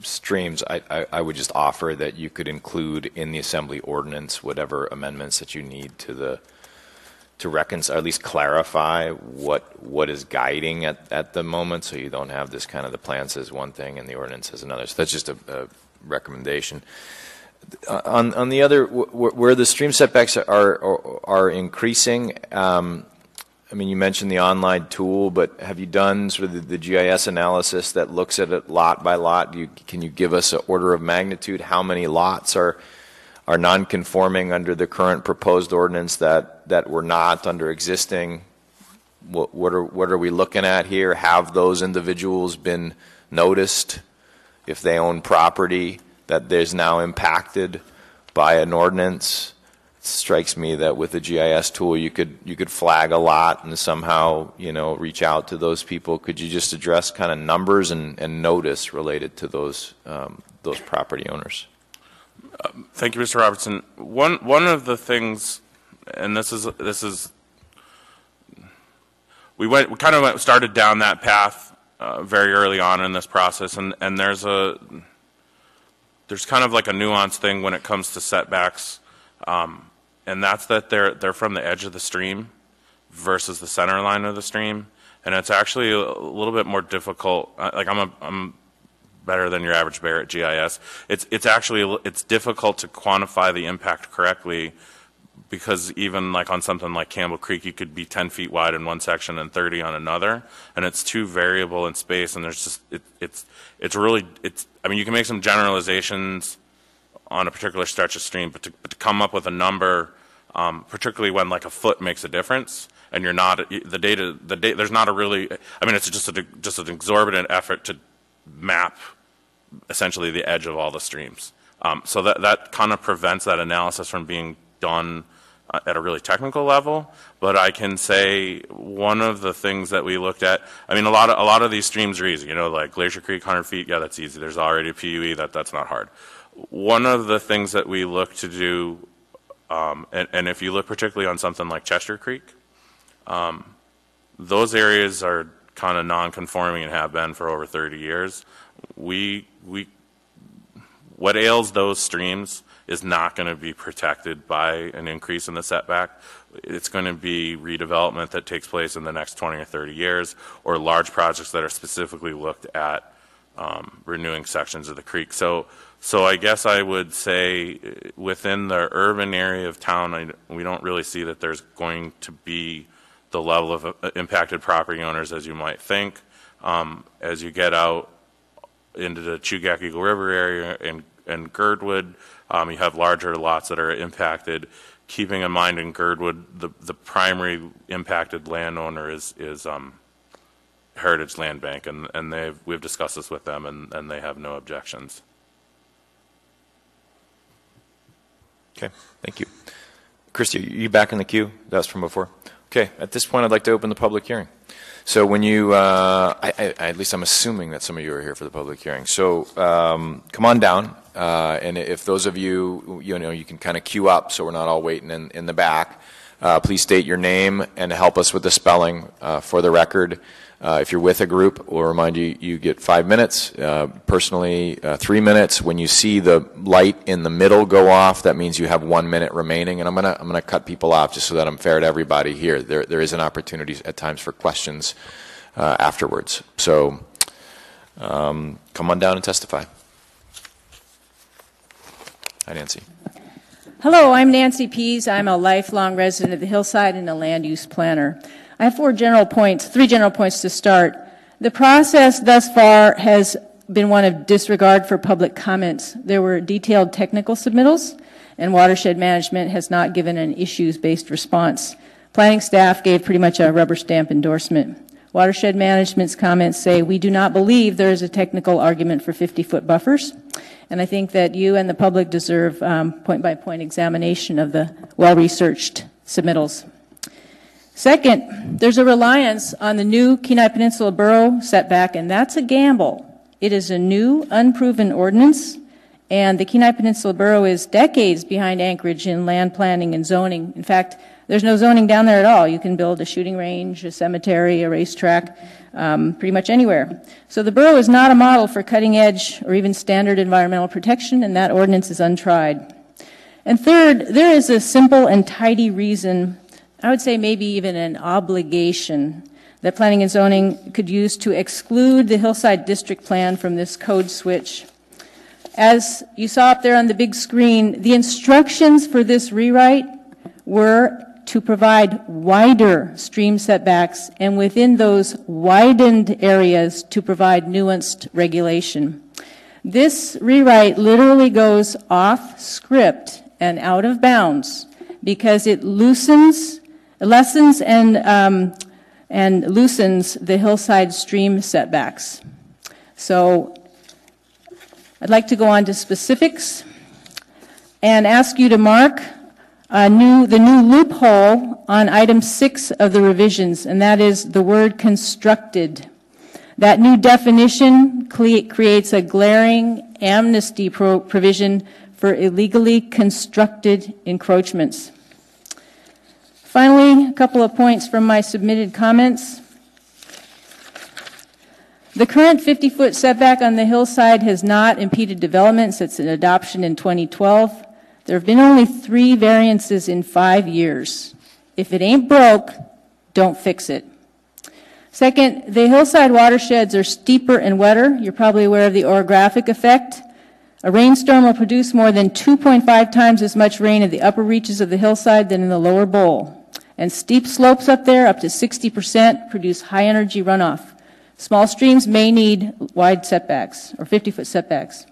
streams, I would just offer that you could include in the assembly ordinance whatever amendments that you need to reconcile, at least clarify what is guiding at the moment, so you don't have this kind of the plan says one thing and the ordinance says another. So that's just a recommendation. On the other, where the stream setbacks are increasing, I mean, you mentioned the online tool, but have you done sort of the GIS analysis that looks at it lot by lot? Can you give us an order of magnitude? How many lots are non-conforming under the current proposed ordinance that were not under existing? What are we looking at here? Have those individuals been noticed if they own property that there's now impacted by an ordinance? It strikes me that with the GIS tool, you could flag a lot and somehow, reach out to those people. Could you just address kind of numbers and notice related to those property owners? Thank you, Mr. Robertson. One of the things, and this is we started down that path very early on in this process, and there's kind of like a nuanced thing when it comes to setbacks, and that's that they're from the edge of the stream versus the center line of the stream, and it's actually a little bit more difficult. Like I'm better than your average bear at GIS. It's difficult to quantify the impact correctly, because even like on something like Campbell Creek, you could be 10 feet wide in one section and 30 on another, and it's too variable in space, and there's just I mean, you can make some generalizations on a particular stretch of stream, but to come up with a number, particularly when like a foot makes a difference, and you're not the data there's not a really, I mean, it's just an exorbitant effort to map essentially the edge of all the streams. So that kind of prevents that analysis from being done at a really technical level. But I can say one of the things that we looked at, I mean, a lot of these streams are easy, like Glacier Creek, 100 feet, yeah, that's easy. There's already a PUE, that's not hard. One of the things that we look to do, and if you look particularly on something like Chester Creek, those areas are kind of non-conforming and have been for over 30 years. What ails those streams is not going to be protected by an increase in the setback. It's going to be redevelopment that takes place in the next 20 or 30 years, or large projects that are specifically looked at renewing sections of the creek. So I guess I would say within the urban area of town, we don't really see that there's going to be the level of impacted property owners as you might think. As you get out into the Chugach Eagle River area and Girdwood, you have larger lots that are impacted. Keeping in mind in Girdwood, the primary impacted landowner is Heritage Land Bank, and we've discussed this with them, and they have no objections. Okay, thank you. Christy, are you back in the queue? That was from before. Okay, at this point, I'd like to open the public hearing. So when you, at least I'm assuming that some of you are here for the public hearing. So come on down, and if those of you, you can kind of queue up so we're not all waiting in the back. Please state your name and help us with the spelling for the record. If you're with a group, we'll remind you, you get 5 minutes. Personally, 3 minutes. When you see the light in the middle go off, that means you have 1 minute remaining. And I'm gonna cut people off just so that I'm fair to everybody here. There is an opportunity at times for questions afterwards. So come on down and testify. Hi, Nancy. Hello, I'm Nancy Pease. I'm a lifelong resident of the Hillside and a land use planner. I have three general points to start. The process thus far has been one of disregard for public comments. There were detailed technical submittals, and watershed management has not given an issues-based response. Planning staff gave pretty much a rubber stamp endorsement. Watershed management's comments say, we do not believe there is a technical argument for 50-foot buffers, and I think that you and the public deserve point-by-point examination of the well-researched submittals. Second, there's a reliance on the new Kenai Peninsula Borough setback, and that's a gamble. It is a new, unproven ordinance, and the Kenai Peninsula Borough is decades behind Anchorage in land planning and zoning. In fact, there's no zoning down there at all. You can build a shooting range, a cemetery, a racetrack, pretty much anywhere. So the borough is not a model for cutting edge or even standard environmental protection, and that ordinance is untried. And third, there is a simple and tidy reason, I would say maybe even an obligation, that planning and zoning could use to exclude the Hillside District Plan from this code switch. As you saw up there on the big screen, the instructions for this rewrite were to provide wider stream setbacks, and within those widened areas to provide nuanced regulation. This rewrite literally goes off script and out of bounds because it lessens and loosens the hillside stream setbacks. So I'd like to go on to specifics and ask you to mark the new loophole on item 6 of the revisions, and that is the word constructed. That new definition creates a glaring amnesty provision for illegally constructed encroachments. Finally, a couple of points from my submitted comments. The current 50-foot setback on the hillside has not impeded development since its adoption in 2012. There have been only 3 variances in 5 years. If it ain't broke, don't fix it. Second, the hillside watersheds are steeper and wetter. You're probably aware of the orographic effect. A rainstorm will produce more than 2.5 times as much rain in the upper reaches of the hillside than in the lower bowl. And steep slopes up there, up to 60%, produce high energy runoff. Small streams may need wide setbacks or 50-foot setbacks.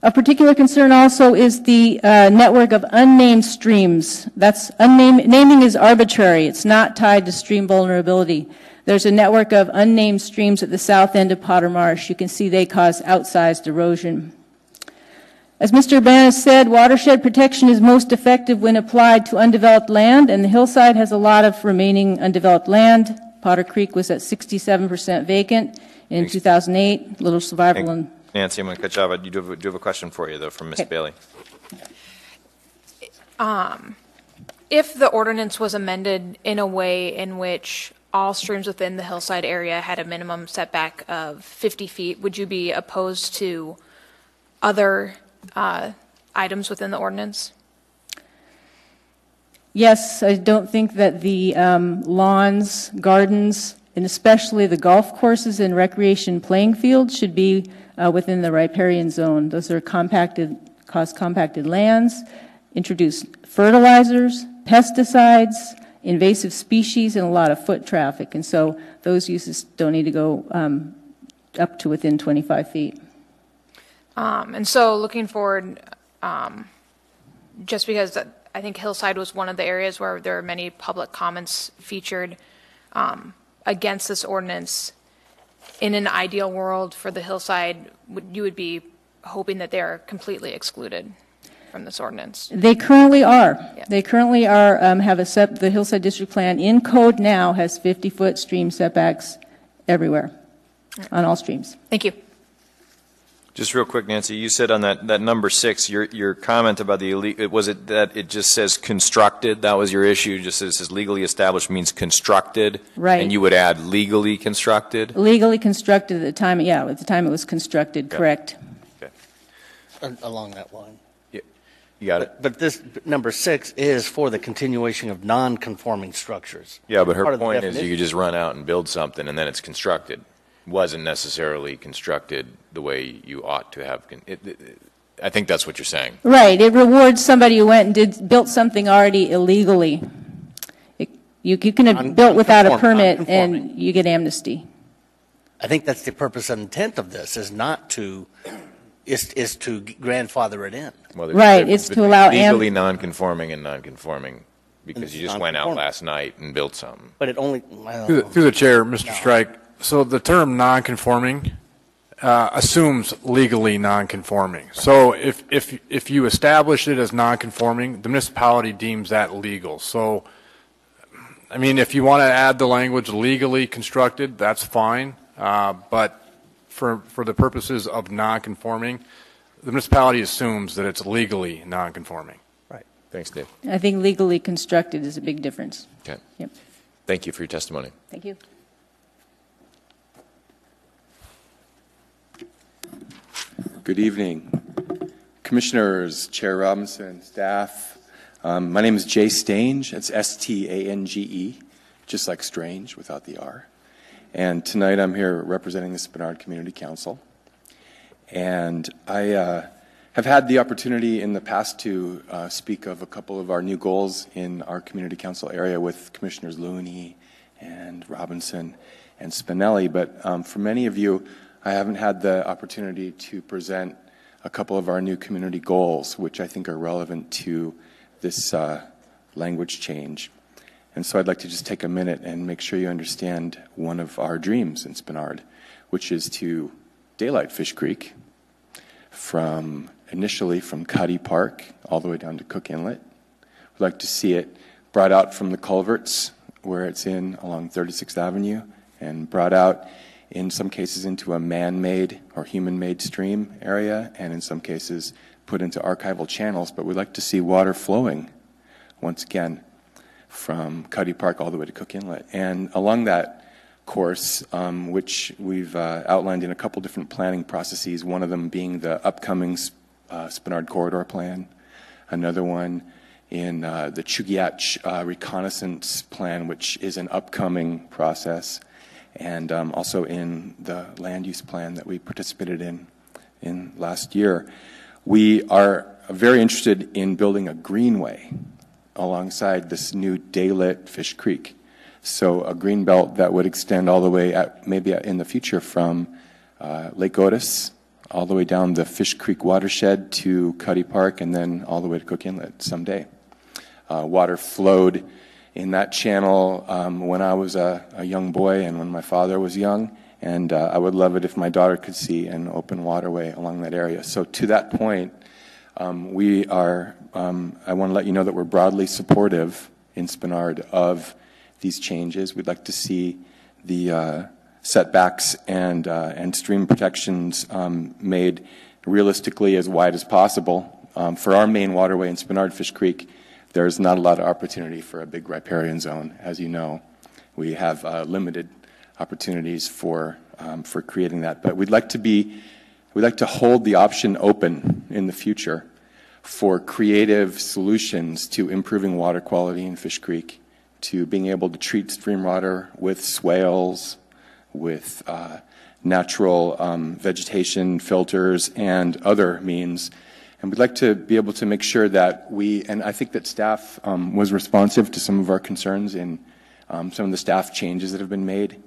Of particular concern also is the network of unnamed streams. That's naming is arbitrary. It's not tied to stream vulnerability. There's a network of unnamed streams at the south end of Potter Marsh. You can see they cause outsized erosion. As Mr. Urbana said, watershed protection is most effective when applied to undeveloped land, and the hillside has a lot of remaining undeveloped land. Potter Creek was at 67% vacant in 2008. Little survival in Nancy, I'm going to cut you off. I do have a question for you, though, from Ms. Bailey. If the ordinance was amended in a way in which all streams within the hillside area had a minimum setback of 50 feet, would you be opposed to other items within the ordinance? Yes, I don't think that the lawns, gardens, and especially the golf courses and recreation playing fields should be within the riparian zone. Those are compacted lands, introduce fertilizers, pesticides, invasive species, and a lot of foot traffic. And so those uses don't need to go up to within 25 feet. And so looking forward, just because I think Hillside was one of the areas where there are many public comments featured against this ordinance, in an ideal world for the hillside, you would be hoping that they are completely excluded from this ordinance? They currently are. Yeah. They currently are, the Hillside District Plan in code now has 50-foot stream setbacks everywhere, on all streams. Thank you. Just real quick, Nancy, you said on that number 6, your comment about the was it that it just says constructed? That was your issue. Just it says legally established means constructed, right? And you would add legally constructed. Legally constructed at the time, yeah, at the time it was constructed, okay. Correct. Okay. Along that line. Yeah, you got it. But this number 6 is for the continuation of non-conforming structures. Yeah, but her point is you could just run out and build something and then it's constructed. Wasn't necessarily constructed the way you ought to have. I think that's what you're saying. Right. It rewards somebody who went and built something already illegally. You can have built without a permit and you get amnesty. I think that's the purpose and intent of this, is not to, is to grandfather it in. Well, right. It's to allow legally non-conforming and non-conforming because you just went out last night and built something. But it only through the chair, Mr. Strike. So the term non-conforming assumes legally non-conforming. So if you establish it as non-conforming, the municipality deems that legal. So I mean, if you want to add the language legally constructed, that's fine. But for the purposes of non-conforming, the municipality assumes that it's legally non-conforming. Right. Thanks, Dave. I think legally constructed is a big difference. Okay. Yep. Thank you for your testimony. Thank you. Good evening. Commissioners, Chair Robinson, staff. My name is Jay Stange. It's S-T-A-N-G-E, just like strange without the R. And tonight I'm here representing the Spenard Community Council. And I have had the opportunity in the past to speak of a couple of our new goals in our Community Council area with Commissioners Looney and Robinson and Spinelli. But for many of you, I haven't had the opportunity to present a couple of our new community goals, which I think are relevant to this language change. And so I'd like to just take a minute and make sure you understand one of our dreams in Spenard, which is to daylight Fish Creek initially from Cuddy Park all the way down to Cook Inlet. We'd like to see it brought out from the culverts where it's in along 36th Avenue and brought out in some cases into a man-made or human-made stream area, and in some cases put into archival channels. But we'd like to see water flowing once again from Cuddy Park all the way to Cook Inlet. And along that course, which we've outlined in a couple different planning processes, one of them being the upcoming Spenard Corridor Plan, another one in the Chugach Reconnaissance Plan, which is an upcoming process, and also in the land use plan that we participated in last year. We are very interested in building a greenway alongside this new daylit Fish Creek. So a green belt that would extend all the way, maybe in the future, from Lake Otis all the way down the Fish Creek watershed to Cuddy Park and then all the way to Cook Inlet someday. Water flowed in that channel when I was a young boy and when my father was young, and I would love it if my daughter could see an open waterway along that area. So to that point, I want to let you know that we're broadly supportive in Spenard of these changes. We'd like to see the setbacks and stream protections made realistically as wide as possible. For our main waterway in Spenard Fish Creek, there's not a lot of opportunity for a big riparian zone, as you know. We have limited opportunities for creating that, but we'd like to hold the option open in the future for creative solutions to improving water quality in Fish Creek, to being able to treat stream water with swales, with natural vegetation filters and other means. And we'd like to be able to make sure that and I think that staff was responsive to some of our concerns in some of the staff changes that have been made.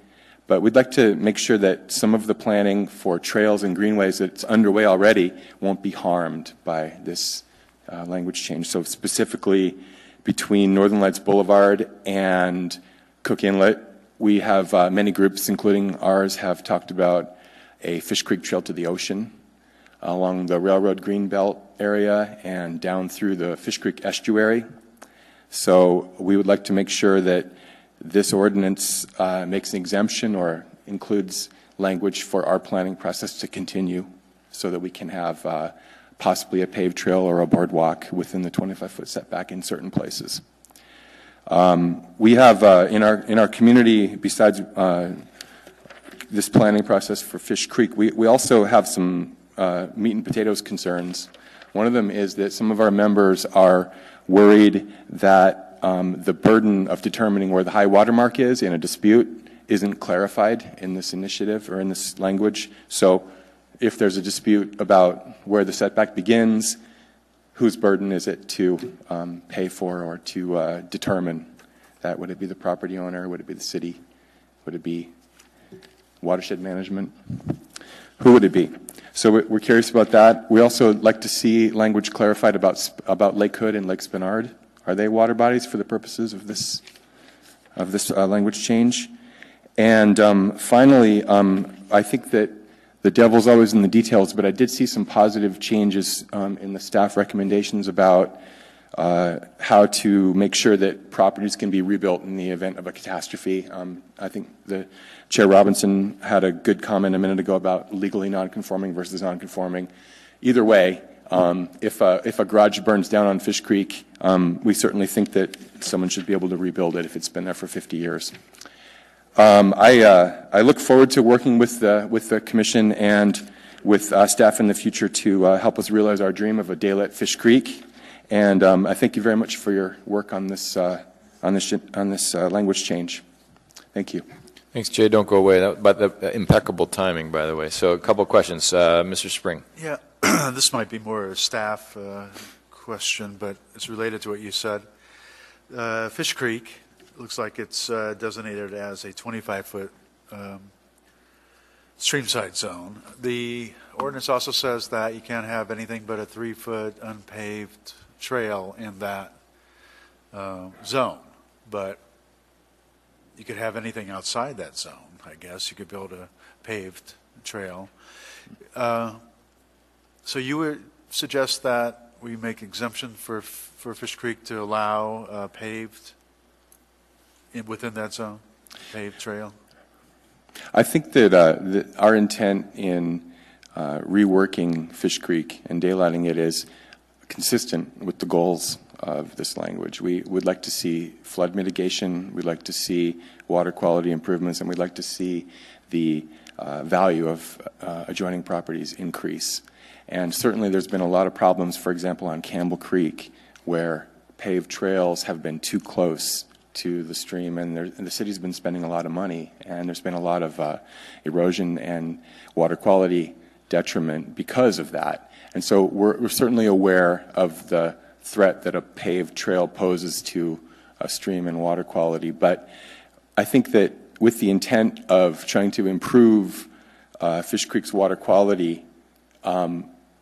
But we'd like to make sure that some of the planning for trails and greenways that's underway already won't be harmed by this language change. So specifically between Northern Lights Boulevard and Cook Inlet, we have many groups, including ours, have talked about a Fish Creek Trail to the ocean along the Railroad Greenbelt area and down through the Fish Creek estuary. So we would like to make sure that this ordinance makes an exemption or includes language for our planning process to continue so that we can have possibly a paved trail or a boardwalk within the 25-foot setback in certain places. We have in our community, besides this planning process for Fish Creek, we also have some meat and potatoes concerns. One of them is that some of our members are worried that the burden of determining where the high water mark is in a dispute isn't clarified in this initiative or in this language. So if there's a dispute about where the setback begins, whose burden is it to pay for or to determine that? Would it be the property owner? Would it be the city? Would it be watershed management? Who would it be? So we're curious about that. We also like to see language clarified about Lake Hood and Lake Spenard. Are they water bodies for the purposes of this language change? And finally, I think that the devil's always in the details, but I did see some positive changes in the staff recommendations about how to make sure that properties can be rebuilt in the event of a catastrophe. I think the Chair Robinson had a good comment a minute ago about legally non-conforming versus non-conforming. Either way, if a garage burns down on Fish Creek, we certainly think that someone should be able to rebuild it if it's been there for 50 years. I look forward to working with the Commission and with staff in the future to help us realize our dream of a daylit Fish Creek. And I thank you very much for your work on this language change. Thank you. Thanks, Jay. Don't go away. But the impeccable timing, by the way. So a couple of questions. Mr. Spring. Yeah, this might be more a staff question, but it's related to what you said. Fish Creek looks like it's designated as a 25-foot streamside zone. The ordinance also says that you can't have anything but a 3-foot unpaved trail in that zone, but you could have anything outside that zone, I guess. You could build a paved trail. So you would suggest that we make exemption for Fish Creek to allow paved within that zone, paved trail? I think that our intent in reworking Fish Creek and daylighting it is consistent with the goals of this language. We would like to see flood mitigation, we'd like to see water quality improvements, and we'd like to see the value of adjoining properties increase. And certainly there's been a lot of problems, for example, on Campbell Creek, where paved trails have been too close to the stream, and the city's been spending a lot of money, and there's been a lot of erosion and water quality detriment because of that. And so we're certainly aware of the threat that a paved trail poses to a stream and water quality, but I think that with the intent of trying to improve Fish Creek's water quality,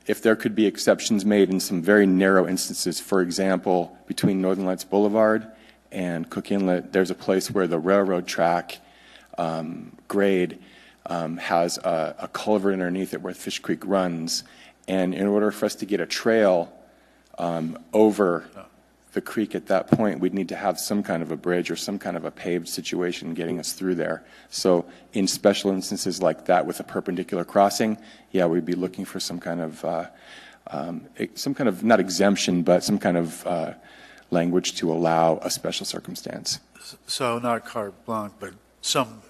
if there could be exceptions made in some very narrow instances, for example, between Northern Lights Boulevard and Cook Inlet, there's a place where the railroad track grade has a culvert underneath it where Fish Creek runs, and in order for us to get a trail over the creek at that point, we'd need to have some kind of a bridge or some kind of a paved situation getting us through there. So in special instances like that with a perpendicular crossing, yeah, we'd be looking for some kind of not exemption, but some kind of language to allow a special circumstance. So not carte blanche, but some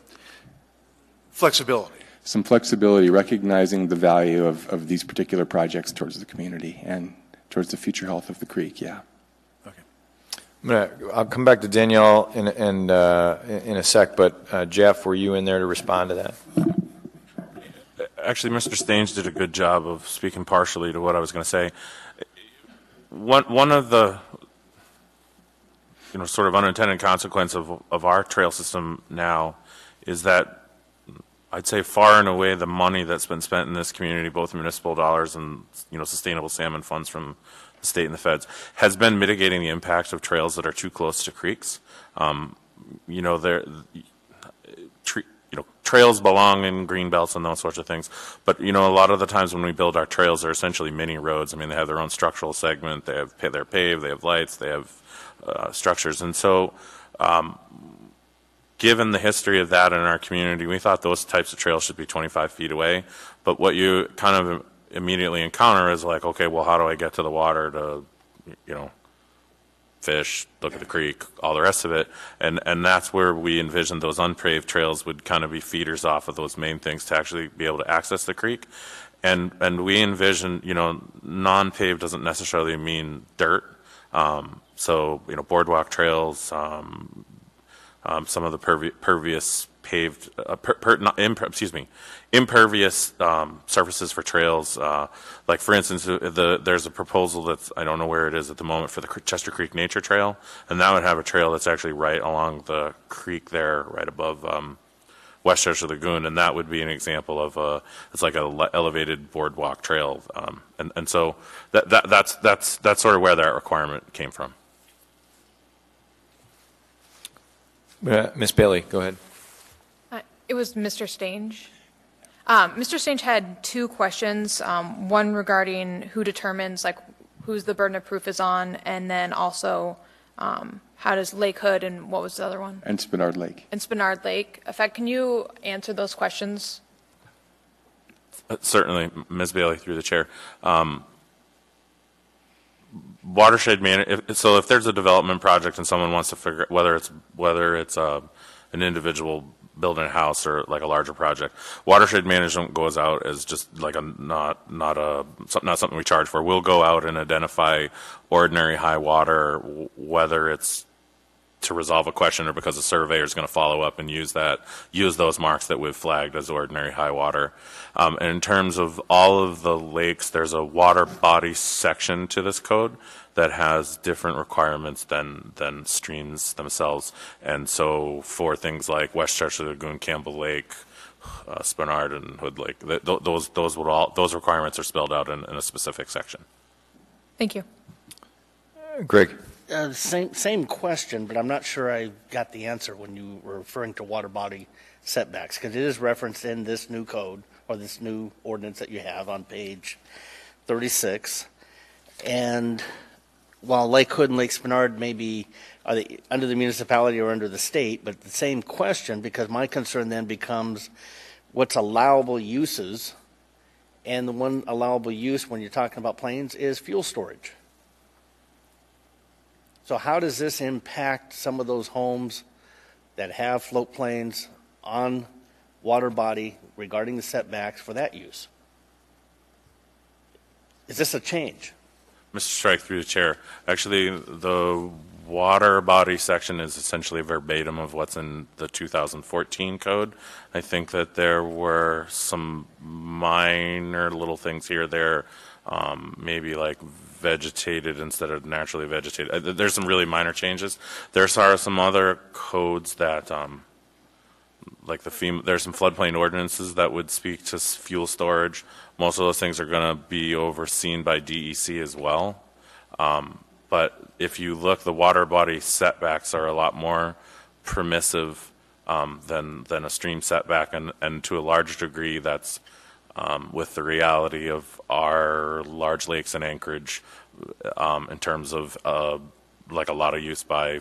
flexibility. Some flexibility, recognizing the value of these particular projects towards the community and towards the future health of the creek, yeah. I'll come back to Danielle in a sec, but Jeff, were you in there to respond to that? Actually, Mr. Staines did a good job of speaking partially to what I was going to say. One of the sort of unintended consequence of our trail system now is that I'd say far and away the money that's been spent in this community, both municipal dollars and sustainable salmon funds from the state and the feds, has been mitigating the impacts of trails that are too close to creeks. Trails belong in green belts and those sorts of things, but a lot of the times when we build our trails, they're essentially mini roads. I mean, they have their own structural segment, they're paved, they have lights, they have structures, and so given the history of that in our community, we thought those types of trails should be 25 feet away. But what you kind of immediately encounter is like, okay, well, how do I get to the water to, fish, look at the creek, all the rest of it? And that's where we envisioned those unpaved trails would kind of be feeders off of those main things to actually be able to access the creek. And we envision, non-paved doesn't necessarily mean dirt. So, boardwalk trails, some of the pervious paved, impervious surfaces for trails. Like for instance, there's a proposal that's, I don't know where it is at the moment, for the Chester Creek Nature Trail, and that would have a trail that's actually right along the creek there, right above Westchester Lagoon, and that would be an example of it's like an elevated boardwalk trail, and so that's sort of where that requirement came from. Ms. Bailey, go ahead. It was Mr. Stange. Mr. Stange had two questions, one regarding who determines whose the burden of proof is on, and then also how does Lake Hood and what was the other one? And Spinard Lake. And Spinard Lake affect? Can you answer those questions? Certainly, Ms. Bailey, through the chair. Watershed so if there's a development project and someone wants to figure whether it's an individual building a house or like a larger project, watershed management goes out as just like not something we charge for. We'll go out and identify ordinary high water, whether it's to resolve a question or because the surveyor is going to follow up and use those marks that we've flagged as ordinary high water. And in terms of all of the lakes, there's a water body section to this code that has different requirements than streams themselves. And so for things like Westchester Lagoon, Campbell Lake, Spinard, and Hood Lake, those requirements are spelled out in a specific section. Thank you. Greg. Same question, but I'm not sure I got the answer when you were referring to water body setbacks, because it is referenced in this new code or this new ordinance that you have on page 36. And while Lake Hood and Lake Spinard may be are they under the municipality or under the state, but the same question, because my concern then becomes what's allowable uses, and the one allowable use when you're talking about planes is fuel storage. So how does this impact some of those homes that have float planes on water body regarding the setbacks for that use? Is this a change? Mr. Strike, through the chair. Actually, the water body section is essentially verbatim of what's in the 2014 code. I think that there were some minor little things here, there, maybe like vegetated instead of naturally vegetated. There's some really minor changes. There are some other codes that, like there's some floodplain ordinances that would speak to fuel storage. Most of those things are going to be overseen by DEC as well. But if you look, the water body setbacks are a lot more permissive than a stream setback, and to a large degree that's with the reality of our large lakes in Anchorage in terms of like a lot of use by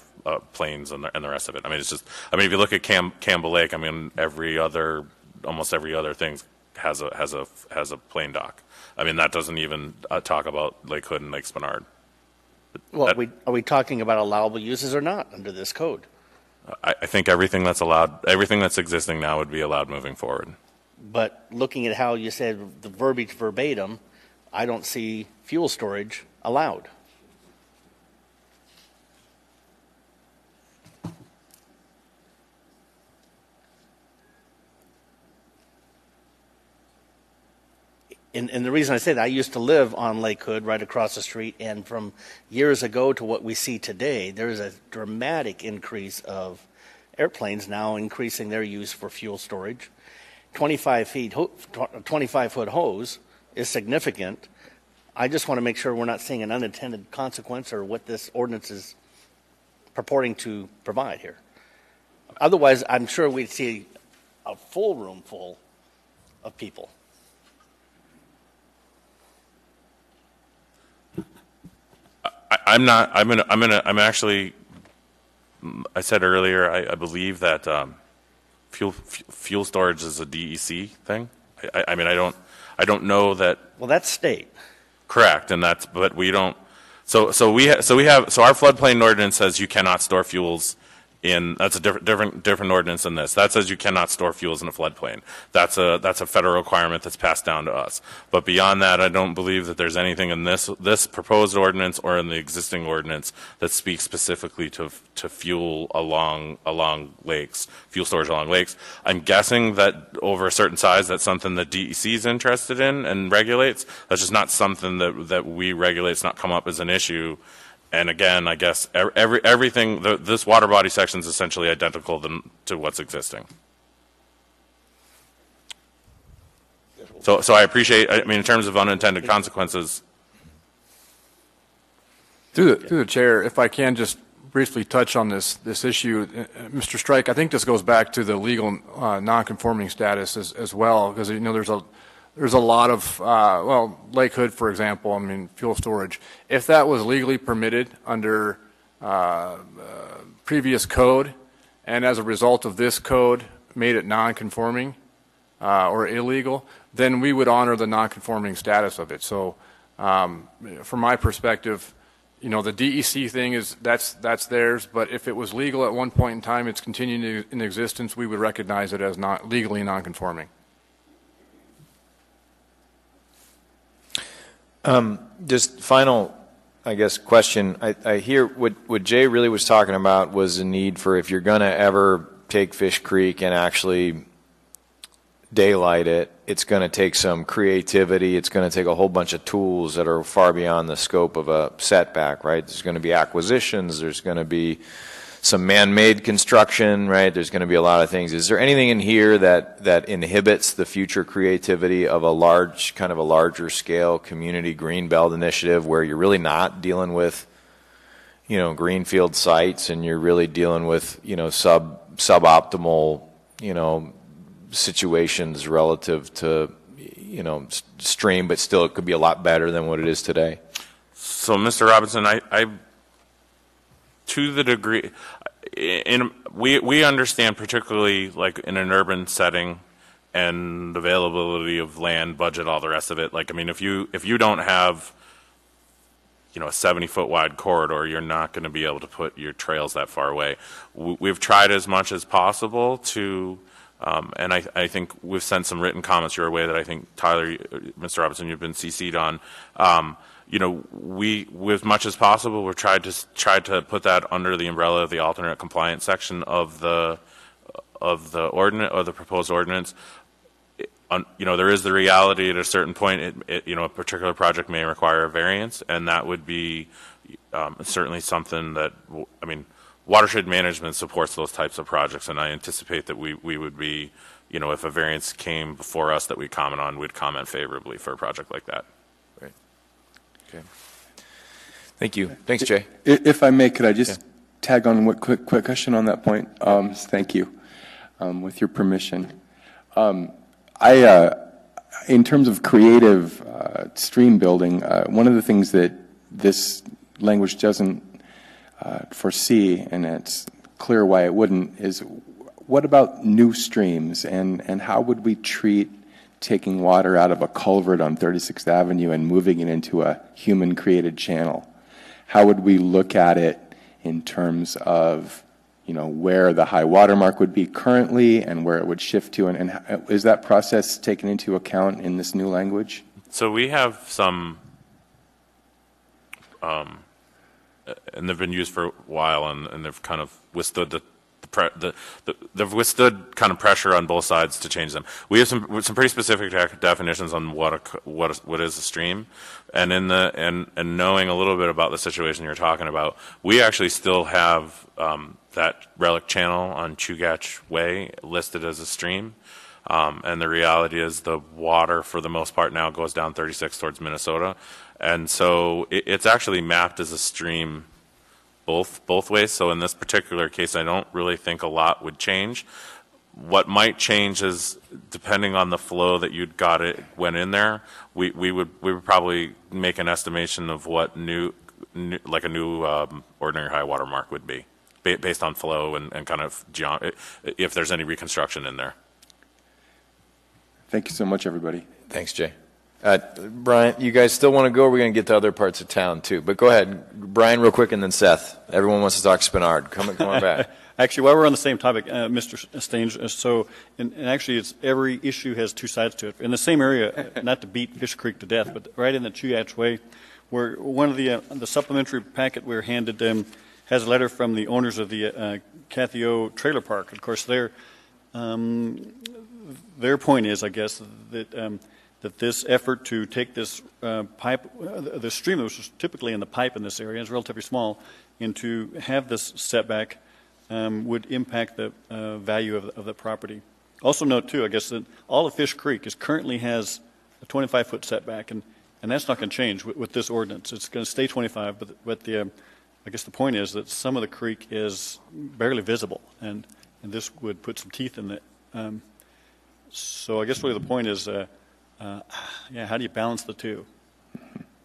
planes and the rest of it. I mean, it's just, if you look at Campbell Lake, almost every other thing has a plane dock. I mean, that doesn't even talk about Lake Hood and Lake Spinard. Well, are we talking about allowable uses or not under this code? I think everything that's allowed, everything that's existing now would be allowed moving forward. But looking at how you said the verbiage verbatim, I don't see fuel storage allowed. And the reason I say that, I used to live on Lake Hood right across the street, and from years ago to what we see today, there is a dramatic increase of airplanes now increasing their use for fuel storage. 25-foot hose is significant. I just want to make sure we're not seeing an unintended consequence or what this ordinance is purporting to provide here. Otherwise, I'm sure we'd see a full room full of people. I'm actually, I said earlier, I believe that fuel storage is a DEC thing. I don't know that. Well, that's state. Correct, but we don't. So our floodplain ordinance says you cannot store fuels in. That's a different ordinance than this. That says you cannot store fuels in a floodplain. That's a federal requirement that's passed down to us. But beyond that, I don't believe that there's anything in this proposed ordinance or in the existing ordinance that speaks specifically to fuel along lakes, fuel storage along lakes. I'm guessing that over a certain size, that's something that DEC is interested in and regulates. That's just not something that we regulate. It's not come up as an issue. And again, I guess everything, this water body section is essentially identical to what's existing. So I appreciate, in terms of unintended consequences. Through the chair, if I can just briefly touch on this issue, Mr. Strike, I think this goes back to the legal non-conforming status as well, because there's there's a lot of, Lake Hood, for example, I mean, fuel storage. If that was legally permitted under previous code, and as a result of this code made it non-conforming or illegal, then we would honor the non-conforming status of it. So from my perspective, the DEC thing is that's theirs, but if it was legal at one point in time, it's continuing in existence, we would recognize it as not legally non-conforming. Just final, I guess, question. I hear what Jay really was talking about was the need for, if you're going to ever take Fish Creek and actually daylight it, it's going to take some creativity. It's going to take a whole bunch of tools that are far beyond the scope of a setback, right? There's going to be acquisitions. There's going to be some man-made construction, right? There's going to be a lot of things. Is there anything in here that inhibits the future creativity of a larger scale community greenbelt initiative where you're really not dealing with, greenfield sites and you're really dealing with, suboptimal, situations relative to, stream, but still it could be a lot better than what it is today? So, Mr. Robinson, I to the degree, we understand, particularly like in an urban setting and availability of land, budget, all the rest of it. Like, I mean, if you don't have, a 70-foot wide corridor, you're not going to be able to put your trails that far away. We've tried as much as possible to, and I think we've sent some written comments your way that I think, Tyler, Mr. Robinson, you've been CC'd on. We, as much as possible, we've tried to put that under the umbrella of the alternate compliance section of the ordinance, of the proposed ordinance. There is the reality at a certain point, a particular project may require a variance, and that would be certainly something that, watershed management supports those types of projects, and I anticipate that we would be, if a variance came before us that we'd comment favorably for a project like that. Great. Okay. Thank you. Thanks, Jay. If I may, could I just tag on one quick question on that point? Thank you. With your permission. In terms of creative stream building, one of the things that this language doesn't foresee, and it's clear why it wouldn't, is what about new streams, and how would we treat taking water out of a culvert on 36th Avenue and moving it into a human-created channel? How would we look at it in terms of where the high water mark would be currently and where it would shift to, and is that process taken into account in this new language? So we have some, and they've been used for a while, and they've kind of withstood they've withstood kind of pressure on both sides to change them. We have some pretty specific definitions on what is a stream, and and knowing a little bit about the situation you're talking about, we actually still have that relic channel on Chugach Way listed as a stream, and the reality is the water for the most part now goes down 36 towards Minnesota, and so it's actually mapped as a stream both ways. So in this particular case, I don't really think a lot would change. What might change is, depending on the flow that you'd got it went in there, we would probably make an estimation of what a new ordinary high water mark would be, based on flow and kind of if there's any reconstruction in there. Thank you so much, everybody. Thanks, Jay. Brian, you guys still want to go? We're going to get to other parts of town too, but go ahead, Brian, real quick, and then Seth. Everyone wants to talk Spenard. Come on back. Actually, while we're on the same topic, Mr. Stange, and actually, every issue has two sides to it. In the same area, not to beat Fish Creek to death, but right in the Chugach Way, where one of the supplementary packet we were handed has a letter from the owners of the Cathy O Trailer Park. Of course, their point is, I guess, that this effort to take this pipe, the stream that was typically in the pipe in this area is relatively small, and to have this setback would impact the value of the property. Also note, too, I guess, that all of Fish Creek currently has a 25-foot setback, and that's not going to change with this ordinance. It's going to stay 25, but I guess the point is that some of the creek is barely visible, and this would put some teeth in it. So I guess really the point is yeah, how do you balance the two?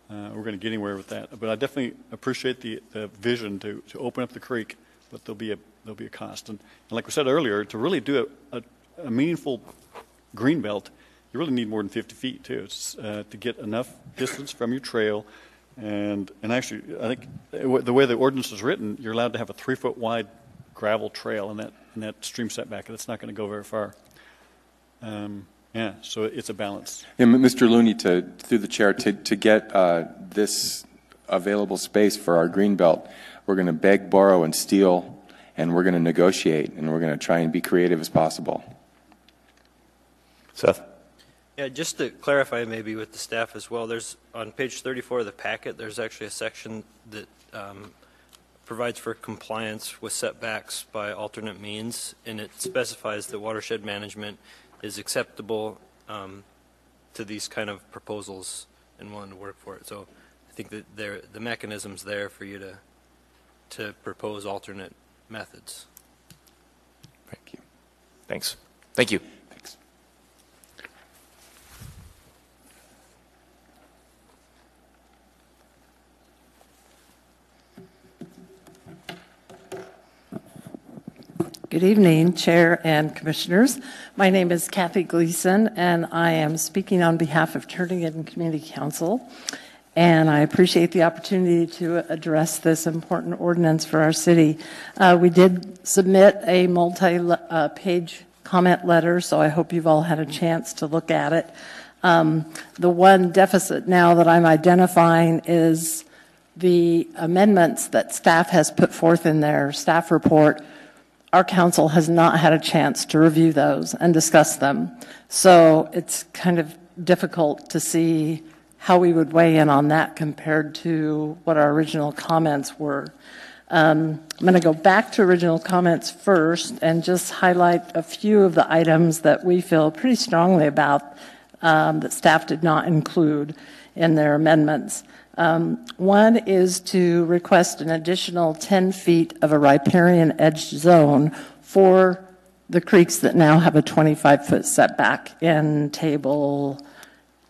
We're going to get anywhere with that. But I definitely appreciate the vision to open up the creek, but there'll be a cost. And like we said earlier, to really do a meaningful green belt, you really need more than 50 feet too. It's, to get enough distance from your trail. And actually, I think the way the ordinance is written, you're allowed to have a 3-foot wide gravel trail in that stream setback. That's not going to go very far. Yeah, so it's a balance. Yeah, Mr. Looney, through the chair, to get this available space for our green belt, we're going to beg, borrow, and steal, and we're going to negotiate, and we're going to try and be creative as possible. Seth? Yeah, just to clarify maybe with the staff as well, there's on page 34 of the packet, there's actually a section that provides for compliance with setbacks by alternate means, and it specifies that watershed management is acceptable to these kind of proposals and willing to work for it. So I think that the mechanism's there for you to propose alternate methods. Thank you. Thanks. Thank you. Thanks. Good evening, Chair and Commissioners. My name is Kathy Gleason, and I am speaking on behalf of Turnagain Community Council. And I appreciate the opportunity to address this important ordinance for our city. We did submit a multi-page comment letter, so I hope you've all had a chance to look at it. The one deficit now that I'm identifying is the amendments that staff has put forth in their staff report. Our council has not had a chance to review those and discuss them. So it's kind of difficult to see how we would weigh in on that compared to what our original comments were. I'm going to go back to original comments first and just highlight a few of the items that we feel pretty strongly about that staff did not include in their amendments. One is to request an additional 10 feet of a riparian edge zone for the creeks that now have a 25-foot setback in table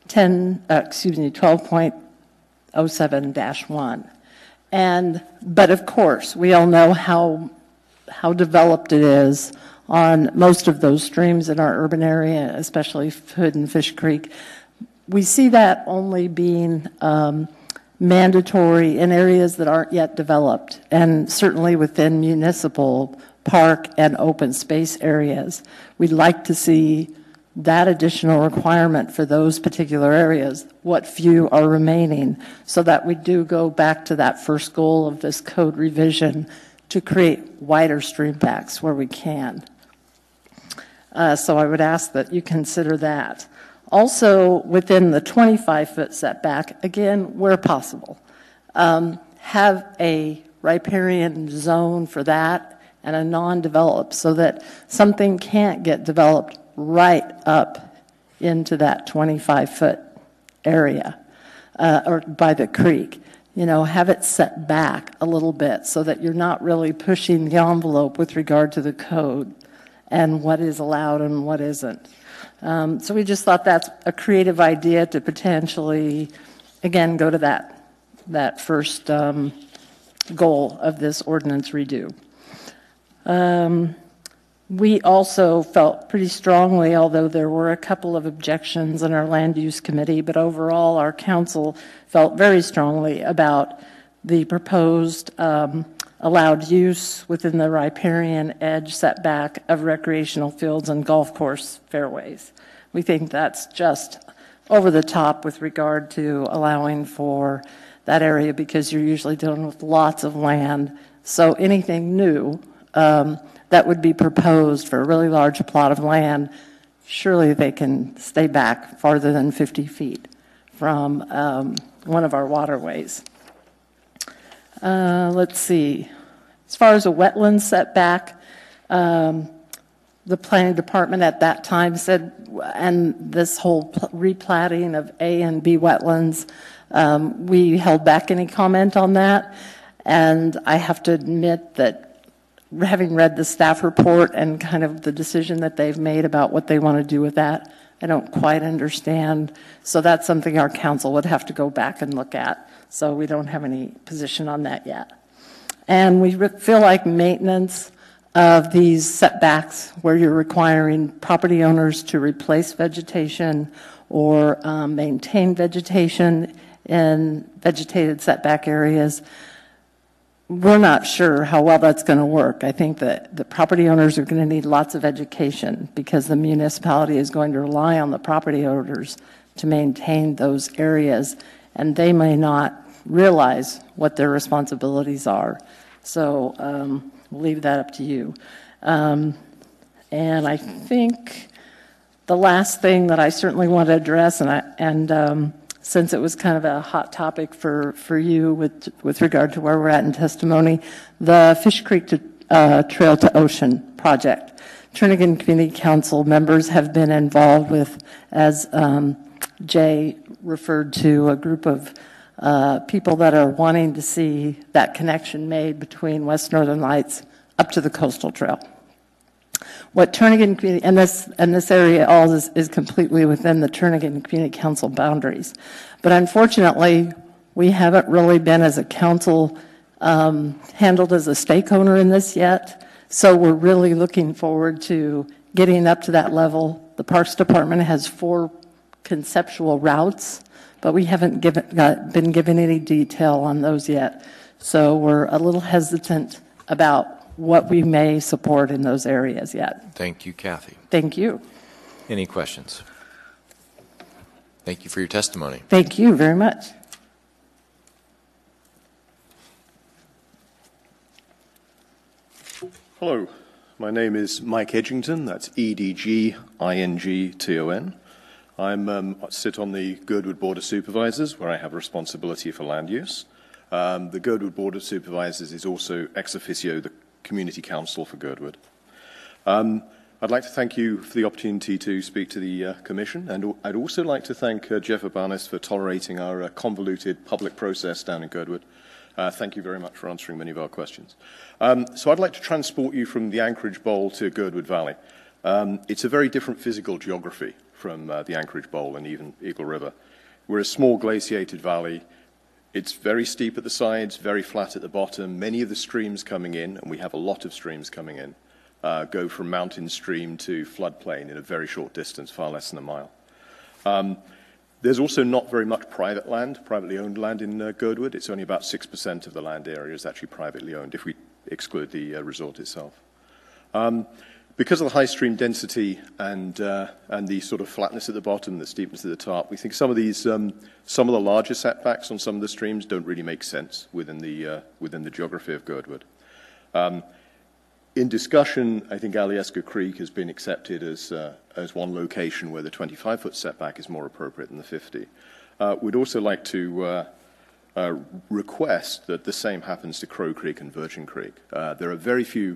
12.07-1. But of course, we all know how developed it is on most of those streams in our urban area, especially Hood and Fish Creek. We see that only being mandatory in areas that aren't yet developed, and certainly within municipal park and open space areas. We'd like to see that additional requirement for those particular areas, what few are remaining, so that we do go back to that first goal of this code revision to create wider stream backs where we can. So I would ask that you consider that. Also, within the 25-foot setback, again, where possible, have a riparian zone for that and a non-developed so that something can't get developed right up into that 25-foot area or by the creek. You know, have it set back a little bit so that you're not really pushing the envelope with regard to the code and what is allowed and what isn't. So we just thought that's a creative idea to potentially, again, go to that first goal of this ordinance redo. We also felt pretty strongly, although there were a couple of objections in our land use committee, but overall our council felt very strongly about the proposed allowed use within the riparian edge setback of recreational fields and golf course fairways. We think that's just over the top with regard to allowing for that area because you're usually dealing with lots of land. So anything new that would be proposed for a really large plot of land, surely they can stay back farther than 50 feet from one of our waterways. Let's see. As far as a wetland setback, the planning department at that time said, and this whole replatting of A and B wetlands, we held back any comment on that. And I have to admit that having read the staff report and kind of the decision that they've made about what they want to do with that, I don't quite understand. So that's something our council would have to go back and look at. So we don't have any position on that yet. And we feel like maintenance of these setbacks where you're requiring property owners to replace vegetation or maintain vegetation in vegetated setback areas, we're not sure how well that's going to work. I think that the property owners are going to need lots of education because the municipality is going to rely on the property owners to maintain those areas, and they may not realize what their responsibilities are. So we'll leave that up to you. And I think the last thing that I certainly want to address, and since it was kind of a hot topic for you with regard to where we're at in testimony, the Fish Creek Trail to Ocean project. Turnagain Community Council members have been involved with, as Jay referred to, a group of people that are wanting to see that connection made between West Northern Lights up to the coastal trail. What Turnagain Community, and this area all is completely within the Turnagain Community Council boundaries. But unfortunately, we haven't really been as a council handled as a stakeholder in this yet. So we're really looking forward to getting up to that level. The Parks Department has 4 conceptual routes, but we haven't been given any detail on those yet. So we're a little hesitant about what we may support in those areas yet. Thank you, Kathy. Thank you. Any questions? Thank you for your testimony. Thank you very much. Hello, my name is Mike Edgington. That's E-D-G-I-N-G-T-O-N. I sit on the Girdwood Board of Supervisors, where I have responsibility for land use. The Girdwood Board of Supervisors is also ex officio the Community Council for Girdwood. I'd like to thank you for the opportunity to speak to the Commission, and I'd also like to thank Jeff Urbanis for tolerating our convoluted public process down in Girdwood. Thank you very much for answering many of our questions. So I'd like to transport you from the Anchorage Bowl to Girdwood Valley. It's a very different physical geography from the Anchorage Bowl and even Eagle River. We're a small glaciated valley. It's very steep at the sides, very flat at the bottom. Many of the streams coming in, and we have a lot of streams coming in, go from mountain stream to floodplain in a very short distance, far less than a mile. There's also not very much private land, privately owned land in Girdwood. It's only about 6% of the land area is actually privately owned if we exclude the resort itself. Because of the high stream density and the sort of flatness at the bottom, the steepness at the top, we think some of the larger setbacks on some of the streams don't really make sense within the geography of Girdwood. In discussion, I think Alyeska Creek has been accepted as one location where the 25-foot setback is more appropriate than the 50. We'd also like to request that the same happens to Crow Creek and Virgin Creek. There are very few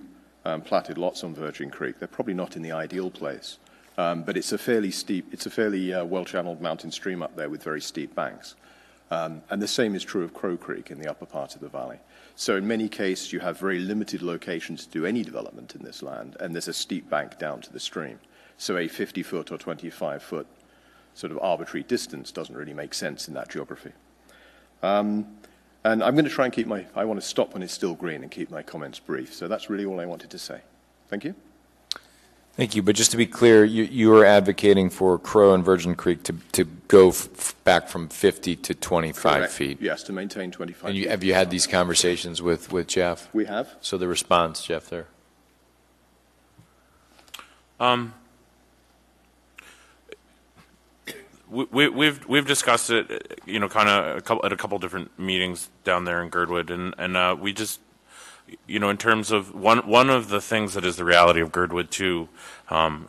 platted lots on Virgin Creek. They're probably not in the ideal place, but it's a fairly well-channeled mountain stream up there with very steep banks. And the same is true of Crow Creek in the upper part of the valley. So in many cases, you have very limited locations to do any development in this land, and there's a steep bank down to the stream. So a 50-foot or 25-foot sort of arbitrary distance doesn't really make sense in that geography. And I'm going to try and I want to stop when it's still green and keep my comments brief. So that's really all I wanted to say. Thank you. Thank you. But just to be clear, you are advocating for Crow and Virgin Creek to go back from 50 to 25 Correct. feet. Yes, to maintain 25 and feet. Have you had these conversations with Jeff? We have. So the response, Jeff, there? We've discussed it, kind of at a couple different meetings down there in Girdwood, and we just, in terms of one of the things that is the reality of Girdwood too,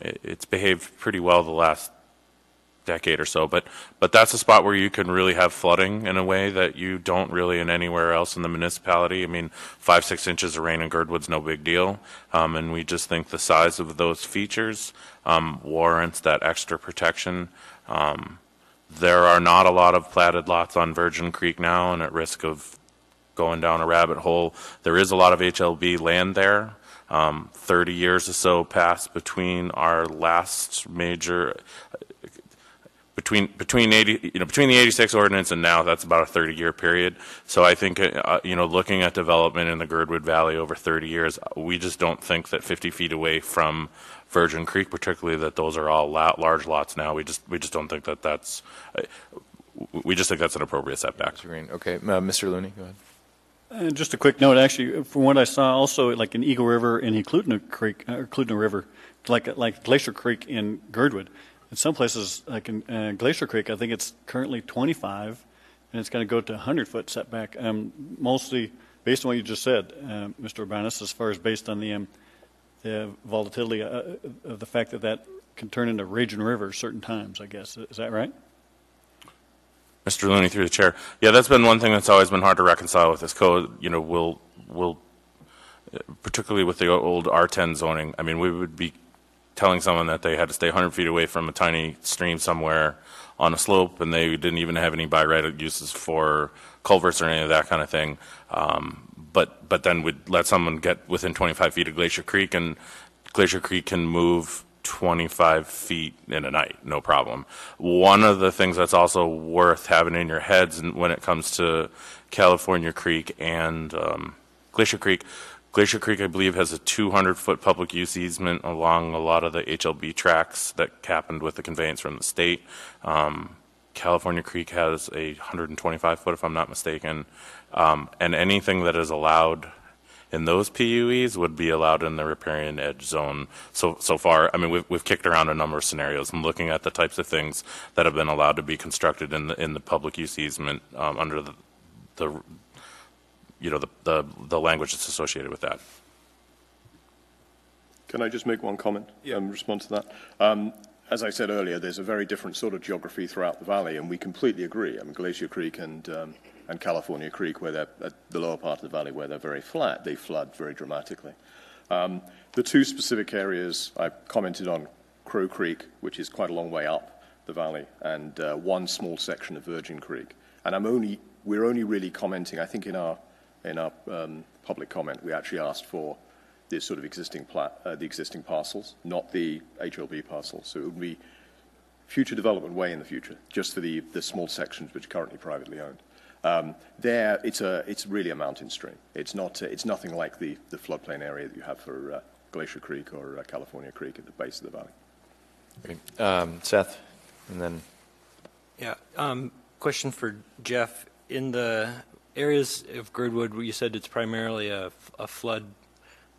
it's behaved pretty well the last decade or so, but that's a spot where you can really have flooding in a way that you don't really in anywhere else in the municipality. I mean, 5-6 inches of rain in Girdwood's no big deal, and we just think the size of those features warrants that extra protection. There are not a lot of platted lots on Virgin Creek now, and at risk of going down a rabbit hole, there is a lot of HLB land there. 30 years or so passed between our last major between the 86 ordinance and now, that's about a 30-year period. So I think, looking at development in the Girdwood Valley over 30 years, we just don't think that 50 feet away from Virgin Creek, particularly, that those are all large lots now. We just don't think that that's. We just think that's an appropriate setback. Mr. Green. Okay, Mr. Looney, go ahead. Just a quick note, actually, from what I saw, also like in Eagle River and Eklutna Creek, or Eklutna River, like Glacier Creek in Girdwood. In some places, like in Glacier Creek, I think it's currently 25, and it's going to go to 100-foot setback. Mostly based on what you just said, Mr. Urbanus, as far as based on the volatility of the fact that can turn into raging river certain times, I guess. Is that right? Mr. Looney, through the chair. Yeah, that's been one thing that's always been hard to reconcile with this code. We'll particularly with the old R10 zoning, I mean, we would be telling someone that they had to stay 100 feet away from a tiny stream somewhere on a slope, and they didn't even have any by right uses for culverts or any of that kind of thing. But then we'd let someone get within 25 feet of Glacier Creek, and Glacier Creek can move 25 feet in a night, no problem. One of the things that's also worth having in your heads when it comes to California Creek and Glacier Creek, I believe, has a 200-foot public use easement along a lot of the HLB tracks that happened with the conveyance from the state. California Creek has a 125-foot, if I'm not mistaken, and anything that is allowed in those PUEs would be allowed in the riparian edge zone. So far, I mean, we've kicked around a number of scenarios. I'm looking at the types of things that have been allowed to be constructed in the public use easement under the language that's associated with that. Can I just make one comment in response to that? As I said earlier, there's a very different sort of geography throughout the valley, and we completely agree. I mean, Glacier Creek and California Creek, where they're at the lower part of the valley, where they're very flat, they flood very dramatically. The two specific areas I commented on, Crow Creek, which is quite a long way up the valley, and one small section of Virgin Creek. And we're only really commenting, I think in our public comment, we actually asked for the sort of existing the existing parcels, not the HLB parcels. So it would be future development way in the future, just for the small sections which are currently privately owned. There, it's really a mountain stream. It's nothing like the floodplain area that you have for Glacier Creek or California Creek at the base of the valley. Okay. Seth, and then. Yeah. Question for Jeff. In the areas of Girdwood where you said it's primarily a flood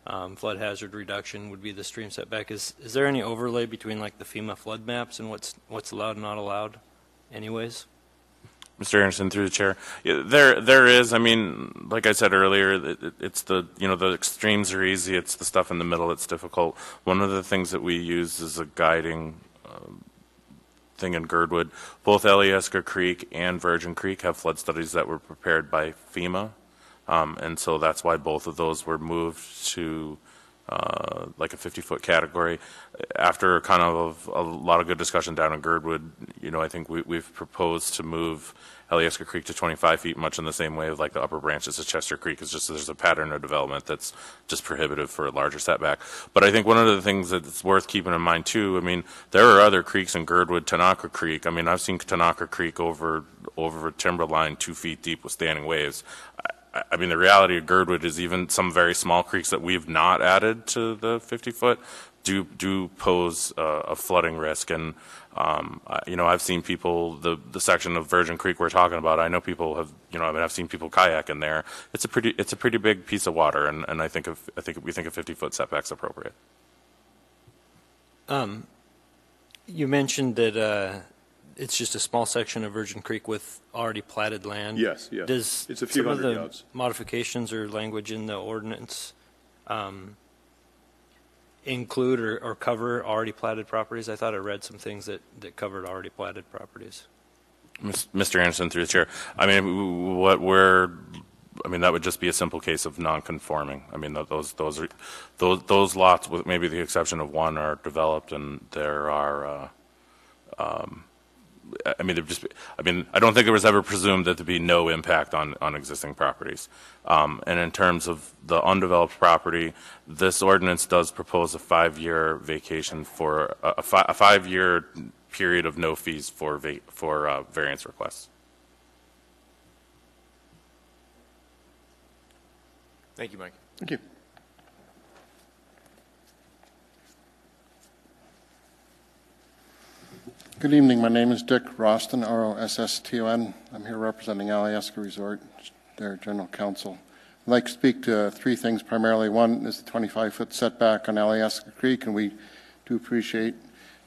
hazard reduction would be the stream setback. Is there any overlay between like the FEMA flood maps and what's allowed and not allowed anyways? Mr. Anderson, through the chair. Yeah, there is. I mean, like I said earlier, it's the extremes are easy. It's the stuff in the middle that's difficult. One of the things that we use as a guiding thing in Girdwood, both Alyeska Creek and Virgin Creek have flood studies that were prepared by FEMA. And so that's why both of those were moved to like a 50-foot category. After kind of a lot of good discussion down in Girdwood, I think we've proposed to move Alyeska Creek to 25 feet, much in the same way of like the upper branches of Chester Creek. It's just there's a pattern of development that's just prohibitive for a larger setback. But I think one of the things that's worth keeping in mind too, I mean, there are other creeks in Girdwood, Tanaka Creek. I mean, I've seen Tanaka Creek over a timberline 2 feet deep with standing waves. I mean, the reality of Girdwood is even some very small creeks that we've not added to the 50-foot do pose a flooding risk. And, I've seen people, the section of Virgin Creek we're talking about, I know people have, I've seen people kayak in there. It's a pretty big piece of water, and we think a 50-foot setback's appropriate. You mentioned that it's just a small section of Virgin Creek with already platted land. Yes. Does it's a few some of hundred the yards. modifications or language in the ordinance include or cover already platted properties? I thought I read some things that covered already platted properties. Mr. Anderson, through the chair. I mean, that would just be a simple case of non-conforming. I mean, those lots, with maybe the exception of one, are developed, and there are. I don't think it was ever presumed that there'd be no impact on existing properties. And in terms of the undeveloped property, this ordinance does propose a 5-year vacation for a 5-year period of no fees for variance requests. Thank you, Mike. Thank you. Good evening. My name is Dick Roston, R-O-S-S-T-O-N. I'm here representing Alyeska Resort, their general counsel. I'd like to speak to three things primarily. One is the 25-foot setback on Alyeska Creek, and we do appreciate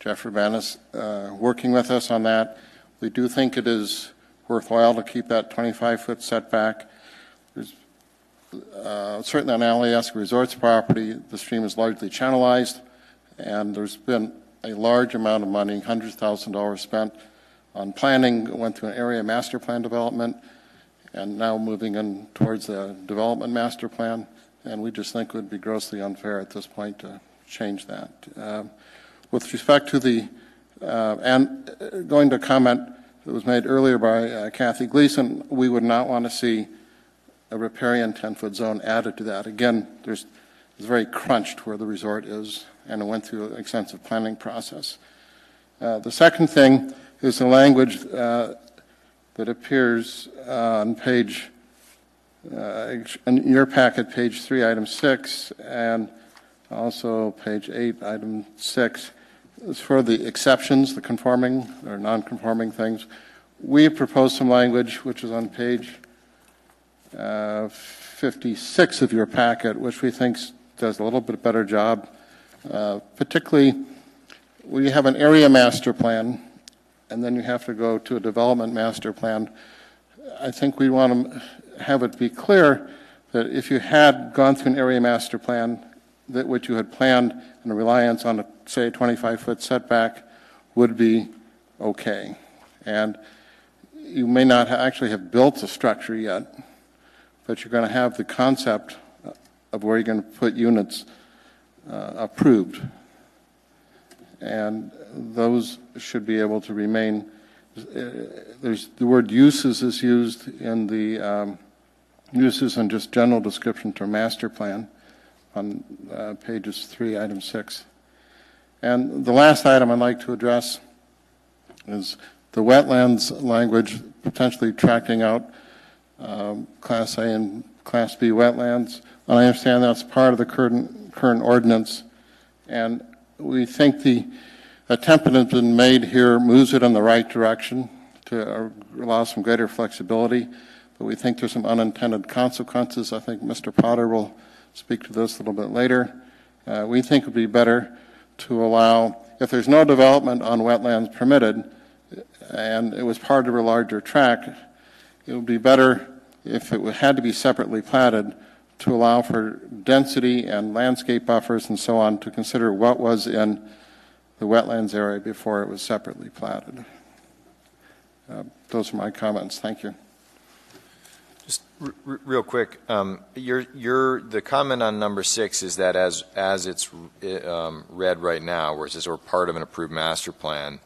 Jeff Urbanis working with us on that. We do think it is worthwhile to keep that 25-foot setback. There's certainly on Alyeska Resort's property, the stream is largely channelized, and there's been a large amount of money, hundreds of thousands of dollars spent on planning, went through an area master plan development, and now moving in towards the development master plan, and we just think it would be grossly unfair at this point to change that. With respect to the, and going to a comment that was made earlier by Kathy Gleason, we would not want to see a riparian 10-foot zone added to that. Again, it's very crunched where the resort is, and it went through an extensive planning process. The second thing is the language that appears on page, in your packet, page 3, item 6, and also page 8, item 6. It's for the exceptions, the conforming or non-conforming things. We proposed some language, which is on page 56 of your packet, which we think does a little bit better job. Particularly, we have an area master plan, and then you have to go to a development master plan. I think we want to have it be clear that if you had gone through an area master plan, that what you had planned and a reliance on, say, a 25-foot setback would be okay. And you may not actually have built a structure yet, but you're going to have the concept of where you're going to put units approved. And those should be able to remain. There's the word uses is used in the uses and just general description to master plan on pages 3, item 6. And the last item I'd like to address is the wetlands language, potentially tracking out Class A and Class B wetlands. And I understand that's part of the current ordinance. And we think the attempt that has been made here moves it in the right direction to allow some greater flexibility. But we think there's some unintended consequences. I think Mr. Potter will speak to this a little bit later. We think it would be better to allow, if there's no development on wetlands permitted, and it was part of a larger tract, it would be better if it had to be separately platted to allow for density and landscape buffers and so on to consider what was in the wetlands area before it was separately platted. Those are my comments. Thank you. Just real quick, the comment on number 6 is that as it's read right now, where it says or part of an approved master plan,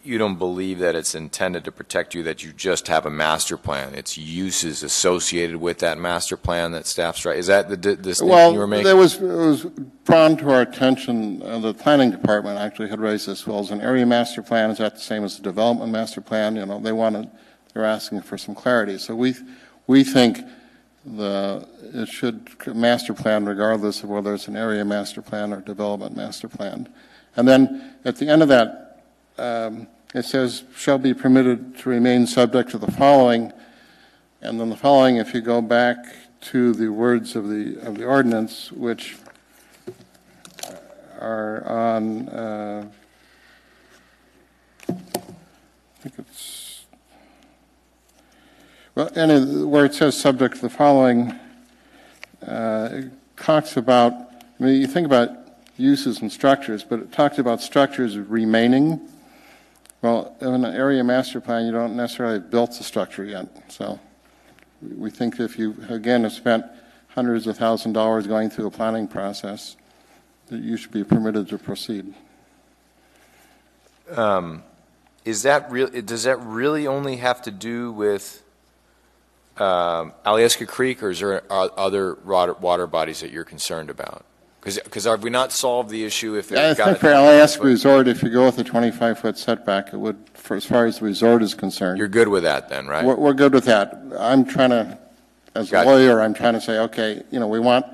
you don't believe that it's intended to protect you, that you just have a master plan. It's uses associated with that master plan that staff's right. Is that the distinction you were making? Well, it was brought to our attention, the planning department actually had raised this. Well, as an area master plan, is that the same as the development master plan? You know, they're asking for some clarity. So we think it should master plan regardless of whether it's an area master plan or development master plan. And then at the end of that, it says, shall be permitted to remain subject to the following, and then the following, if you go back to the words of the ordinance, which are on, I think it's, well, where it says subject to the following, it talks about, I mean, you think about uses and structures, but it talks about structures remaining. Well, in an area master plan, you don't necessarily have built the structure yet. So we think if you, again, have spent hundreds of thousands of dollars going through a planning process, that you should be permitted to proceed. Does that really only have to do with Alyeska Creek, or is there other water bodies that you're concerned about? Because have we not solved the issue if I it's got think for Alaska Resort, if you go with the 25-foot setback, it would, for as far as the resort is concerned. You're good with that then, right? We're good with that. I'm trying to, as a Gotcha. lawyer, I'm trying to say, okay, we want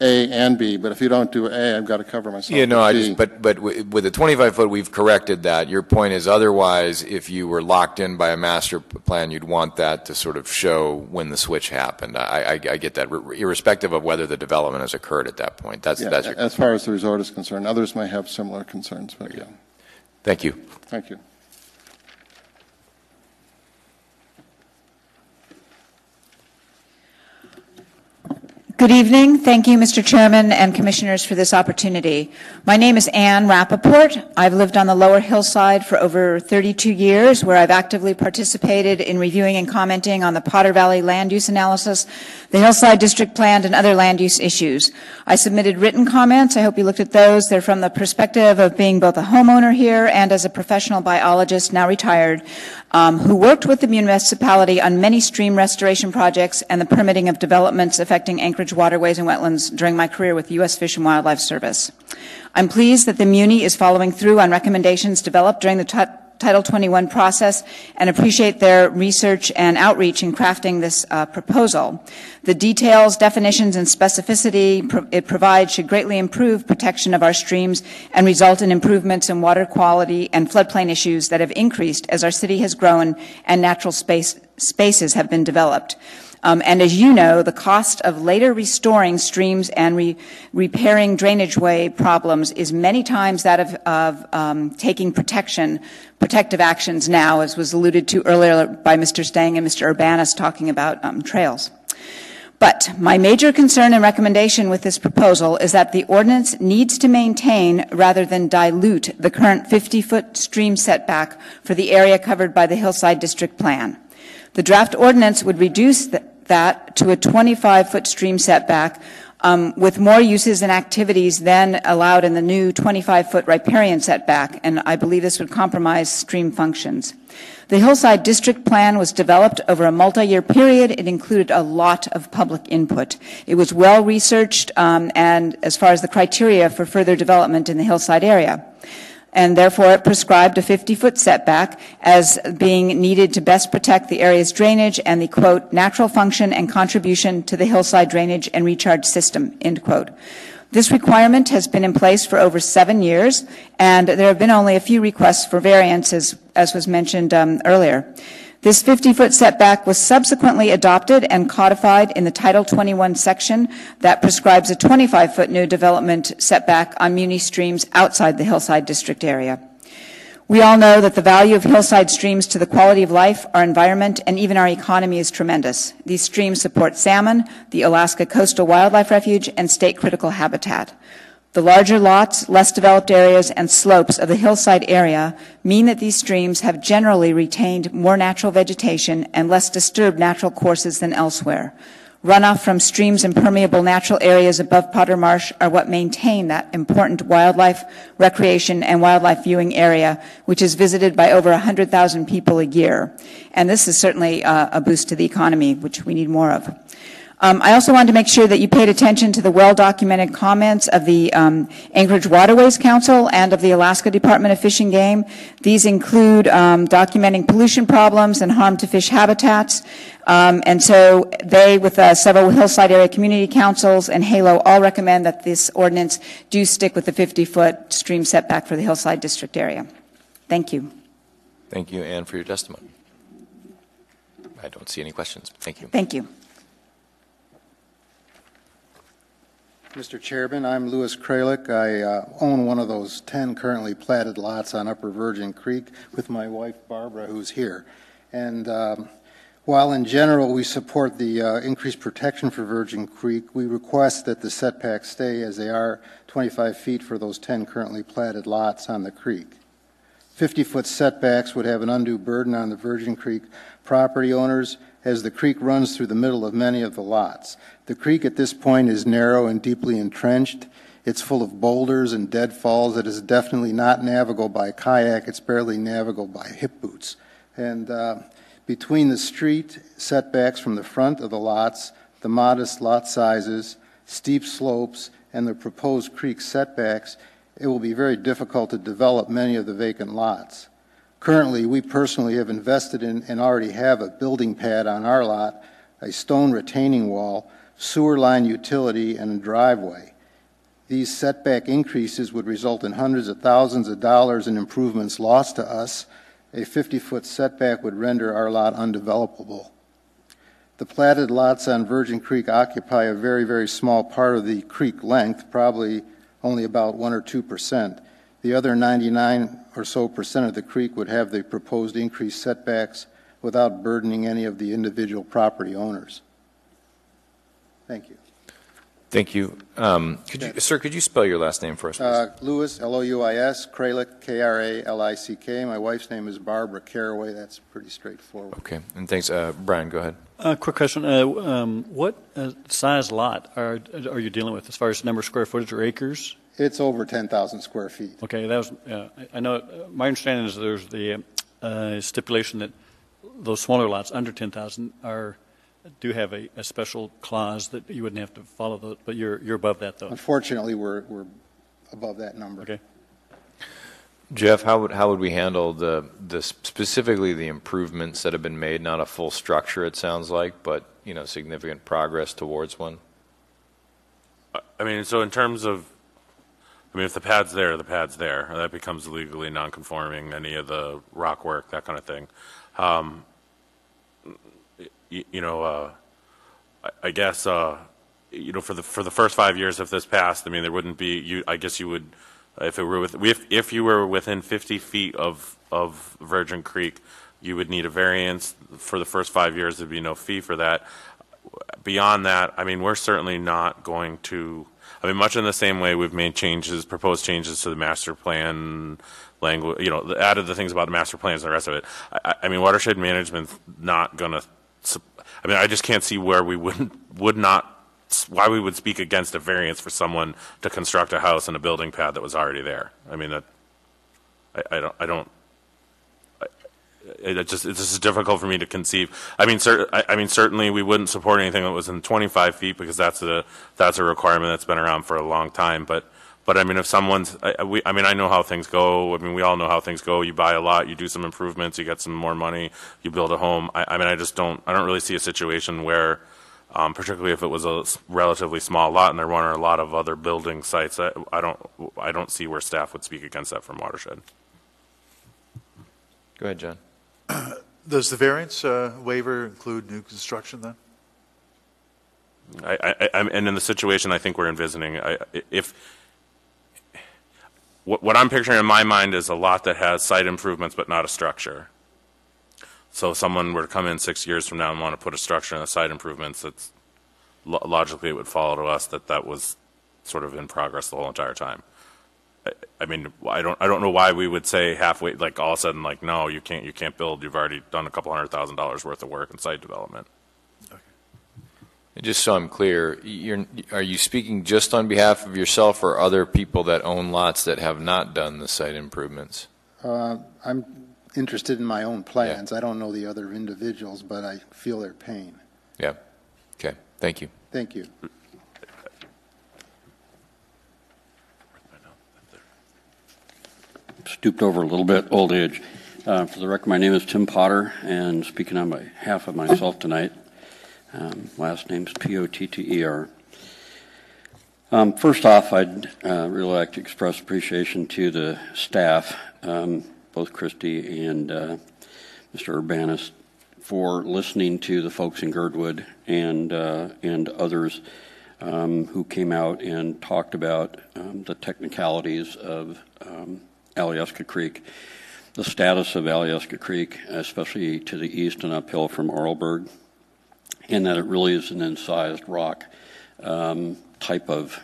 A and B, but if you don't do A, I've got to cover myself. Yeah, no, with B. but with the 25-foot, we've corrected that. Your point is otherwise, if you were locked in by a master plan, you'd want that to sort of show when the switch happened. I get that, irrespective of whether the development has occurred at that point. That's your as far as the resort is concerned. Others may have similar concerns, but yeah. Thank you. Thank you. Good evening. Thank you, Mr. Chairman and Commissioners, for this opportunity. My name is Ann Rappaport. I've lived on the Lower Hillside for over 32 years, where I've actively participated in reviewing and commenting on the Potter Valley land use analysis, the Hillside District Plan, and other land use issues. I submitted written comments. I hope you looked at those. They're from the perspective of being both a homeowner here and as a professional biologist, now retired, who worked with the municipality on many stream restoration projects and the permitting of developments affecting Anchorage waterways and wetlands during my career with U.S. Fish and Wildlife Service. I'm pleased that the Muni is following through on recommendations developed during the Title 21 process and appreciate their research and outreach in crafting this proposal. The details, definitions, and specificity it provides should greatly improve protection of our streams and result in improvements in water quality and floodplain issues that have increased as our city has grown and natural spaces have been developed. And as you know, the cost of later restoring streams and repairing drainageway problems is many times that of taking protective actions now, as was alluded to earlier by Mr. Stang and Mr. Urbanus talking about trails. But my major concern and recommendation with this proposal is that the ordinance needs to maintain rather than dilute the current 50-foot stream setback for the area covered by the Hillside District Plan. The draft ordinance would reduce that to a 25-foot stream setback with more uses and activities than allowed in the new 25-foot riparian setback, and I believe this would compromise stream functions. The Hillside District Plan was developed over a multi-year period. It included a lot of public input. It was well researched and as far as the criteria for further development in the Hillside area. And therefore it prescribed a 50-foot setback as being needed to best protect the area's drainage and the, quote, natural function and contribution to the hillside drainage and recharge system, end quote. This requirement has been in place for over 7 years, and there have been only a few requests for variances, as was mentioned earlier. This 50-foot setback was subsequently adopted and codified in the Title 21 section that prescribes a 25-foot new development setback on muni streams outside the Hillside District area. We all know that the value of hillside streams to the quality of life, our environment, and even our economy is tremendous. These streams support salmon, the Alaska Coastal Wildlife Refuge, and state critical habitat. The larger lots, less developed areas, and slopes of the hillside area mean that these streams have generally retained more natural vegetation and less disturbed natural courses than elsewhere. Runoff from streams and permeable natural areas above Potter Marsh are what maintain that important wildlife, recreation, and wildlife viewing area, which is visited by over 100,000 people a year. And this is certainly a boost to the economy, which we need more of. I also wanted to make sure that you paid attention to the well-documented comments of the Anchorage Waterways Council and of the Alaska Department of Fish and Game. These include documenting pollution problems and harm to fish habitats. And so they, with several Hillside Area Community Councils and HALO, all recommend that this ordinance do stick with the 50-foot stream setback for the Hillside District area. Thank you. Thank you, Ann, for your testimony. I don't see any questions. Thank you. Thank you. Mr. Chairman, I'm Louis Kralik. I own one of those 10 currently platted lots on Upper Virgin Creek with my wife Barbara, who's here. And while in general we support the increased protection for Virgin Creek, we request that the setbacks stay as they are, 25 feet for those 10 currently platted lots on the creek. 50-foot setbacks would have an undue burden on the Virgin Creek property owners as the creek runs through the middle of many of the lots. The creek at this point is narrow and deeply entrenched. It's full of boulders and deadfalls. It is definitely not navigable by kayak. It's barely navigable by hip boots. And between the street setbacks from the front of the lots, the modest lot sizes, steep slopes, and the proposed creek setbacks, it will be very difficult to develop many of the vacant lots. Currently, we personally have invested in and already have a building pad on our lot, a stone retaining wall, sewer line utility, and a driveway. These setback increases would result in hundreds of thousands of dollars in improvements lost to us. A 50-foot setback would render our lot undevelopable. The platted lots on Virgin Creek occupy a very, very small part of the creek length, probably only about 1 or 2%. The other 99 or so percent of the creek would have the proposed increased setbacks without burdening any of the individual property owners. Thank you. Thank you. Sir, could you spell your last name for us, please? Lewis, L-O-U-I-S, Kralik, K-R-A-L-I-C-K. My wife's name is Barbara Caraway. That's pretty straightforward. Okay, and thanks. Brian, go ahead. Quick question. What size lot are you dealing with as far as number of square footage or acres? It's over 10,000 square feet. Okay, that was. I know. My understanding is there's the stipulation that those smaller lots under 10,000 do have a special clause that you wouldn't have to follow, but you're above that though. Unfortunately, we're above that number. Okay. Jeff, how would we handle the specifically the improvements that have been made? Not a full structure, it sounds like, but significant progress towards one. I mean, so in terms of, if the pad's there, the pad's there. That becomes legally non-conforming. Any of the rock work, that kind of thing. I guess for the first 5 years if this passed, there wouldn't be. I guess you would. If you were within 50 feet of Virgin Creek, you would need a variance for the first 5 years. There'd be no fee for that. Beyond that, we're certainly not going to. Much in the same way we've made proposed changes to the master plan language. Added the things about the master plans and the rest of it. Watershed management's not going to. I just can't see where we why we would speak against a variance for someone to construct a house and a building pad that was already there. It's just difficult for me to conceive. Certainly we wouldn't support anything that was in 25 feet because that's a requirement that's been around for a long time. But if someone's, I know how things go. We all know how things go. You buy a lot, you do some improvements, you get some more money, you build a home. I don't really see a situation where, particularly if it was a relatively small lot and there weren't a lot of other building sites, I don't see where staff would speak against that from Watershed. Go ahead, John. Does the variance waiver include new construction then? And in the situation I think we're envisioning, what I'm picturing in my mind is a lot that has site improvements but not a structure. So if someone were to come in 6 years from now and want to put a structure in the site improvements, that's logically it would follow to us that was sort of in progress the whole entire time. I don't know why we would say halfway, like all of a sudden, like no, you can't build. You've already done a couple $100,000 worth of work in site development. Just so I'm clear, are you speaking just on behalf of yourself or other people that own lots that have not done the site improvements? I'm interested in my own plans. Yeah. I don't know the other individuals, but I feel their pain. Yeah. Okay. Thank you. Thank you. Stooped over a little bit, old age. For the record, my name is Tim Potter, and speaking on behalf of myself tonight, last name's P-O-T-T-E-R. First off, I'd really like to express appreciation to the staff, both Christy and Mr. Urbanus, for listening to the folks in Girdwood and others who came out and talked about the technicalities of Alyeska Creek, the status of Alyeska Creek, especially to the east and uphill from Arlberg, and that it really is an incised rock type of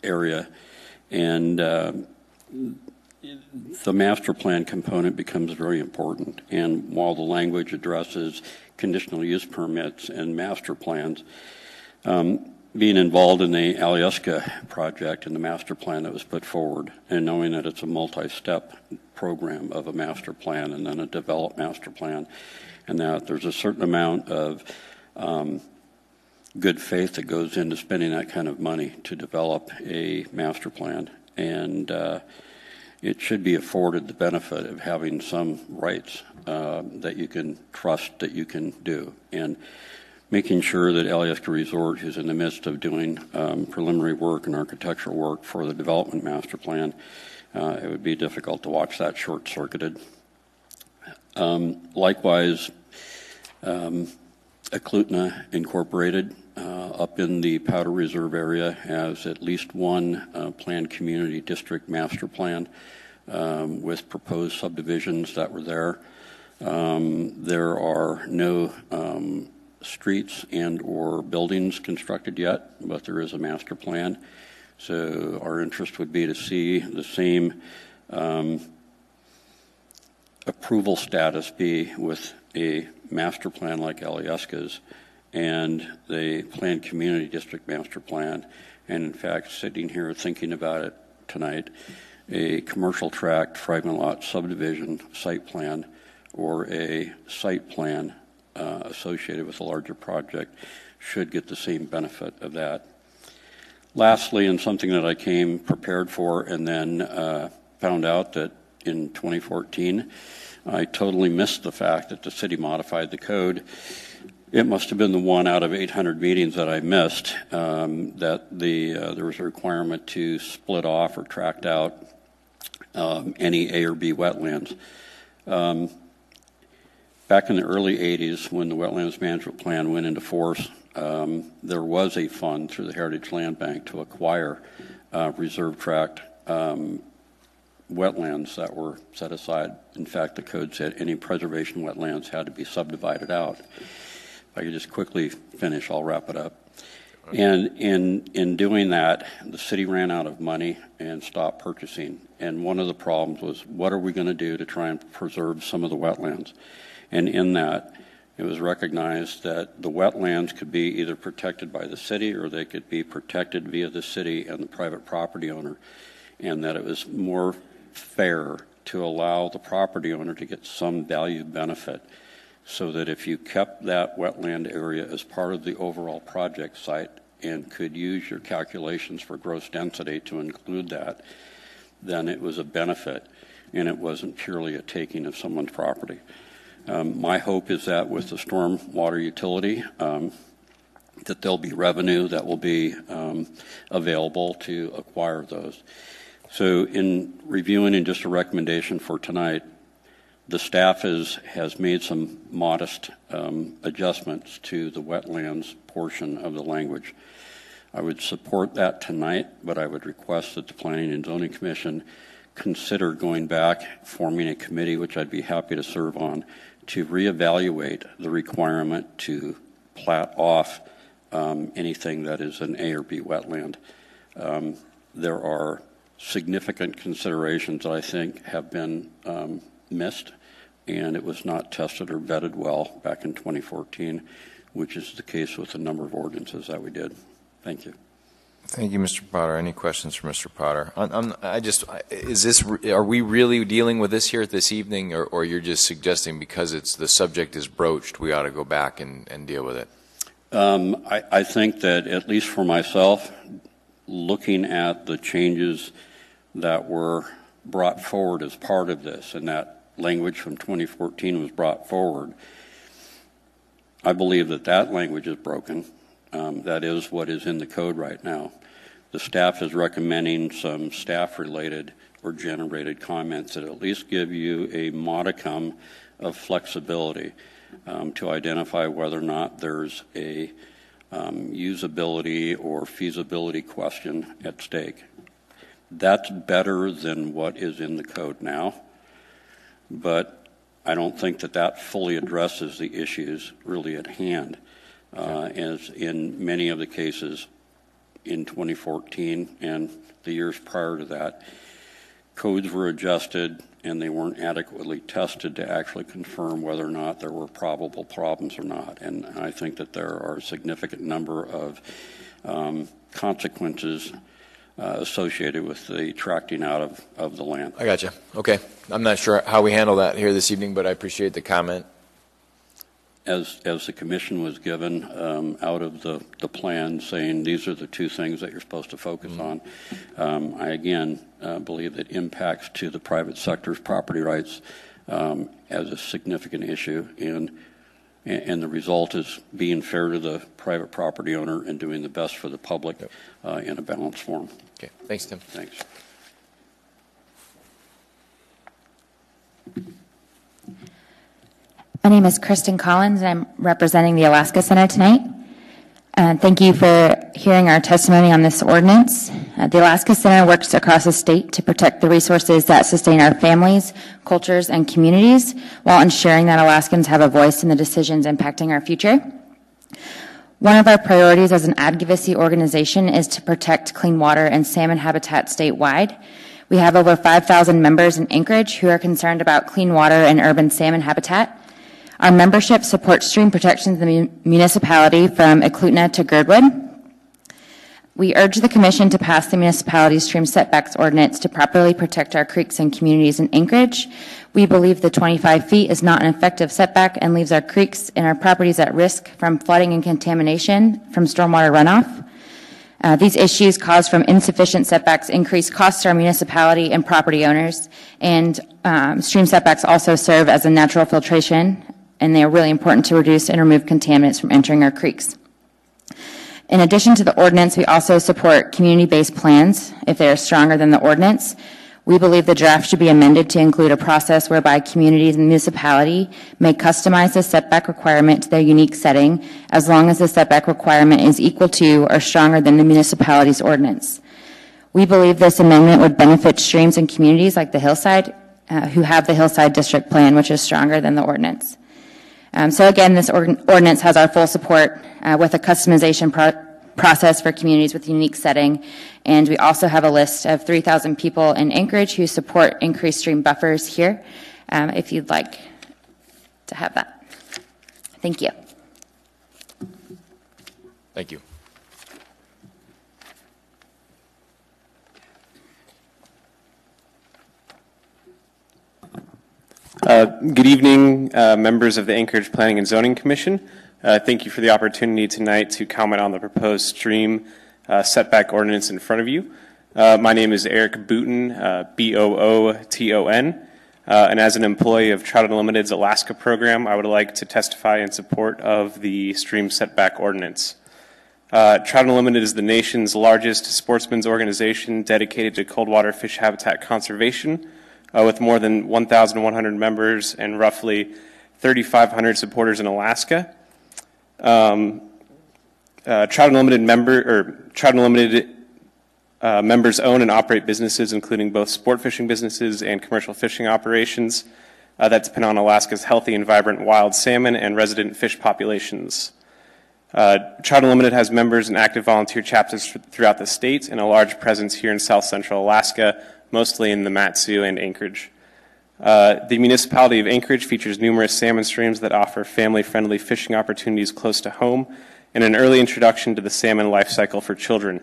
area. And the master plan component becomes very important. And while the language addresses conditional use permits and master plans, being involved in the Alyeska project and the master plan that was put forward, and knowing that it's a multi-step program of a master plan and then a developed master plan, and that there's a certain amount of good faith that goes into spending that kind of money to develop a master plan. And it should be afforded the benefit of having some rights that you can trust that you can do. And making sure that Alyeska Resort, who's in the midst of doing preliminary work and architectural work for the development master plan, it would be difficult to watch that short-circuited. Likewise, Eklutna Incorporated up in the Powder Reserve area has at least one planned community district master plan with proposed subdivisions that were there. There are no streets and or buildings constructed yet, but there is a master plan. So our interest would be to see the same approval status be with a master plan like Alyeska's and the planned community district master plan. And in fact, sitting here thinking about it tonight, a commercial tract fragment lot subdivision site plan or a site plan associated with a larger project should get the same benefit of that. Lastly, and something that I came prepared for and then found out that in 2014, I totally missed the fact that the city modified the code. It must have been the one out of 800 meetings that I missed that there was a requirement to split off or tract out any A or B wetlands. Back in the early 80s, when the Wetlands Management Plan went into force, there was a fund through the Heritage Land Bank to acquire reserve tract wetlands that were set aside. In fact, the code said any preservation wetlands had to be subdivided out. If I could just quickly finish, I'll wrap it up. And in doing that, the city ran out of money and stopped purchasing. And one of the problems was, what are we going to do to try and preserve some of the wetlands? And in that, it was recognized that the wetlands could be either protected by the city or they could be protected via the city and the private property owner, and that it was more fair to allow the property owner to get some value benefit, so that if you kept that wetland area as part of the overall project site and could use your calculations for gross density to include that, then it was a benefit and it wasn't purely a taking of someone's property. My hope is that with the storm water utility, that there'll be revenue that will be available to acquire those. So in reviewing and just a recommendation for tonight, the staff has made some modest adjustments to the wetlands portion of the language. I would support that tonight, but I would request that the Planning and Zoning Commission consider going back, forming a committee, which I'd be happy to serve on, to reevaluate the requirement to plat off anything that is an A or B wetland. There are significant considerations that I think have been missed, and it was not tested or vetted well back in 2014, which is the case with a number of ordinances that we did. Thank you. Thank you, Mr. Potter. Any questions for Mr. Potter? Are we really dealing with this here this evening, or you're just suggesting because the subject is broached, we ought to go back and deal with it? I think that, at least for myself, looking at the changes that were brought forward as part of this, and that language from 2014 was brought forward, I believe that language is broken. That is what is in the code right now. The staff is recommending some staff-related or generated comments that at least give you a modicum of flexibility to identify whether or not there's a usability or feasibility question at stake. That's better than what is in the code now, but I don't think that fully addresses the issues really at hand. As in many of the cases in 2014 and the years prior to that, codes were adjusted and they weren't adequately tested to actually confirm whether or not there were probable problems or not. And I think that there are a significant number of consequences associated with the tracting out of the land. I got you. Okay. I'm not sure how we handle that here this evening, but I appreciate the comment. as the commission was given out of the plan, saying these are the two things that you're supposed to focus on. I again believe that impacts to the private sector's property rights as a significant issue, and the result is being fair to the private property owner and doing the best for the public in a balanced form. Okay, thanks, Tim. Thanks. My name is Kristen Collins, and I'm representing the Alaska Center tonight. Thank you for hearing our testimony on this ordinance. The Alaska Center works across the state to protect the resources that sustain our families, cultures, and communities while ensuring that Alaskans have a voice in the decisions impacting our future. One of our priorities as an advocacy organization is to protect clean water and salmon habitat statewide. We have over 5,000 members in Anchorage who are concerned about clean water and urban salmon habitat. Our membership supports stream protections in the municipality from Eklutna to Girdwood. We urge the Commission to pass the municipality's stream setbacks ordinance to properly protect our creeks and communities in Anchorage. We believe the 25 feet is not an effective setback and leaves our creeks and our properties at risk from flooding and contamination from stormwater runoff. These issues caused from insufficient setbacks increase costs to our municipality and property owners, and stream setbacks also serve as a natural filtration, and they are really important to reduce and remove contaminants from entering our creeks. In addition to the ordinance, we also support community-based plans if they are stronger than the ordinance. We believe the draft should be amended to include a process whereby communities and municipality may customize the setback requirement to their unique setting as long as the setback requirement is equal to or stronger than the municipality's ordinance. We believe this amendment would benefit streams and communities like the Hillside, who have the Hillside District Plan, which is stronger than the ordinance. So again, this ordinance has our full support with a customization process for communities with a unique setting. And we also have a list of 3,000 people in Anchorage who support increased stream buffers here, if you'd like to have that. Thank you. Thank you. Good evening, members of the Anchorage Planning and Zoning Commission. Thank you for the opportunity tonight to comment on the proposed stream setback ordinance in front of you. My name is Eric Booton, B-O-O-T-O-N, and as an employee of Trout Unlimited's Alaska program, I would like to testify in support of the stream setback ordinance. Trout Unlimited is the nation's largest sportsman's organization dedicated to cold water fish habitat conservation, with more than 1,100 members and roughly 3,500 supporters in Alaska. Trout Unlimited members own and operate businesses, including both sport fishing businesses and commercial fishing operations that depend on Alaska's healthy and vibrant wild salmon and resident fish populations. Trout Unlimited has members and active volunteer chapters throughout the state and a large presence here in South Central Alaska, mostly in the Mat-Su and Anchorage. The municipality of Anchorage features numerous salmon streams that offer family-friendly fishing opportunities close to home and an early introduction to the salmon life cycle for children.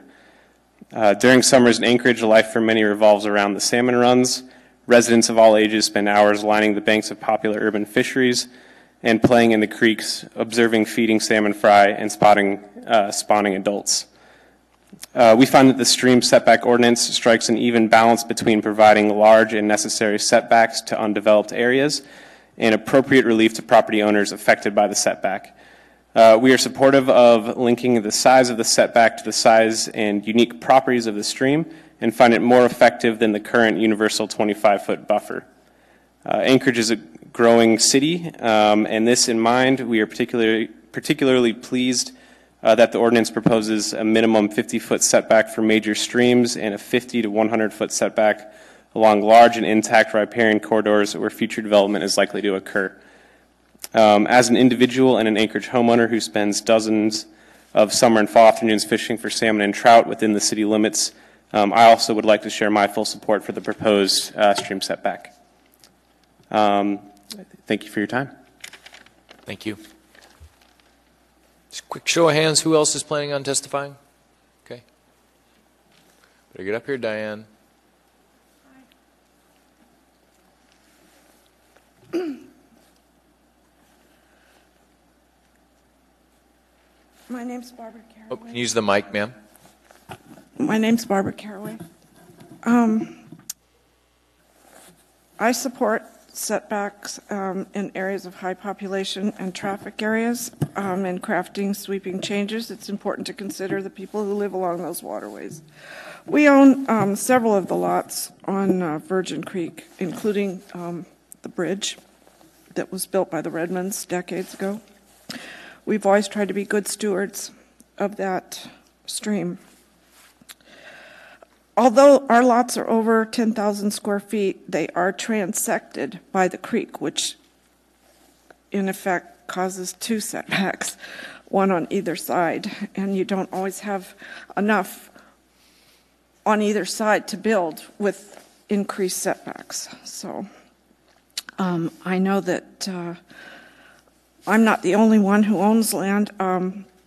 During summers in Anchorage, life for many revolves around the salmon runs. Residents of all ages spend hours lining the banks of popular urban fisheries and playing in the creeks, observing feeding salmon fry and spawning adults. We find that the stream setback ordinance strikes an even balance between providing large and necessary setbacks to undeveloped areas and appropriate relief to property owners affected by the setback. We are supportive of linking the size of the setback to the size and unique properties of the stream and find it more effective than the current universal 25-foot buffer. Anchorage is a growing city, and this in mind, we are particularly pleased that the ordinance proposes a minimum 50-foot setback for major streams and a 50 to 100-foot setback along large and intact riparian corridors where future development is likely to occur. As an individual and an Anchorage homeowner who spends dozens of summer and fall afternoons fishing for salmon and trout within the city limits, I also would like to share my full support for the proposed stream setback. Thank you for your time. Thank you. Just a quick show of hands, who else is planning on testifying? Okay. Better get up here, Diane. name's Barbara Caraway. Oh, can you use the mic, ma'am? My name's Barbara Caraway. I support setbacks in areas of high population and traffic areas. In crafting sweeping changes, it's important to consider the people who live along those waterways. We own several of the lots on Virgin Creek, including the bridge that was built by the Redmonds decades ago. We've always tried to be good stewards of that stream. Although our lots are over 10,000 square feet, they are transected by the creek, which in effect causes two setbacks, one on either side, and you don't always have enough on either side to build with increased setbacks. So I know that I'm not the only one who owns land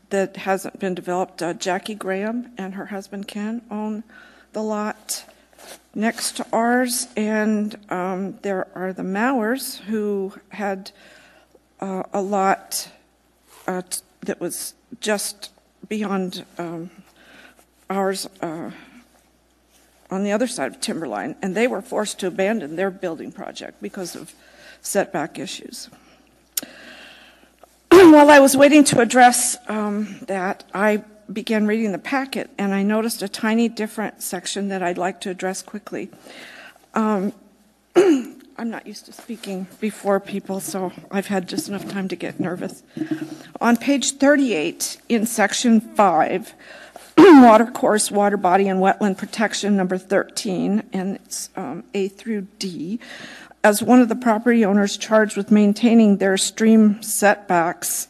that hasn't been developed. Jackie Graham and her husband Ken own the lot next to ours, and there are the Mowers who had a lot that was just beyond ours on the other side of Timberline, and they were forced to abandon their building project because of setback issues. While I was waiting to address that, I began reading the packet, and I noticed a tiny different section that I'd like to address quickly. I'm not used to speaking before people, so I've had just enough time to get nervous. On page 38, in section 5, water course, water body, and wetland protection, number 13, and it's A through D, as one of the property owners charged with maintaining their stream setbacks,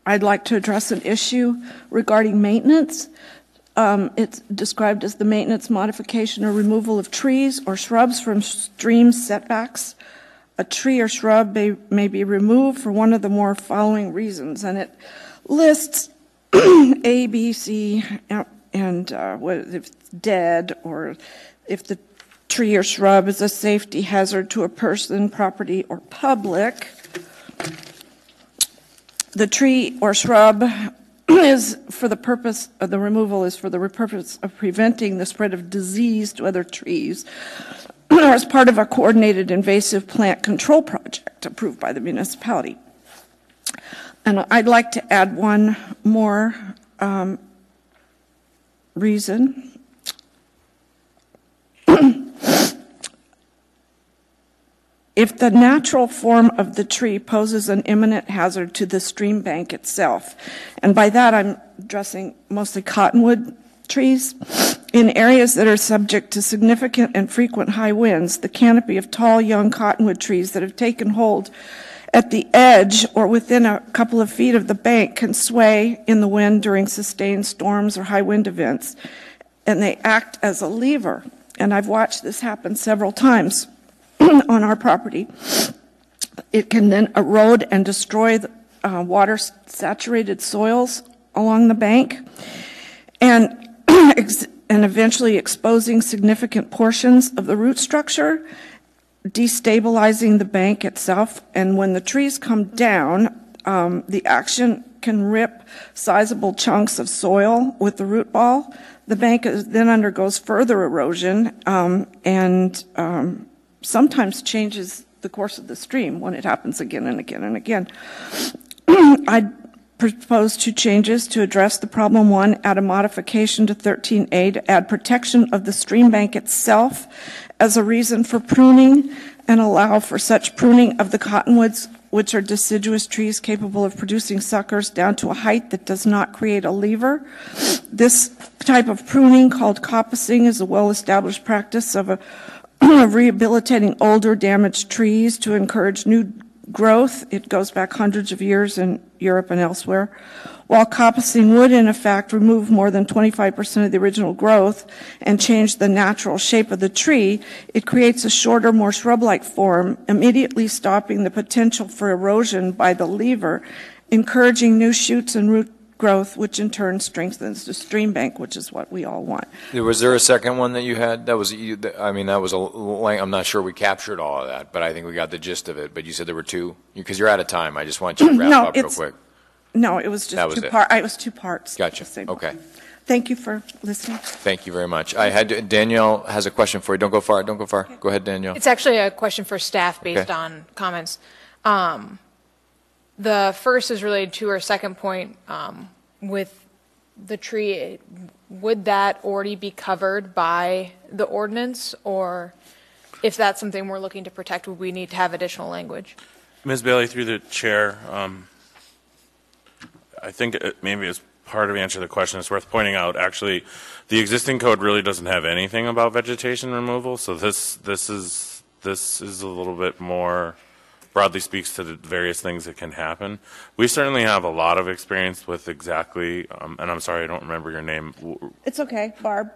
I'd like to address an issue regarding maintenance. It's described as the maintenance, modification, or removal of trees or shrubs from stream setbacks. A tree or shrub may be removed for one of the more following reasons, and it lists A, B, C, and if it's dead, or if the tree or shrub is a safety hazard to a person, property, or public. The tree or shrub is for the purpose of the removal is for the purpose of preventing the spread of disease to other trees, or as part of a coordinated invasive plant control project approved by the municipality. And I'd like to add one more reason. If the natural form of the tree poses an imminent hazard to the stream bank itself, and by that I'm addressing mostly cottonwood trees, in areas that are subject to significant and frequent high winds, the canopy of tall young cottonwood trees that have taken hold at the edge or within a couple of feet of the bank can sway in the wind during sustained storms or high wind events, and they act as a lever. And I've watched this happen several times on our property. It can then erode and destroy the water-saturated soils along the bank, and eventually exposing significant portions of the root structure, destabilizing the bank itself. And when the trees come down, the action can rip sizable chunks of soil with the root ball. The bank then undergoes further erosion and sometimes changes the course of the stream when it happens again and again and again. I propose two changes to address the problem. One, add a modification to 13A to add protection of the stream bank itself as a reason for pruning, and allow for such pruning of the cottonwoods, which are deciduous trees capable of producing suckers, down to a height that does not create a lever. This type of pruning, called coppicing, is a well-established practice of rehabilitating older damaged trees to encourage new growth. It goes back hundreds of years in Europe and elsewhere. While coppicing would, in effect, remove more than 25% of the original growth and change the natural shape of the tree, it creates a shorter, more shrub-like form, immediately stopping the potential for erosion by the lever, encouraging new shoots and root growth, which in turn strengthens the stream bank, which is what we all want. Was there a second one that you had? That was, I mean, that was I'm not sure we captured all of that, but I think we got the gist of it. But you said there were two? Because you're out of time. I just want you to wrap up real quick. No, it was just two parts. It was two parts. Gotcha. Okay. Thank you for listening. Thank you very much. Danielle has a question for you. Don't go far. Don't go far. Okay. Go ahead, Danielle. It's actually a question for staff based on comments. The first is related to our second point with the tree. Would that already be covered by the ordinance, or if that's something we're looking to protect, would we need to have additional language? Ms. Bailey, through the chair, I think maybe as part of the answer to the question, it's worth pointing out, actually, the existing code really doesn't have anything about vegetation removal, so this is a little bit more, broadly speaks to the various things that can happen. We certainly have a lot of experience with exactly, and I'm sorry, I don't remember your name. It's okay, Barb.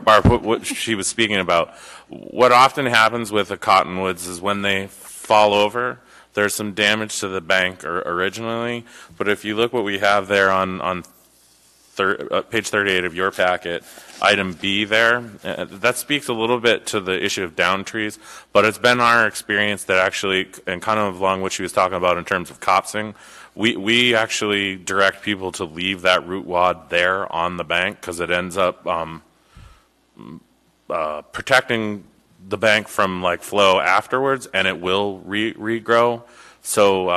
Barb, what she was speaking about. What often happens with the cottonwoods is when they fall over, there's some damage to the bank originally, but if you look what we have there on page 38 of your packet, item B there, that speaks a little bit to the issue of down trees, but it's been our experience that actually, and kind of along what she was talking about in terms of copsing, we actually direct people to leave that root wad there on the bank because it ends up protecting the bank from like flow afterwards, and it will regrow. So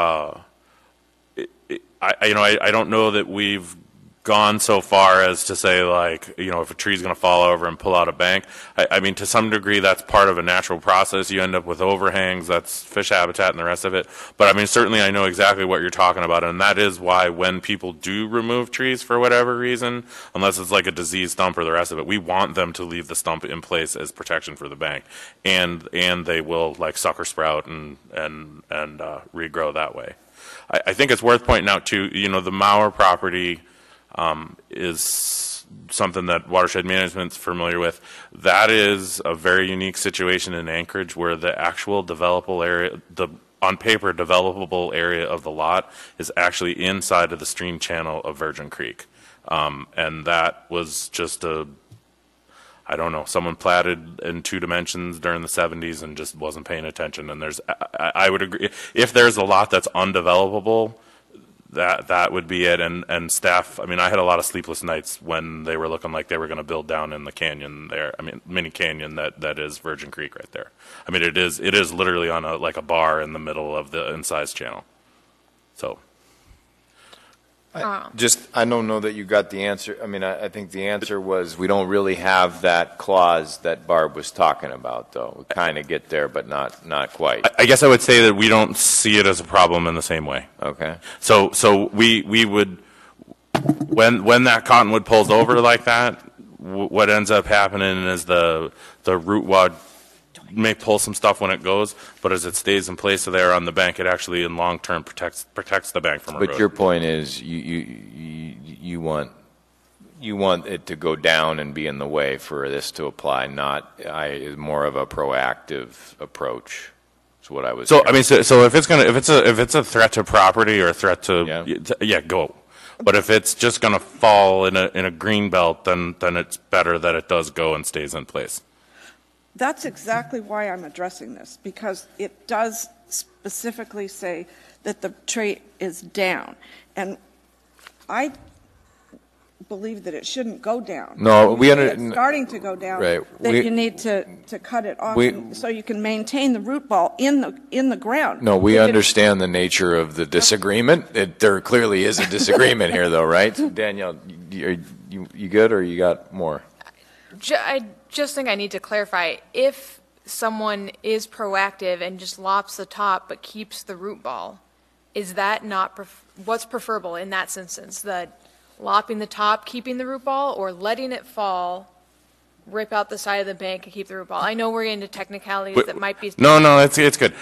I don't know that we've gone so far as to say, like, if a tree's going to fall over and pull out a bank. I mean, to some degree, that's part of a natural process. You end up with overhangs, that's fish habitat and the rest of it. But I mean, certainly I know exactly what you're talking about, and that is why when people do remove trees for whatever reason, unless it's like a diseased stump or the rest of it, we want them to leave the stump in place as protection for the bank. And they will, like, sucker sprout and regrow that way. I think it's worth pointing out, too, the Mauer property is something that Watershed Management's familiar with. That is a very unique situation in Anchorage where the actual developable area, the on paper developable area of the lot is actually inside of the stream channel of Virgin Creek. And that was just I don't know, someone platted in 2 dimensions during the 70s and just wasn't paying attention. And I would agree, if there's a lot that's undevelopable, that would be it. And staff, I mean, I had a lot of sleepless nights when they were looking like they were going to build down in the canyon there. I mean, mini canyon that is Virgin Creek right there. I mean, it is literally on like a bar in the middle of the incised channel. So. I don't know that you got the answer. I mean, I think the answer was we don't really have that clause that Barb was talking about, though. We kind of get there, but not quite. I guess I would say that we don't see it as a problem in the same way. Okay. So we would, when that cottonwood pulls over like that, what ends up happening is the root wad may pull some stuff when it goes, but as it stays in place there on the bank, it actually in long term protects the bank from erosion. But your point is you want it to go down and be in the way for this to apply, not more of a proactive approach. Is what I was. So I mean, so if it's a threat to property or a threat to go. But if it's just going to fall in a green belt, then it's better that it does go and stays in place. That's exactly why I'm addressing this, because it does specifically say that the tree is down. And I believe that it shouldn't go down. No, it's starting to go down. Right. That you need to cut it off so you can maintain the root ball in the ground. No, we understand the nature of the disagreement. There clearly is a disagreement here, though, right? So Danielle, you good, or you got more? I just think I need to clarify, if someone is proactive and just lops the top but keeps the root ball, is that not what's preferable in that instance? The lopping the top, keeping the root ball, or letting it fall, rip out the side of the bank and keep the root ball? I know we're into technicalities that might be... No, it's good.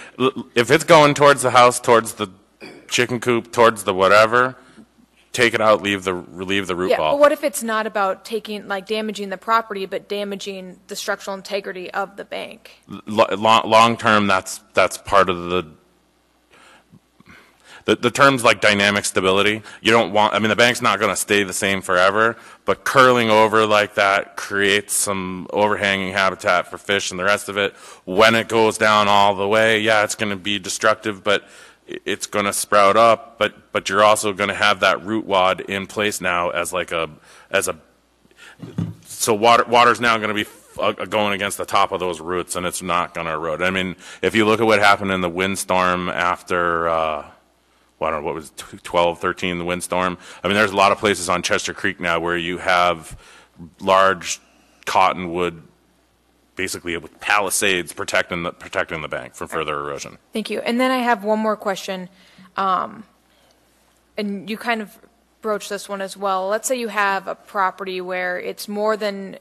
If it's going towards the house, towards the chicken coop, towards the whatever, take it out, leave the root ball. But what if it's not about damaging the property, but damaging the structural integrity of the bank? Long term, that's part of the terms like dynamic stability, you don't want, I mean, the bank's not going to stay the same forever, but curling over like that creates some overhanging habitat for fish and the rest of it. When it goes down all the way, yeah, it's going to be destructive, but it's going to sprout up, but you're also going to have that root wad in place now as like so water's now going to be going against the top of those roots, and it's not going to erode. I mean, if you look at what happened in the windstorm after, I don't know, what was it, 12, 13, the windstorm? I mean, there's a lot of places on Chester Creek now where you have large cottonwood, basically with palisades protecting the bank from further erosion. Thank you. And then I have one more question, and you kind of broached this one as well. Let's say you have a property where it's more than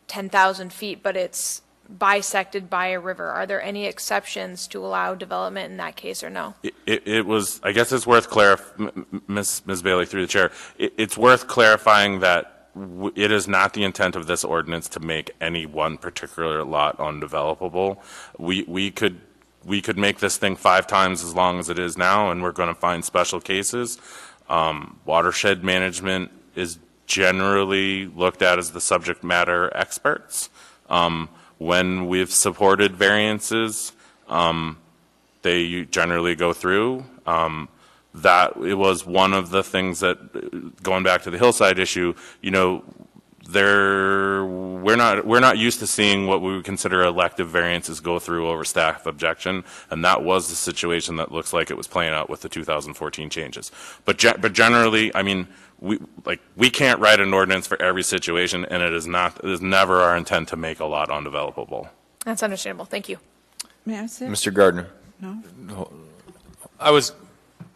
10,000 feet, but it's bisected by a river. Are there any exceptions to allow development in that case or no? It was, I guess it's worth clarifying, Ms. Bailey through the chair, it's worth clarifying that it is not the intent of this ordinance to make any one particular lot undevelopable. We could make this thing 5 times as long as it is now, and we're going to find special cases. Watershed management is generally looked at as the subject matter experts. When we've supported variances, they generally go through. That it was one of the things that, going back to the hillside issue, you know, we're not used to seeing what we would consider elective variances go through over staff objection, and that was the situation that looks like it was playing out with the 2014 changes. But generally, I mean, we can't write an ordinance for every situation, and it is never our intent to make a lot undevelopable. That's understandable. Thank you. May I say? Mr. Gardner. No. I was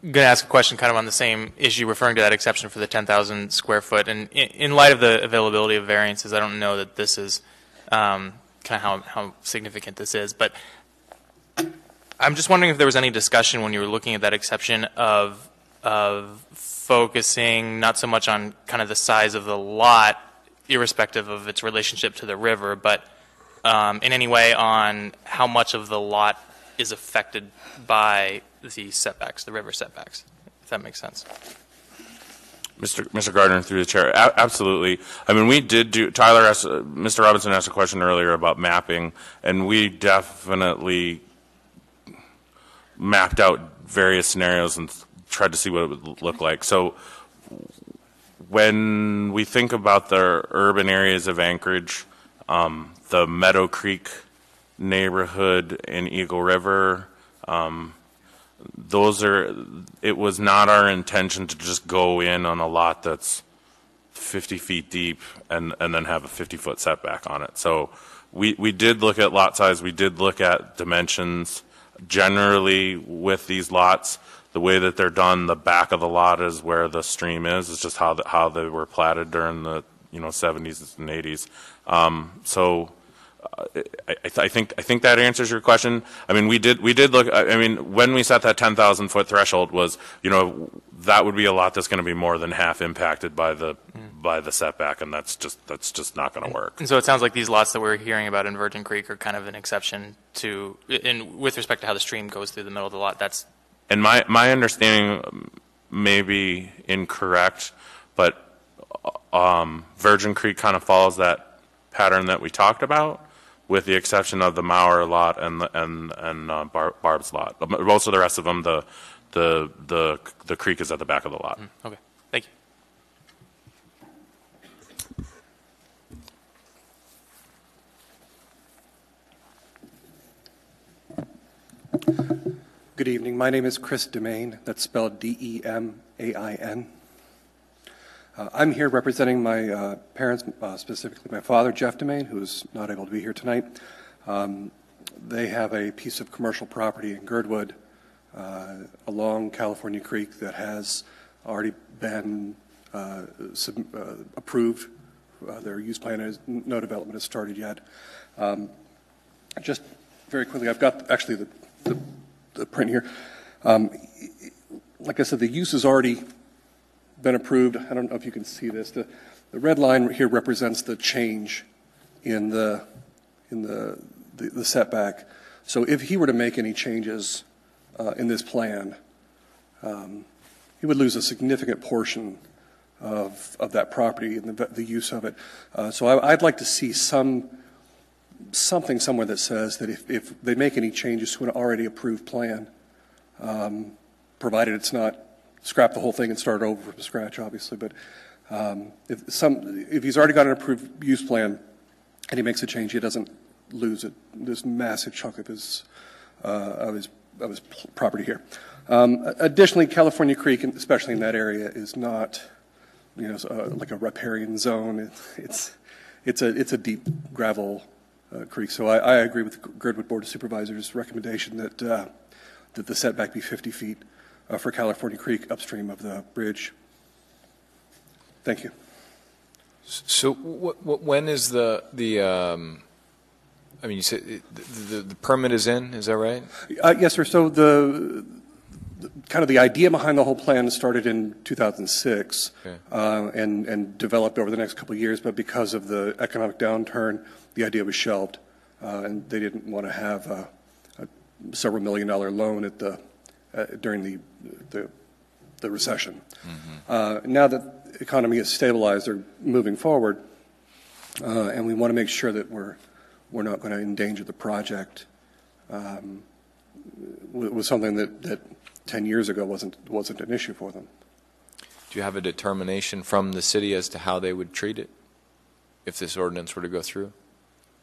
going to ask a question kind of on the same issue, referring to that exception for the 10,000 square foot. And in light of the availability of variances, I don't know that this is kind of how significant this is. But I'm just wondering if there was any discussion when you were looking at that exception of focusing not so much on kind of the size of the lot, irrespective of its relationship to the river, but in any way on how much of the lot is affected by the setbacks, the river setbacks, if that makes sense. Mr. Gardner, through the chair, absolutely. I mean, we did do, Mr. Robinson asked a question earlier about mapping, and we definitely mapped out various scenarios and tried to see what it would look like. So when we think about the urban areas of Anchorage, the Meadow Creek neighborhood in Eagle River, it was not our intention to just go in on a lot that's 50 feet deep and then have a 50-foot setback on it. So we did look at lot size, we did look at dimensions. Generally with these lots, the way that they're done, the back of the lot is where the stream is. It's just how they were platted during the 70s and 80s. I think that answers your question. I mean, we did look. I mean, when we set that 10,000 foot threshold, was that would be a lot that's going to be more than half impacted by the setback, and that's just not going to work. And so it sounds like these lots that we're hearing about in Virgin Creek are kind of an exception to, with respect to how the stream goes through the middle of the lot. That's. And my understanding may be incorrect, but Virgin Creek kind of follows that pattern that we talked about, with the exception of the Maurer lot and Barb's lot. Most of the rest of them, the creek is at the back of the lot. Okay, thank you. Good evening. My name is Chris Demain. That's spelled D-E-M-A-I-N. I'm here representing my parents, specifically my father, Jeff Demain, who's not able to be here tonight. They have a piece of commercial property in Girdwood along California Creek that has already been approved. Their use plan is, no development has started yet. Just very quickly, I've got actually the print here. Like I said, the use has already been approved. I don't know if you can see this. The red line here represents the change in the setback. So if he were to make any changes in this plan, he would lose a significant portion of that property and the use of it. So I'd like to see something somewhere that says that if they make any changes to an already approved plan, provided it's not scrap the whole thing and start over from scratch, obviously, but if he's already got an approved use plan and he makes a change, he doesn't lose this massive chunk of his property here. Additionally, California Creek, especially in that area, is not, like a riparian zone. It's a deep gravel creek. So I agree with the Girdwood Board of Supervisors' recommendation that the setback be 50 feet for California Creek upstream of the bridge. Thank you. So when is the I mean, you said the permit is in, is that right? Yes, sir. So the kind of the idea behind the whole plan started in 2006, okay. and developed over the next couple of years, but because of the economic downturn, the idea was shelved, and they didn't want to have a several $1 million loan at during the recession. Mm-hmm. Now that the economy is stabilized, they're moving forward, and we want to make sure that we're not going to endanger the project with something that 10 years ago wasn't an issue for them. Do you have a determination from the city as to how they would treat it if this ordinance were to go through?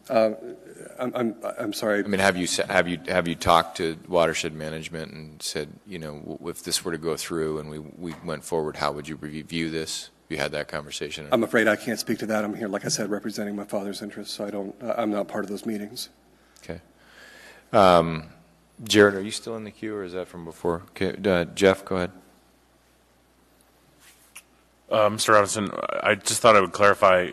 I'm sorry. I mean, have you talked to Watershed Management and said, if this were to go through and we went forward, how would you review this? You had that conversation? I'm afraid I can't speak to that. I'm here, like I said, representing my father's interests, so I'm not part of those meetings. Okay. Jared, are you still in the queue, or is that from before? Okay, Jeff, go ahead. Mr. Robinson, I just thought I would clarify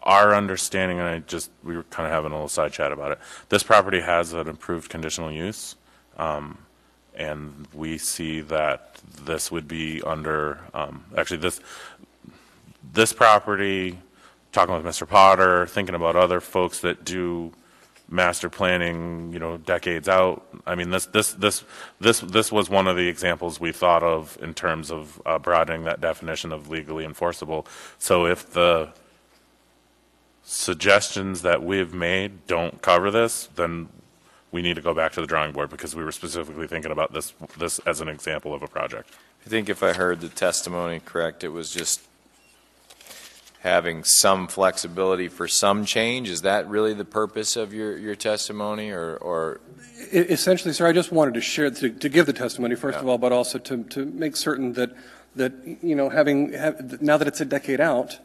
our understanding, and we were kind of having a little side chat about it. This property has an approved conditional use, and we see that this would be under, actually this property, talking with Mr. Potter, thinking about other folks that do master planning, decades out. I mean, this was one of the examples we thought of in terms of broadening that definition of legally enforceable. So if the suggestions that we've made don't cover this, then we need to go back to the drawing board, because we were specifically thinking about this as an example of a project. I think if I heard the testimony correct, it was just having some flexibility for some change. Is that really the purpose of your testimony, or? Essentially, sir, I just wanted to share, to give the testimony, first of all, but also to make certain that now that it's a decade out,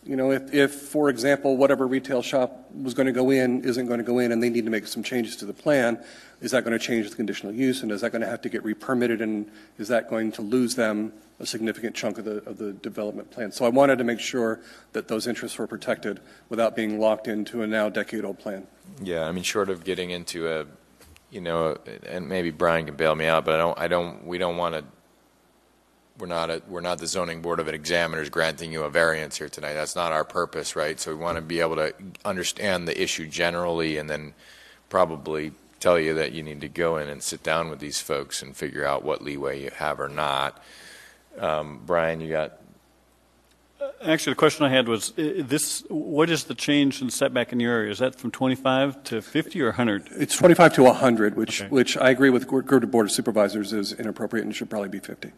if, for example, whatever retail shop was going to go in isn't going to go in and they need to make some changes to the plan, is that going to change the conditional use, and is that going to have to get re-permitted, and is that going to lose them a significant chunk of the development plan? So I wanted to make sure that those interests were protected without being locked into a now decade-old plan. Yeah, I mean, short of getting into and maybe Brian can bail me out, but we don't want to. We're not the zoning board of examiners granting you a variance here tonight. That's not our purpose, right? So we want to be able to understand the issue generally, and then probably tell you that you need to go in and sit down with these folks and figure out what leeway you have or not. Brian, you got? Actually, the question I had was what is the change in setback in your area? Is that from 25 to 50 or 100? It's 25 to 100, which I agree with Girdwood Board of Supervisors is inappropriate and should probably be 50.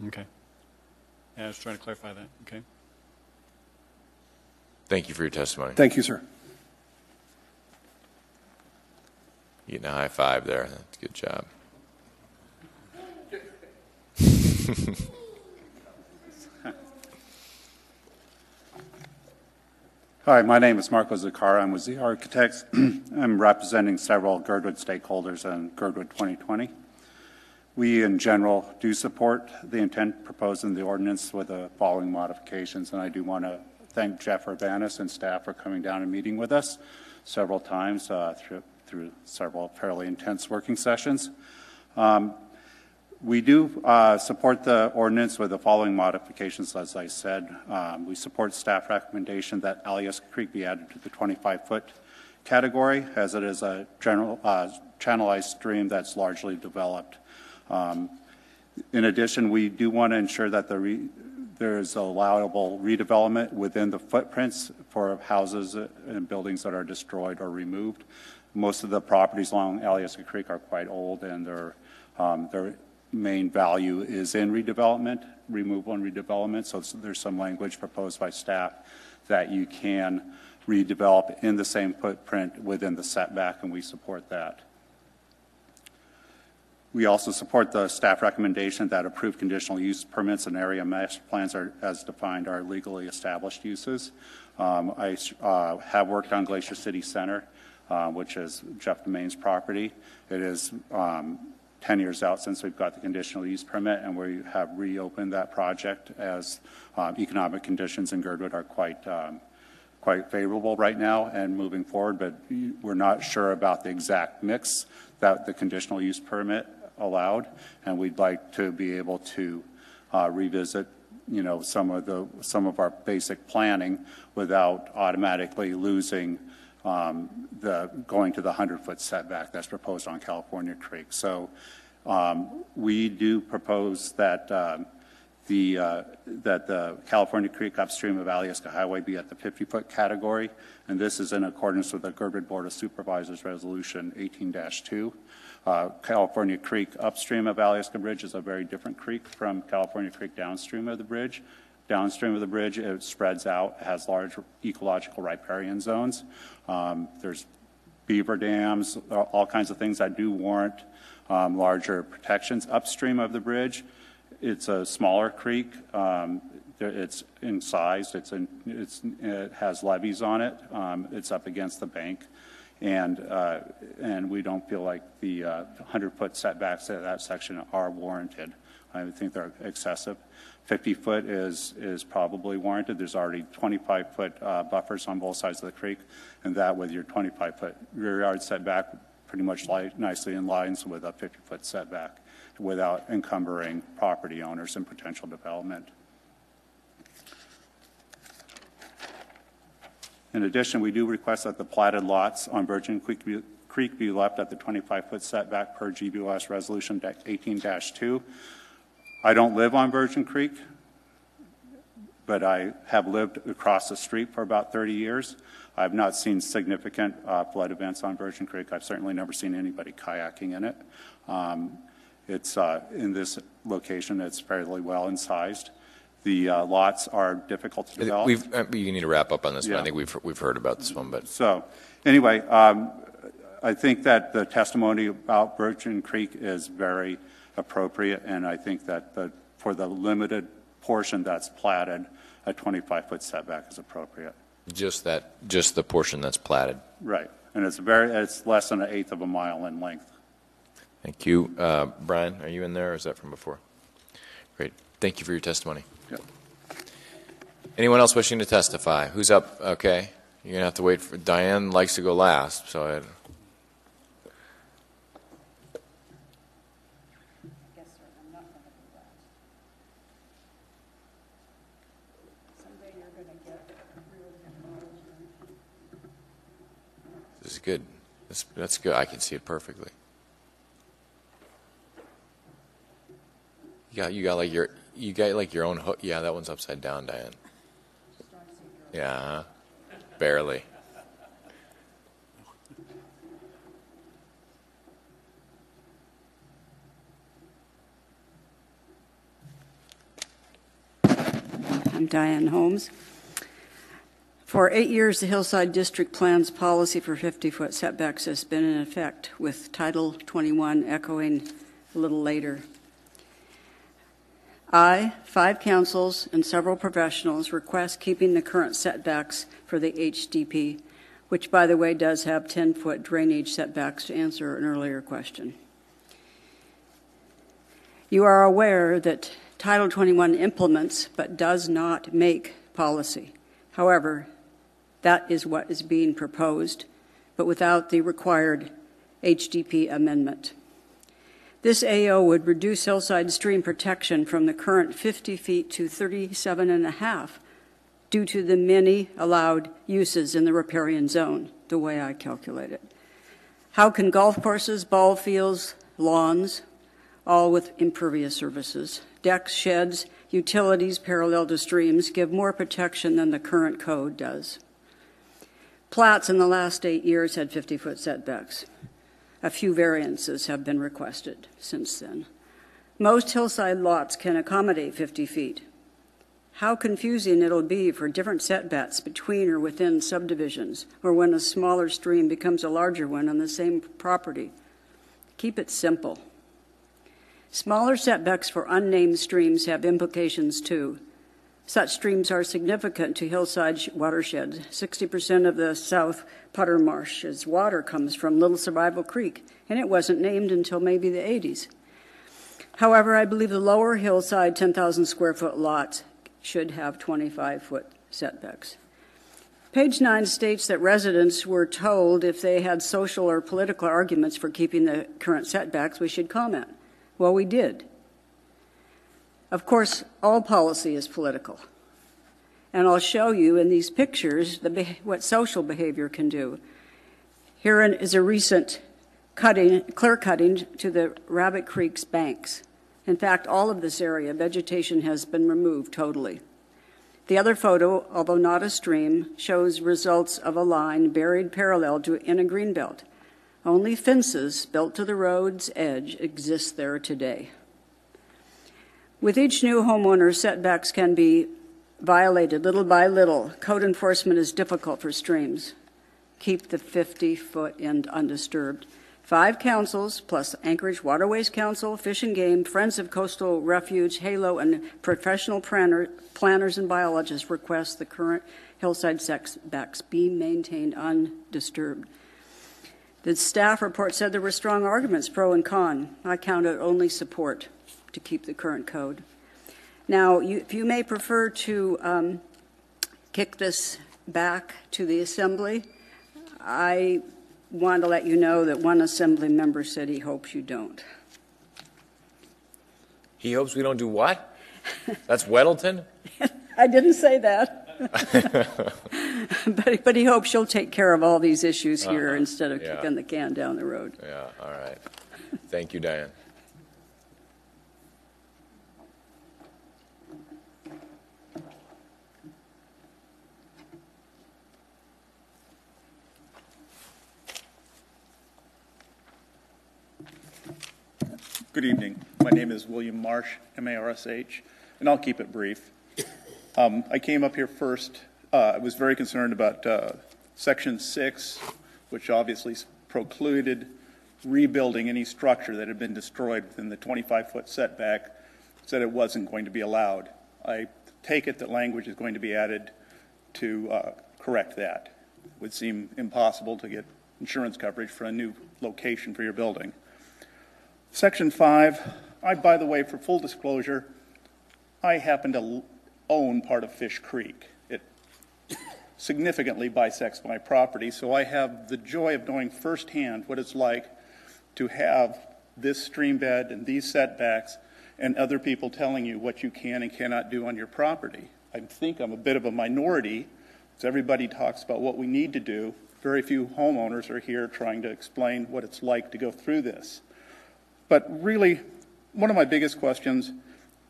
Okay. Yeah, I was trying to clarify that. Okay. Thank you for your testimony. Thank you, sir. Getting a high five there. That's a good job. Hi, my name is Marco Zuccara. I'm with Z Architects. I'm representing several Girdwood stakeholders on Girdwood 2020. We, in general, do support the intent proposed in the ordinance with the following modifications, and I do want to thank Jeff Urbanis and staff for coming down and meeting with us several times through several fairly intense working sessions. We do support the ordinance with the following modifications, as I said. We support staff recommendation that Alyeska Creek be added to the 25-foot category, as it is a general channelized stream that's largely developed. In addition, we do want to ensure that there's allowable redevelopment within the footprints for houses and buildings that are destroyed or removed. Most of the properties along Alyeska Creek are quite old, and their main value is in redevelopment, removal and redevelopment. So there's some language proposed by staff that you can redevelop in the same footprint within the setback, and we support that. We also support the staff recommendation that approved conditional use permits and area master plans are, as defined, are legally established uses. I have worked on Glacier City Center, which is Jeff DeMain's property. It is 10 years out since we've got the conditional use permit, and we have reopened that project as economic conditions in Girdwood are quite favorable right now and moving forward, but we're not sure about the exact mix that the conditional use permit allowed, and we'd like to be able to revisit, some of our basic planning without automatically losing going to the 100-foot setback that's proposed on California Creek. So we do propose that the California Creek upstream of Alyeska Highway be at the 50-foot category, and this is in accordance with the Girdwood Board of Supervisors Resolution 18-2. California Creek upstream of Alyeska Bridge is a very different creek from California Creek downstream of the bridge. Downstream of the bridge, it spreads out, has large ecological riparian zones. There's beaver dams, all kinds of things that do warrant larger protections. Upstream of the bridge, it's a smaller creek. It's incised. It has levees on it. It's up against the bank. And we don't feel like the 100-foot setbacks at that section are warranted. I think they're excessive. 50-foot is probably warranted. There's already 25-foot buffers on both sides of the creek, and that with your 25-foot rear yard setback pretty much nicely in lines with a 50-foot setback without encumbering property owners and potential development. In addition, we do request that the platted lots on Virgin Creek be left at the 25-foot setback per GBOS Resolution 18-2. I don't live on Virgin Creek, but I have lived across the street for about 30 years. I've not seen significant flood events on Virgin Creek. I've certainly never seen anybody kayaking in it. It's in this location, it's fairly well incised. The lots are difficult to develop. You need to wrap up on this one. Yeah. I think we've heard about this one, but so anyway, I think that the testimony about Virgin Creek is very appropriate, and I think that for the limited portion that's platted, a 25-foot setback is appropriate. just the portion that's platted. Right, and it's less than 1/8 of a mile in length. Thank you. Brian, are you in there, or is that from before? Great. Thank you for your testimony. Yep. Anyone else wishing to testify? Who's up? Okay. You're going to have to wait for Diane likes to go last, so this is good. That's good. I can see it perfectly. You got like your own hook. Yeah, that one's upside down, Diane. Yeah, barely. I'm Diane Holmes. For 8 years, the Hillside District Plan's policy for 50-foot setbacks has been in effect, with Title 21 echoing a little later. I, 5 councils, and several professionals request keeping the current setbacks for the HDP, which, by the way, does have 10-foot drainage setbacks, to answer an earlier question. You are aware that Title 21 implements but does not make policy. However, that is what is being proposed, but without the required HDP amendment. This AO would reduce hillside stream protection from the current 50 feet to 37.5 due to the many allowed uses in the riparian zone, the way I calculate it. How can golf courses, ball fields, lawns, all with impervious surfaces. Decks, sheds, utilities parallel to streams give more protection than the current code does. Plats in the last 8 years had 50-foot setbacks. A few variances have been requested since then. Most hillside lots can accommodate 50 feet. How confusing it'll be for different setbacks between or within subdivisions, or when a smaller stream becomes a larger one on the same property. Keep it simple. Smaller setbacks for unnamed streams have implications too. Such streams are significant to hillside watersheds. 60% of the South Putter Marsh's water comes from Little Survival Creek, and it wasn't named until maybe the 80s. However, I believe the lower hillside 10,000 square foot lots should have 25-foot setbacks. Page 9 states that residents were told if they had social or political arguments for keeping the current setbacks, we should comment. Well, we did. Of course, all policy is political. And I'll show you in these pictures what social behavior can do. Here is a recent clear cutting to the Rabbit Creek's banks. In fact, all of this area, vegetation has been removed totally. The other photo, although not a stream, shows results of a line buried parallel in a greenbelt. Only fences built to the road's edge exist there today. With each new homeowner, setbacks can be violated little by little. Code enforcement is difficult for streams. Keep the 50-foot end undisturbed. 5 councils, plus Anchorage Waterways Council, Fish and Game, Friends of Coastal Refuge, HALO, and professional planners and biologists request the current hillside setbacks be maintained undisturbed. The staff report said there were strong arguments, pro and con. I counted only support to keep the current code. Now, if you may prefer to kick this back to the Assembly, I want to let you know that one Assembly member said he hopes you don't. He hopes we don't do what? That's Weddleton? I didn't say that. but he hopes you'll take care of all these issues here instead of kicking the can down the road. Yeah, all right. Thank you, Diane. Good evening. My name is William Marsh, M-A-R-S-H, and I'll keep it brief. I came up here first. I was very concerned about Section 6, which obviously precluded rebuilding any structure that had been destroyed within the 25-foot setback, said it wasn't going to be allowed. I take it that language is going to be added to correct that. It would seem impossible to get insurance coverage for a new location for your building. Section 5, by the way, for full disclosure, I happen to own part of Fish Creek. It significantly bisects my property, so I have the joy of knowing firsthand what it's like to have this stream bed and these setbacks and other people telling you what you can and cannot do on your property. I think I'm a bit of a minority, because everybody talks about what we need to do. Very few homeowners are here trying to explain what it's like to go through this. But really, one of my biggest questions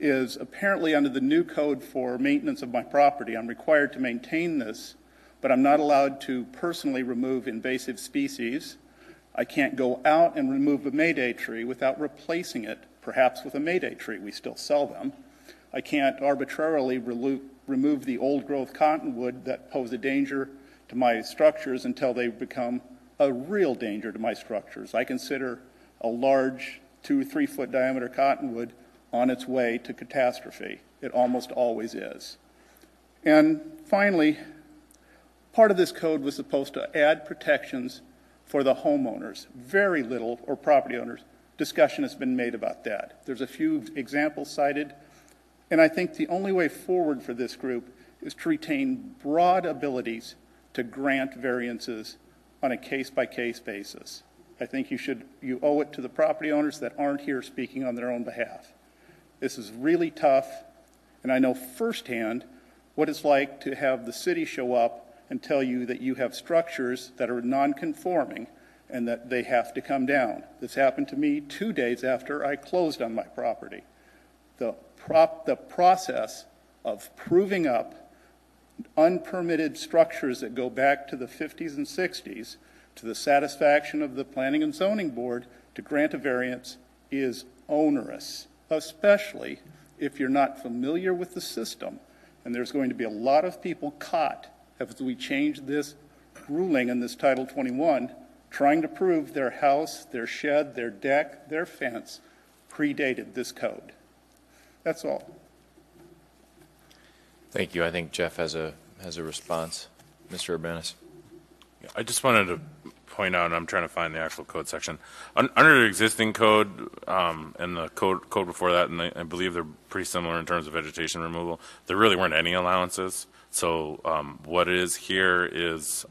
is apparently under the new code for maintenance of my property, I'm required to maintain this, but I'm not allowed to personally remove invasive species. I can't go out and remove a Mayday tree without replacing it, perhaps with a Mayday tree. We still sell them. I can't arbitrarily remove the old growth cottonwood that pose a danger to my structures until they become a real danger to my structures. I consider a large 2 or 3 foot diameter cottonwood on its way to catastrophe. It almost always is. And finally, part of this code was supposed to add protections for the homeowners. Very little, or property owners, discussion has been made about that. There's a few examples cited, and I think the only way forward for this group is to retain broad abilities to grant variances on a case-by-case basis. I think you owe it to the property owners that aren't here speaking on their own behalf. This is really tough, and I know firsthand what it's like to have the city show up and tell you that you have structures that are non-conforming and that they have to come down. This happened to me 2 days after I closed on my property. The process of proving up unpermitted structures that go back to the 50s and 60s to the satisfaction of the Planning and Zoning Board to grant a variance is onerous, especially if you're not familiar with the system. And there's going to be a lot of people caught as we change this ruling in this Title 21, trying to prove their house, their shed, their deck, their fence predated this code. That's all. Thank you. I think Jeff has a response. Mr. Urbanis. I just wanted to point out, and I'm trying to find the actual code section. Under the existing code and the code before that, and I believe they're pretty similar in terms of vegetation removal, there really weren't any allowances. So what is here is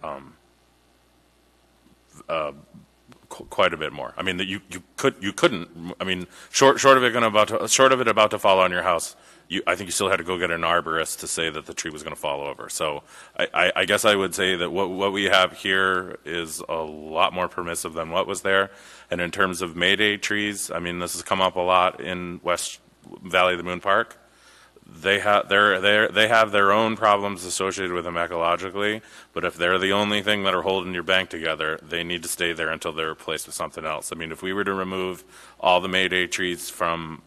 quite a bit more. I mean, you couldn't. I mean, short of it about to fall on your house, I think you still had to go get an arborist to say that the tree was going to fall over. So I guess I would say that what we have here is a lot more permissive than what was there. And in terms of Mayday trees, I mean, this has come up a lot in West Valley of the Moon Park. They have their own problems associated with them ecologically, but if they're the only thing that are holding your bank together, they need to stay there until they're replaced with something else. I mean, if we were to remove all the Mayday trees from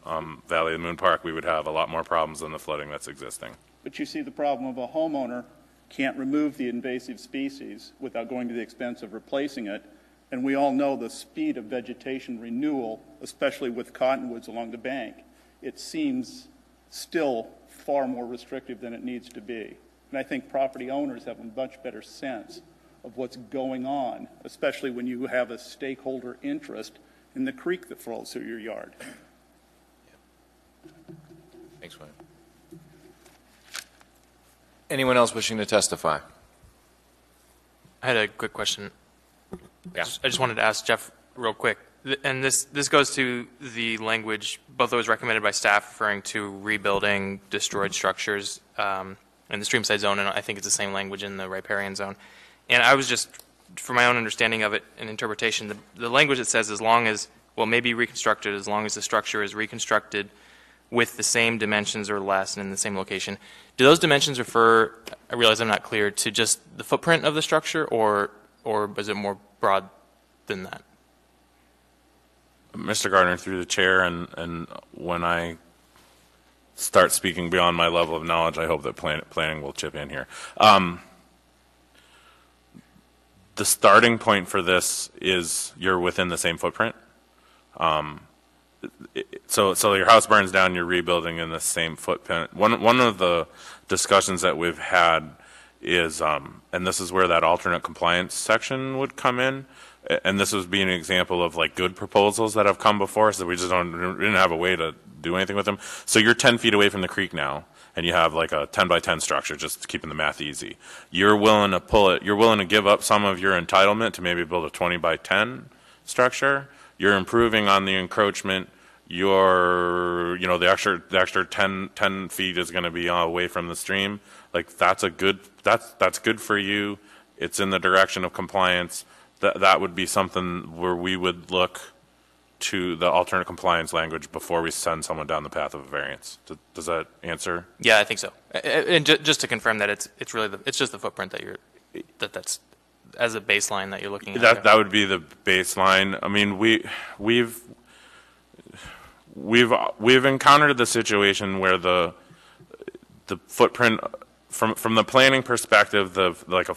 Valley of the Moon Park, we would have a lot more problems than the flooding that's existing. But you see the problem of a homeowner can't remove the invasive species without going to the expense of replacing it. And we all know the speed of vegetation renewal, especially with cottonwoods along the bank. It seems still far more restrictive than it needs to be. And I think property owners have a much better sense of what's going on, especially when you have a stakeholder interest in the creek that flows through your yard. Thanks, William. Anyone else wishing to testify? I had a quick question. Yeah. I just wanted to ask Jeff real quick. And this goes to the language, both that was recommended by staff referring to rebuilding destroyed structures in the streamside zone, and I think it's the same language in the riparian zone. And I was just, for my own understanding of it and interpretation, the language that says as long as, well, may be reconstructed as long as the structure is reconstructed with the same dimensions or less and in the same location. Do those dimensions refer, I realize I'm not clear, to just the footprint of the structure, or is it more broad than that? Mr. Gardner, through the chair, and when I start speaking beyond my level of knowledge, I hope that planning will chip in here. The starting point for this is you're within the same footprint. So your house burns down, you're rebuilding in the same footprint. One of the discussions that we've had is, and this is where that alternate compliance section would come in. And this would be an example of like good proposals that have come before us that we didn't have a way to do anything with them. So you're 10 feet away from the creek now, and you have like a 10 by 10 structure, just keeping the math easy. You're willing to pull it, you're willing to give up some of your entitlement to maybe build a 20 by 10 structure. You're improving on the encroachment. The extra 10 feet is going to be away from the stream. Like that's good for you. It's in the direction of compliance. That would be something where we would look to the alternate compliance language before we send someone down the path of a variance. Does that answer? Yeah, I think so. And just to confirm that it's really it's just the footprint that's as a baseline that you're looking at. That would be the baseline. I mean, we've encountered the situation where the footprint from the planning perspective, like a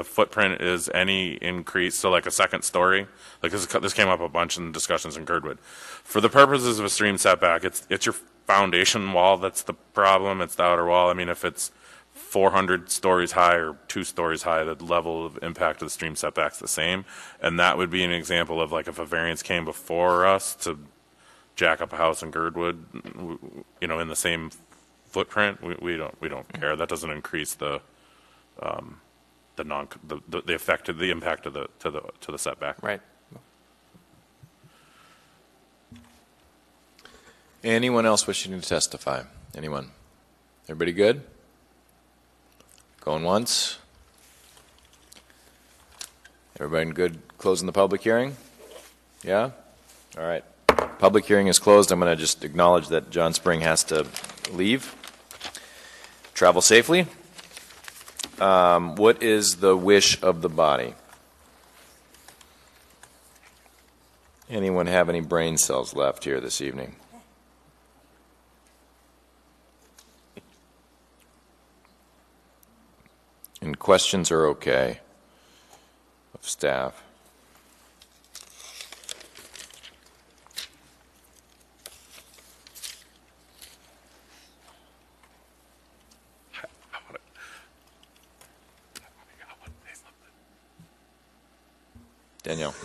footprint is any increase, so like a second story. Like this came up a bunch in discussions in Girdwood. For the purposes of a stream setback, it's your foundation wall that's the problem. It's the outer wall. I mean, if it's 400 stories high or 2 stories high, the level of impact of the stream setback's the same. And that would be an example of like if a variance came before us to jack up a house in Girdwood, in the same footprint, we don't care. That doesn't increase the impact of the setback. Right. Anyone else wishing to testify? Anyone? Everybody good? Going once? Everybody good closing the public hearing? Yeah? All right. Public hearing is closed. I'm going to just acknowledge that John Spring has to leave. Travel safely. What is the wish of the body? Anyone have any brain cells left here this evening? And questions are okay of staff. Danielle.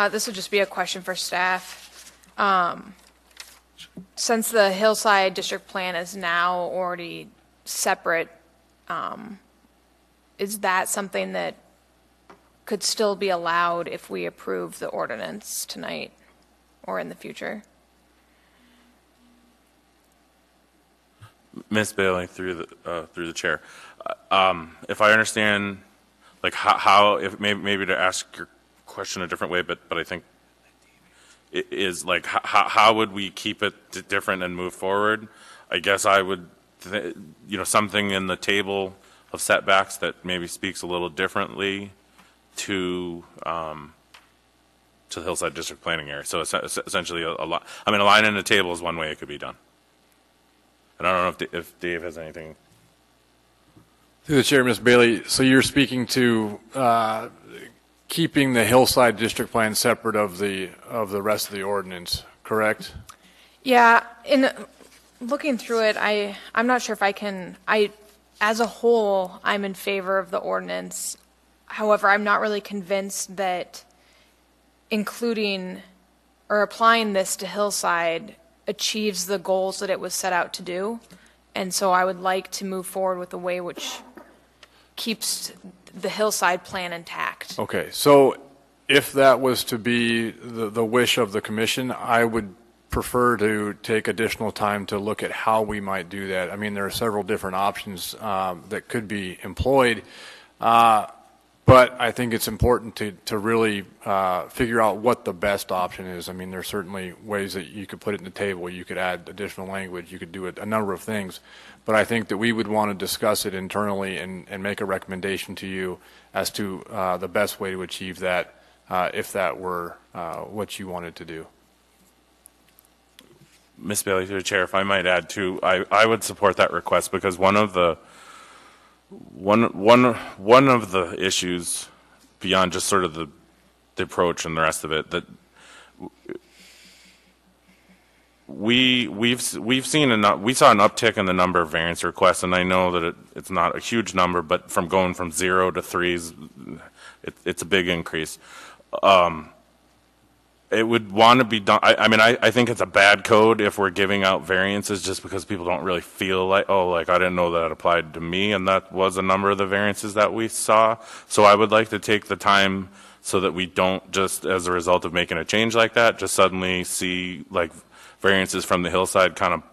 This would just be a question for staff. Since the Hillside District Plan is now already separate, is that something that could still be allowed if we approve the ordinance tonight or in the future? Ms. Bailey, through the chair, if I understand, like how if maybe to ask your question a different way, but I think it is like how would we keep it different and move forward? I guess I would, something in the table of setbacks that maybe speaks a little differently to the Hillside District Planning area. So essentially, a line in the table is one way it could be done. And I don't know if Dave has anything. Through the chair, Ms. Bailey, so you're speaking to keeping the Hillside District Plan separate of the rest of the ordinance, correct? Yeah, in looking through it, I'm not sure if I can, as a whole, I'm in favor of the ordinance. However, I'm not really convinced that including or applying this to Hillside achieves the goals that it was set out to do. And so I would like to move forward with a way which keeps the Hillside plan intact. Okay, so if that was to be the wish of the commission, I would prefer to take additional time to look at how we might do that. I mean, there are several different options that could be employed, but I think it's important to really figure out what the best option is. I mean, there are certainly ways that you could put it in the table. You could add additional language. You could do a number of things. But I think that we would want to discuss it internally and make a recommendation to you as to the best way to achieve that if that were what you wanted to do. Ms. Bailey, through the chair, if I might add too, I would support that request because one of the issues beyond just sort of the approach and the rest of it that we saw an uptick in the number of variance requests, and I know that it's not a huge number, but from going from 0 to 3, it's a big increase. It would want to be done. I think it's a bad code if we're giving out variances just because people don't really feel like, I didn't know that applied to me, and that was a number of the variances that we saw. So I would like to take the time so that we don't just, as a result of making a change like that, just suddenly see like variances from the Hillside kind of.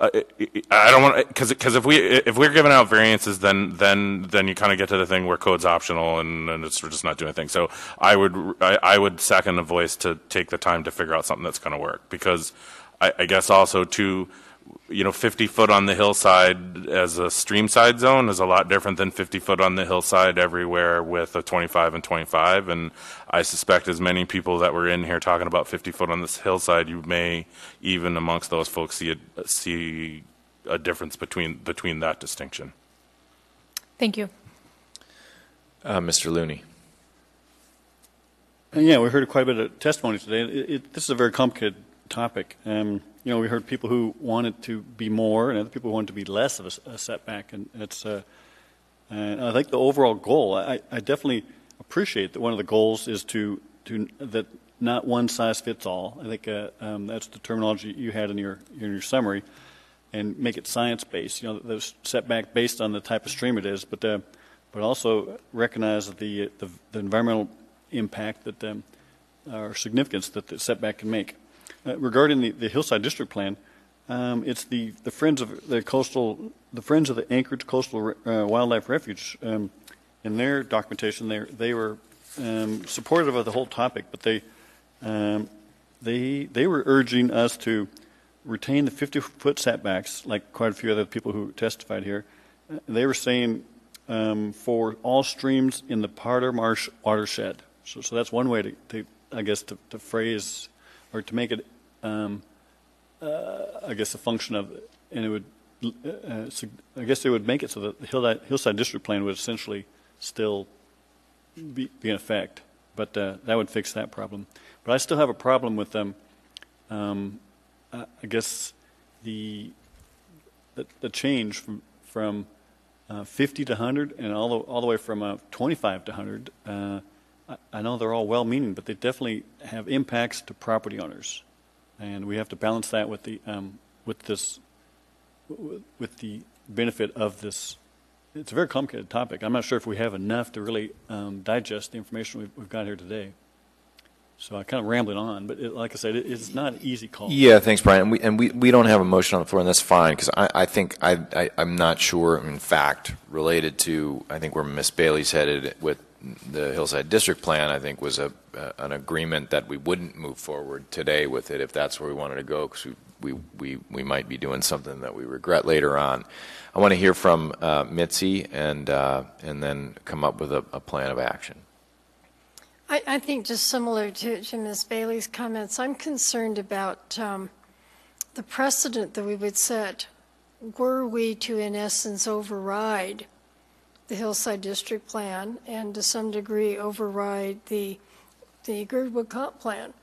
I don't want because if we're giving out variances, then you kind of get to the thing where code's optional and it's we're just not doing anything. So I would second the voice to take the time to figure out something that's going to work because I guess also too, 50 foot on the hillside as a stream side zone is a lot different than 50 foot on the hillside everywhere with a 25 and 25. And I suspect as many people that were in here talking about 50 foot on this hillside, you may even amongst those folks see a difference between that distinction. Thank you. Mr. Looney. Yeah, we heard quite a bit of testimony today. This is a very complicated topic. We heard people who wanted to be more and other people who wanted to be less of a setback. And it's, and I think the overall goal, I definitely appreciate that one of the goals is to that not one size fits all. I think that's the terminology you had in your summary, and make it science-based. The setback based on the type of stream it is, but also recognize the environmental impact that or significance that the setback can make. Regarding the Hillside District Plan, it's the Friends of the Anchorage Coastal Wildlife Refuge in their documentation, they were supportive of the whole topic, but they were urging us to retain the 50-foot setbacks, like quite a few other people who testified here. They were saying for all streams in the Potter Marsh watershed. So that's one way to I guess, to phrase or to make it, I guess, a function of, and it would, I guess they would make it so that the Hillside District Plan would essentially still be in effect, but that would fix that problem. But I still have a problem with them. I guess the change from 50 to 100 and all the way from 25 to 100. I know they're all well-meaning, but they definitely have impacts to property owners, and we have to balance that with the benefit of this. It's a very complicated topic. I'm not sure if we have enough to really digest the information we've got here today. So I kind of rambled on, but like I said, it's not an easy call. Yeah, thanks, Brian. And we don't have a motion on the floor, and that's fine, because I think I'm not sure. In fact, related to I think where Ms. Bailey's headed with the Hillside District Plan, I think was an agreement that we wouldn't move forward today with it if that's where we wanted to go, because we might be doing something that we regret later on. I want to hear from Mitzi and then come up with a plan of action. I think just similar to Ms. Bailey's comments, I'm concerned about the precedent that we would set were we to, in essence, override the Hillside District Plan and to some degree override the Girdwood Comp Plan.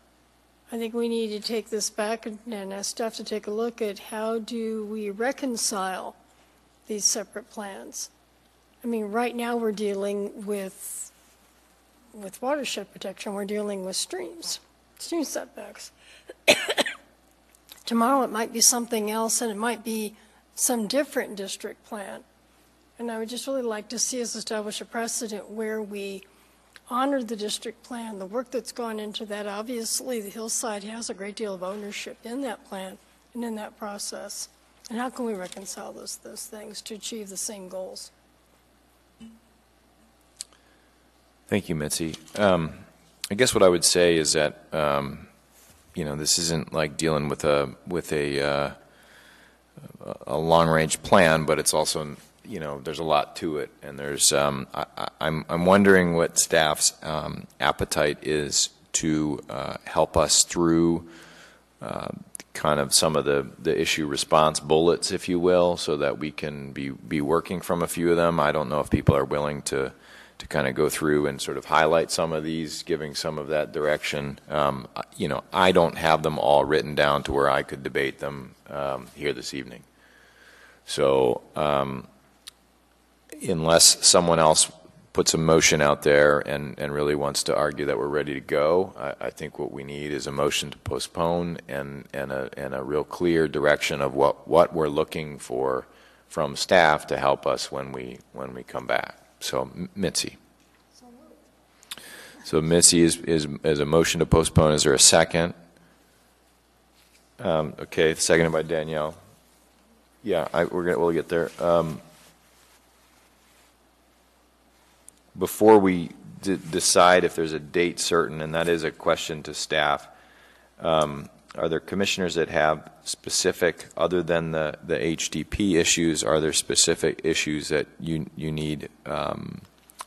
I think we need to take this back and ask staff to take a look at how do we reconcile these separate plans. I mean, right now we're dealing with watershed protection, we're dealing with stream setbacks. Tomorrow it might be something else, and it might be some different district plan. And I would just really like to see us establish a precedent where we honor the district plan, the work that's gone into that. Obviously, the Hillside has a great deal of ownership in that plan and in that process. And how can we reconcile those things to achieve the same goals? Thank you, Mitzi. I guess what I would say is that this isn't like dealing with a long-range plan, but it's also there's a lot to it, and there's I'm wondering what staff's appetite is to help us through kind of some of the issue response bullets, if you will, so that we can be working from a few of them. I don't know if people are willing to kind of go through and sort of highlight some of these, giving some of that direction. I don't have them all written down to where I could debate them here this evening. So unless someone else puts a motion out there and really wants to argue that we're ready to go, I think what we need is a motion to postpone and a real clear direction of what we're looking for from staff to help us when we come back. So Mitzi. So Mitzi is a motion to postpone. Is there a second? Okay, seconded by Danielle. Yeah, we'll get there. Before we decide if there's a date certain, and that is a question to staff, are there commissioners that have specific, other than the HDP issues, are there specific issues that you need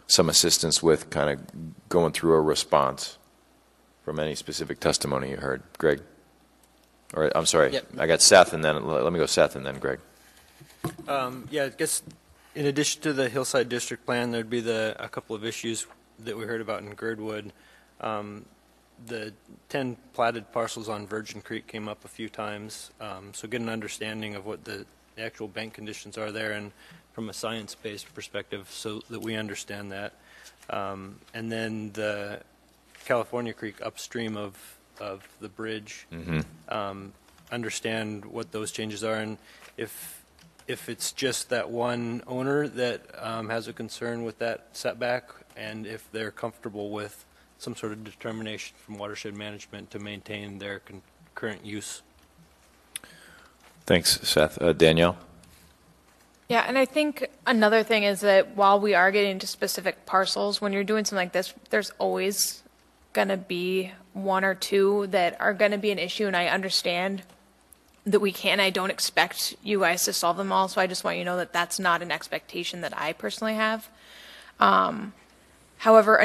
some assistance with, kind of going through a response from any specific testimony you heard? Greg? Or I'm sorry, yep. I got Seth, and then let me go Seth, and then Greg. Yeah, I guess in addition to the Hillside District Plan, there'd be a couple of issues that we heard about in Girdwood. The 10 platted parcels on Virgin Creek came up a few times, so get an understanding of what the actual bank conditions are there, and from a science-based perspective, so that we understand that. And then the California Creek upstream of the bridge, understand what those changes are, and if it's just that one owner that has a concern with that setback, and if they're comfortable with some sort of determination from watershed management to maintain their current use. Thanks, Seth. Danielle? Yeah, and I think another thing is that while we are getting into specific parcels, when you're doing something like this, there's always going to be one or two that are going to be an issue, and I understand that we can. I don't expect you guys to solve them all, so I just want you to know that that's not an expectation that I personally have. However,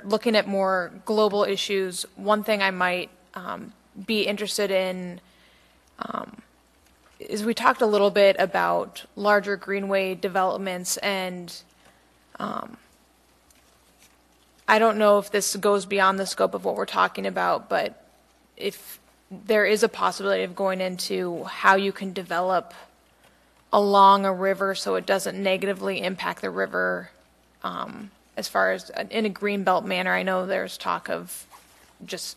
looking at more global issues, one thing I might be interested in is we talked a little bit about larger greenway developments, and I don't know if this goes beyond the scope of what we're talking about, but if there is a possibility of going into how you can develop along a river so it doesn't negatively impact the river as far as in a greenbelt manner. I know there's talk of just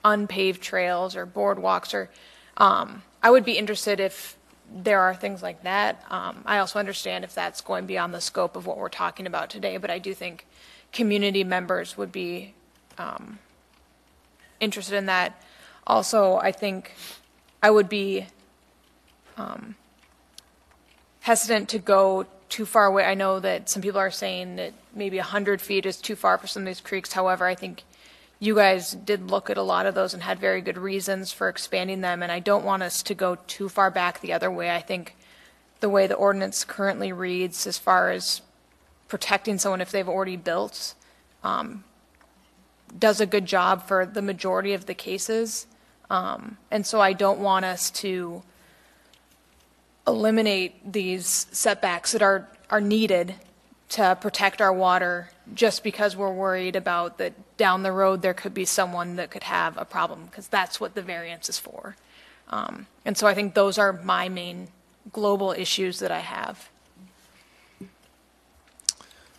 unpaved trails or boardwalks, or I would be interested if there are things like that. I also understand if that's going beyond the scope of what we're talking about today, but I do think community members would be interested in that. Also, I think I would be hesitant to go too far away. I know that some people are saying that maybe 100 feet is too far for some of these creeks. However, I think you guys did look at a lot of those and had very good reasons for expanding them, and I don't want us to go too far back the other way. I think the way the ordinance currently reads as far as protecting someone if they've already built does a good job for the majority of the cases. And so I don't want us to eliminate these setbacks that are needed to protect our water just because we're worried about that down the road there could be someone that could have a problem, because that's what the variance is for. And so I think those are my main global issues that I have.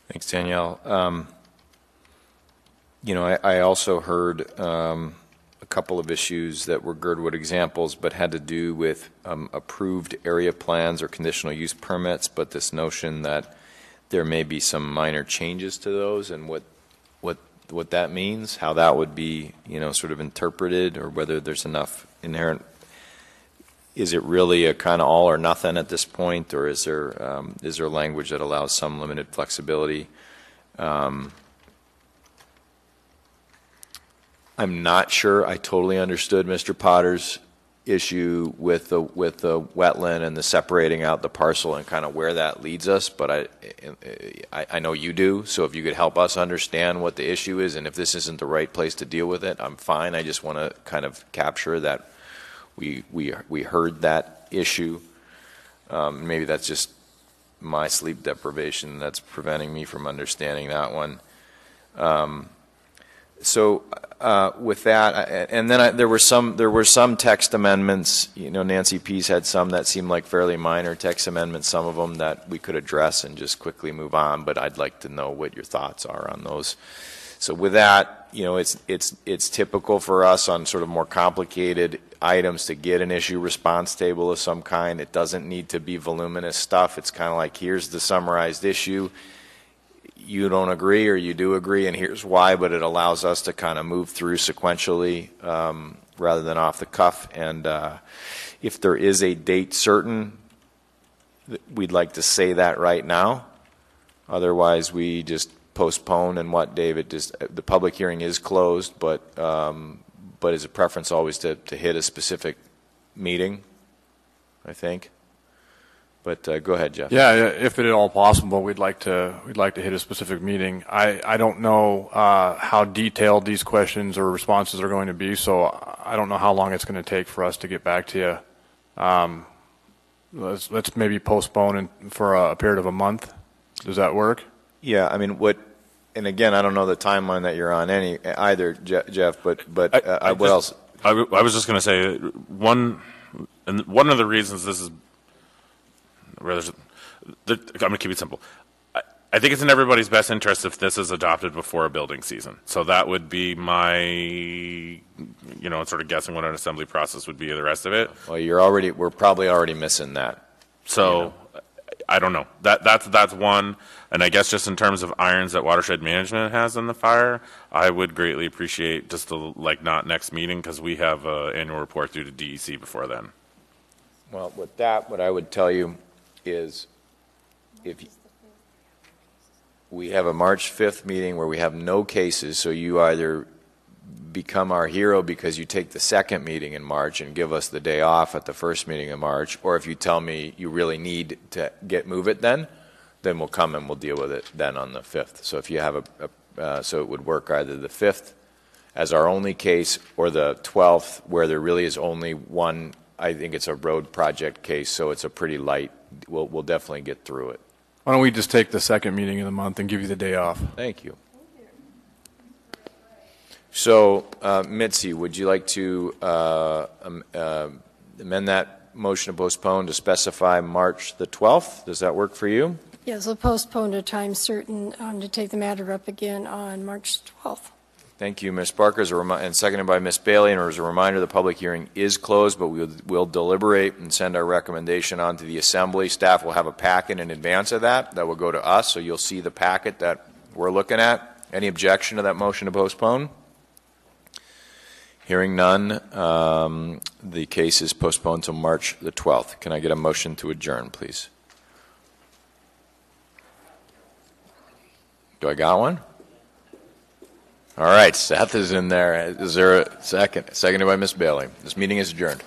Thanks, Danielle. I also heard a couple of issues that were Girdwood examples, but had to do with approved area plans or conditional use permits, but this notion that there may be some minor changes to those, and what that means, how that would be, sort of interpreted, or whether there's enough inherent. Is it really a kind of all or nothing at this point, or is there language that allows some limited flexibility? I'm not sure I totally understood Mr. Potter's issue with the wetland and the separating out the parcel and kind of where that leads us, but I know you do, so if you could help us understand what the issue is, and if this isn't the right place to deal with it, I'm fine. I just want to kind of capture that we heard that issue. Maybe that's just my sleep deprivation that's preventing me from understanding that one. So with that, and then there were some text amendments. Nancy Pease had some that seemed like fairly minor text amendments. Some of them that we could address and just quickly move on. But I'd like to know what your thoughts are on those. So with that, it's typical for us on sort of more complicated items to get an issue response table of some kind. It doesn't need to be voluminous stuff. It's kind of like, here's the summarized issue. You don't agree or you do agree, and here's why, but it allows us to kind of move through sequentially rather than off the cuff. And if there is a date certain, we'd like to say that right now. Otherwise, we just postpone, and what, David, the public hearing is closed, but is a preference always to hit a specific meeting, I think. But go ahead, Jeff. Yeah, if at all possible, we'd like to hit a specific meeting. I don't know how detailed these questions or responses are going to be, so I don't know how long it's going to take for us to get back to you. Let's maybe postpone for a period of a month. Does that work? Yeah, I mean, and again, I don't know the timeline that you're on either, Jeff. But what else? I was just going to say one of the reasons this is. I'm going to keep it simple. I think it's in everybody's best interest if this is adopted before a building season. So that would be my, sort of guessing what an assembly process would be, the rest of it. Well, we're probably already missing that. So I don't know. That's one. And I guess just in terms of irons that Watershed Management has in the fire, I would greatly appreciate just not next meeting, because we have an annual report due to DEC before then. Well, with that, what I would tell you is we have a March 5th meeting where we have no cases, so you either become our hero because you take the second meeting in March and give us the day off at the first meeting in March, or if you tell me you really need to move it then we'll come and we'll deal with it then on the 5th. So if you have so it would work either the 5th as our only case or the 12th where there really is only one. I think it's a road project case, so it's a pretty light, we'll definitely get through it. Why don't we just take the second meeting of the month and give you the day off? Thank you. So, Mitzi, would you like to amend that motion to postpone to specify March the 12th? Does that work for you? Yes, we'll postpone to time certain to take the matter up again on March 12th. Thank you, Ms. Barker, and seconded by Ms. Bailey. And as a reminder, the public hearing is closed, but we'll deliberate and send our recommendation on to the Assembly. Staff will have a packet in advance of that will go to us, so you'll see the packet that we're looking at. Any objection to that motion to postpone? Hearing none, the case is postponed till March the 12th. Can I get a motion to adjourn, please? Do I got one? All right, Seth is in there. Is there a second? Seconded by Ms. Bailey. This meeting is adjourned.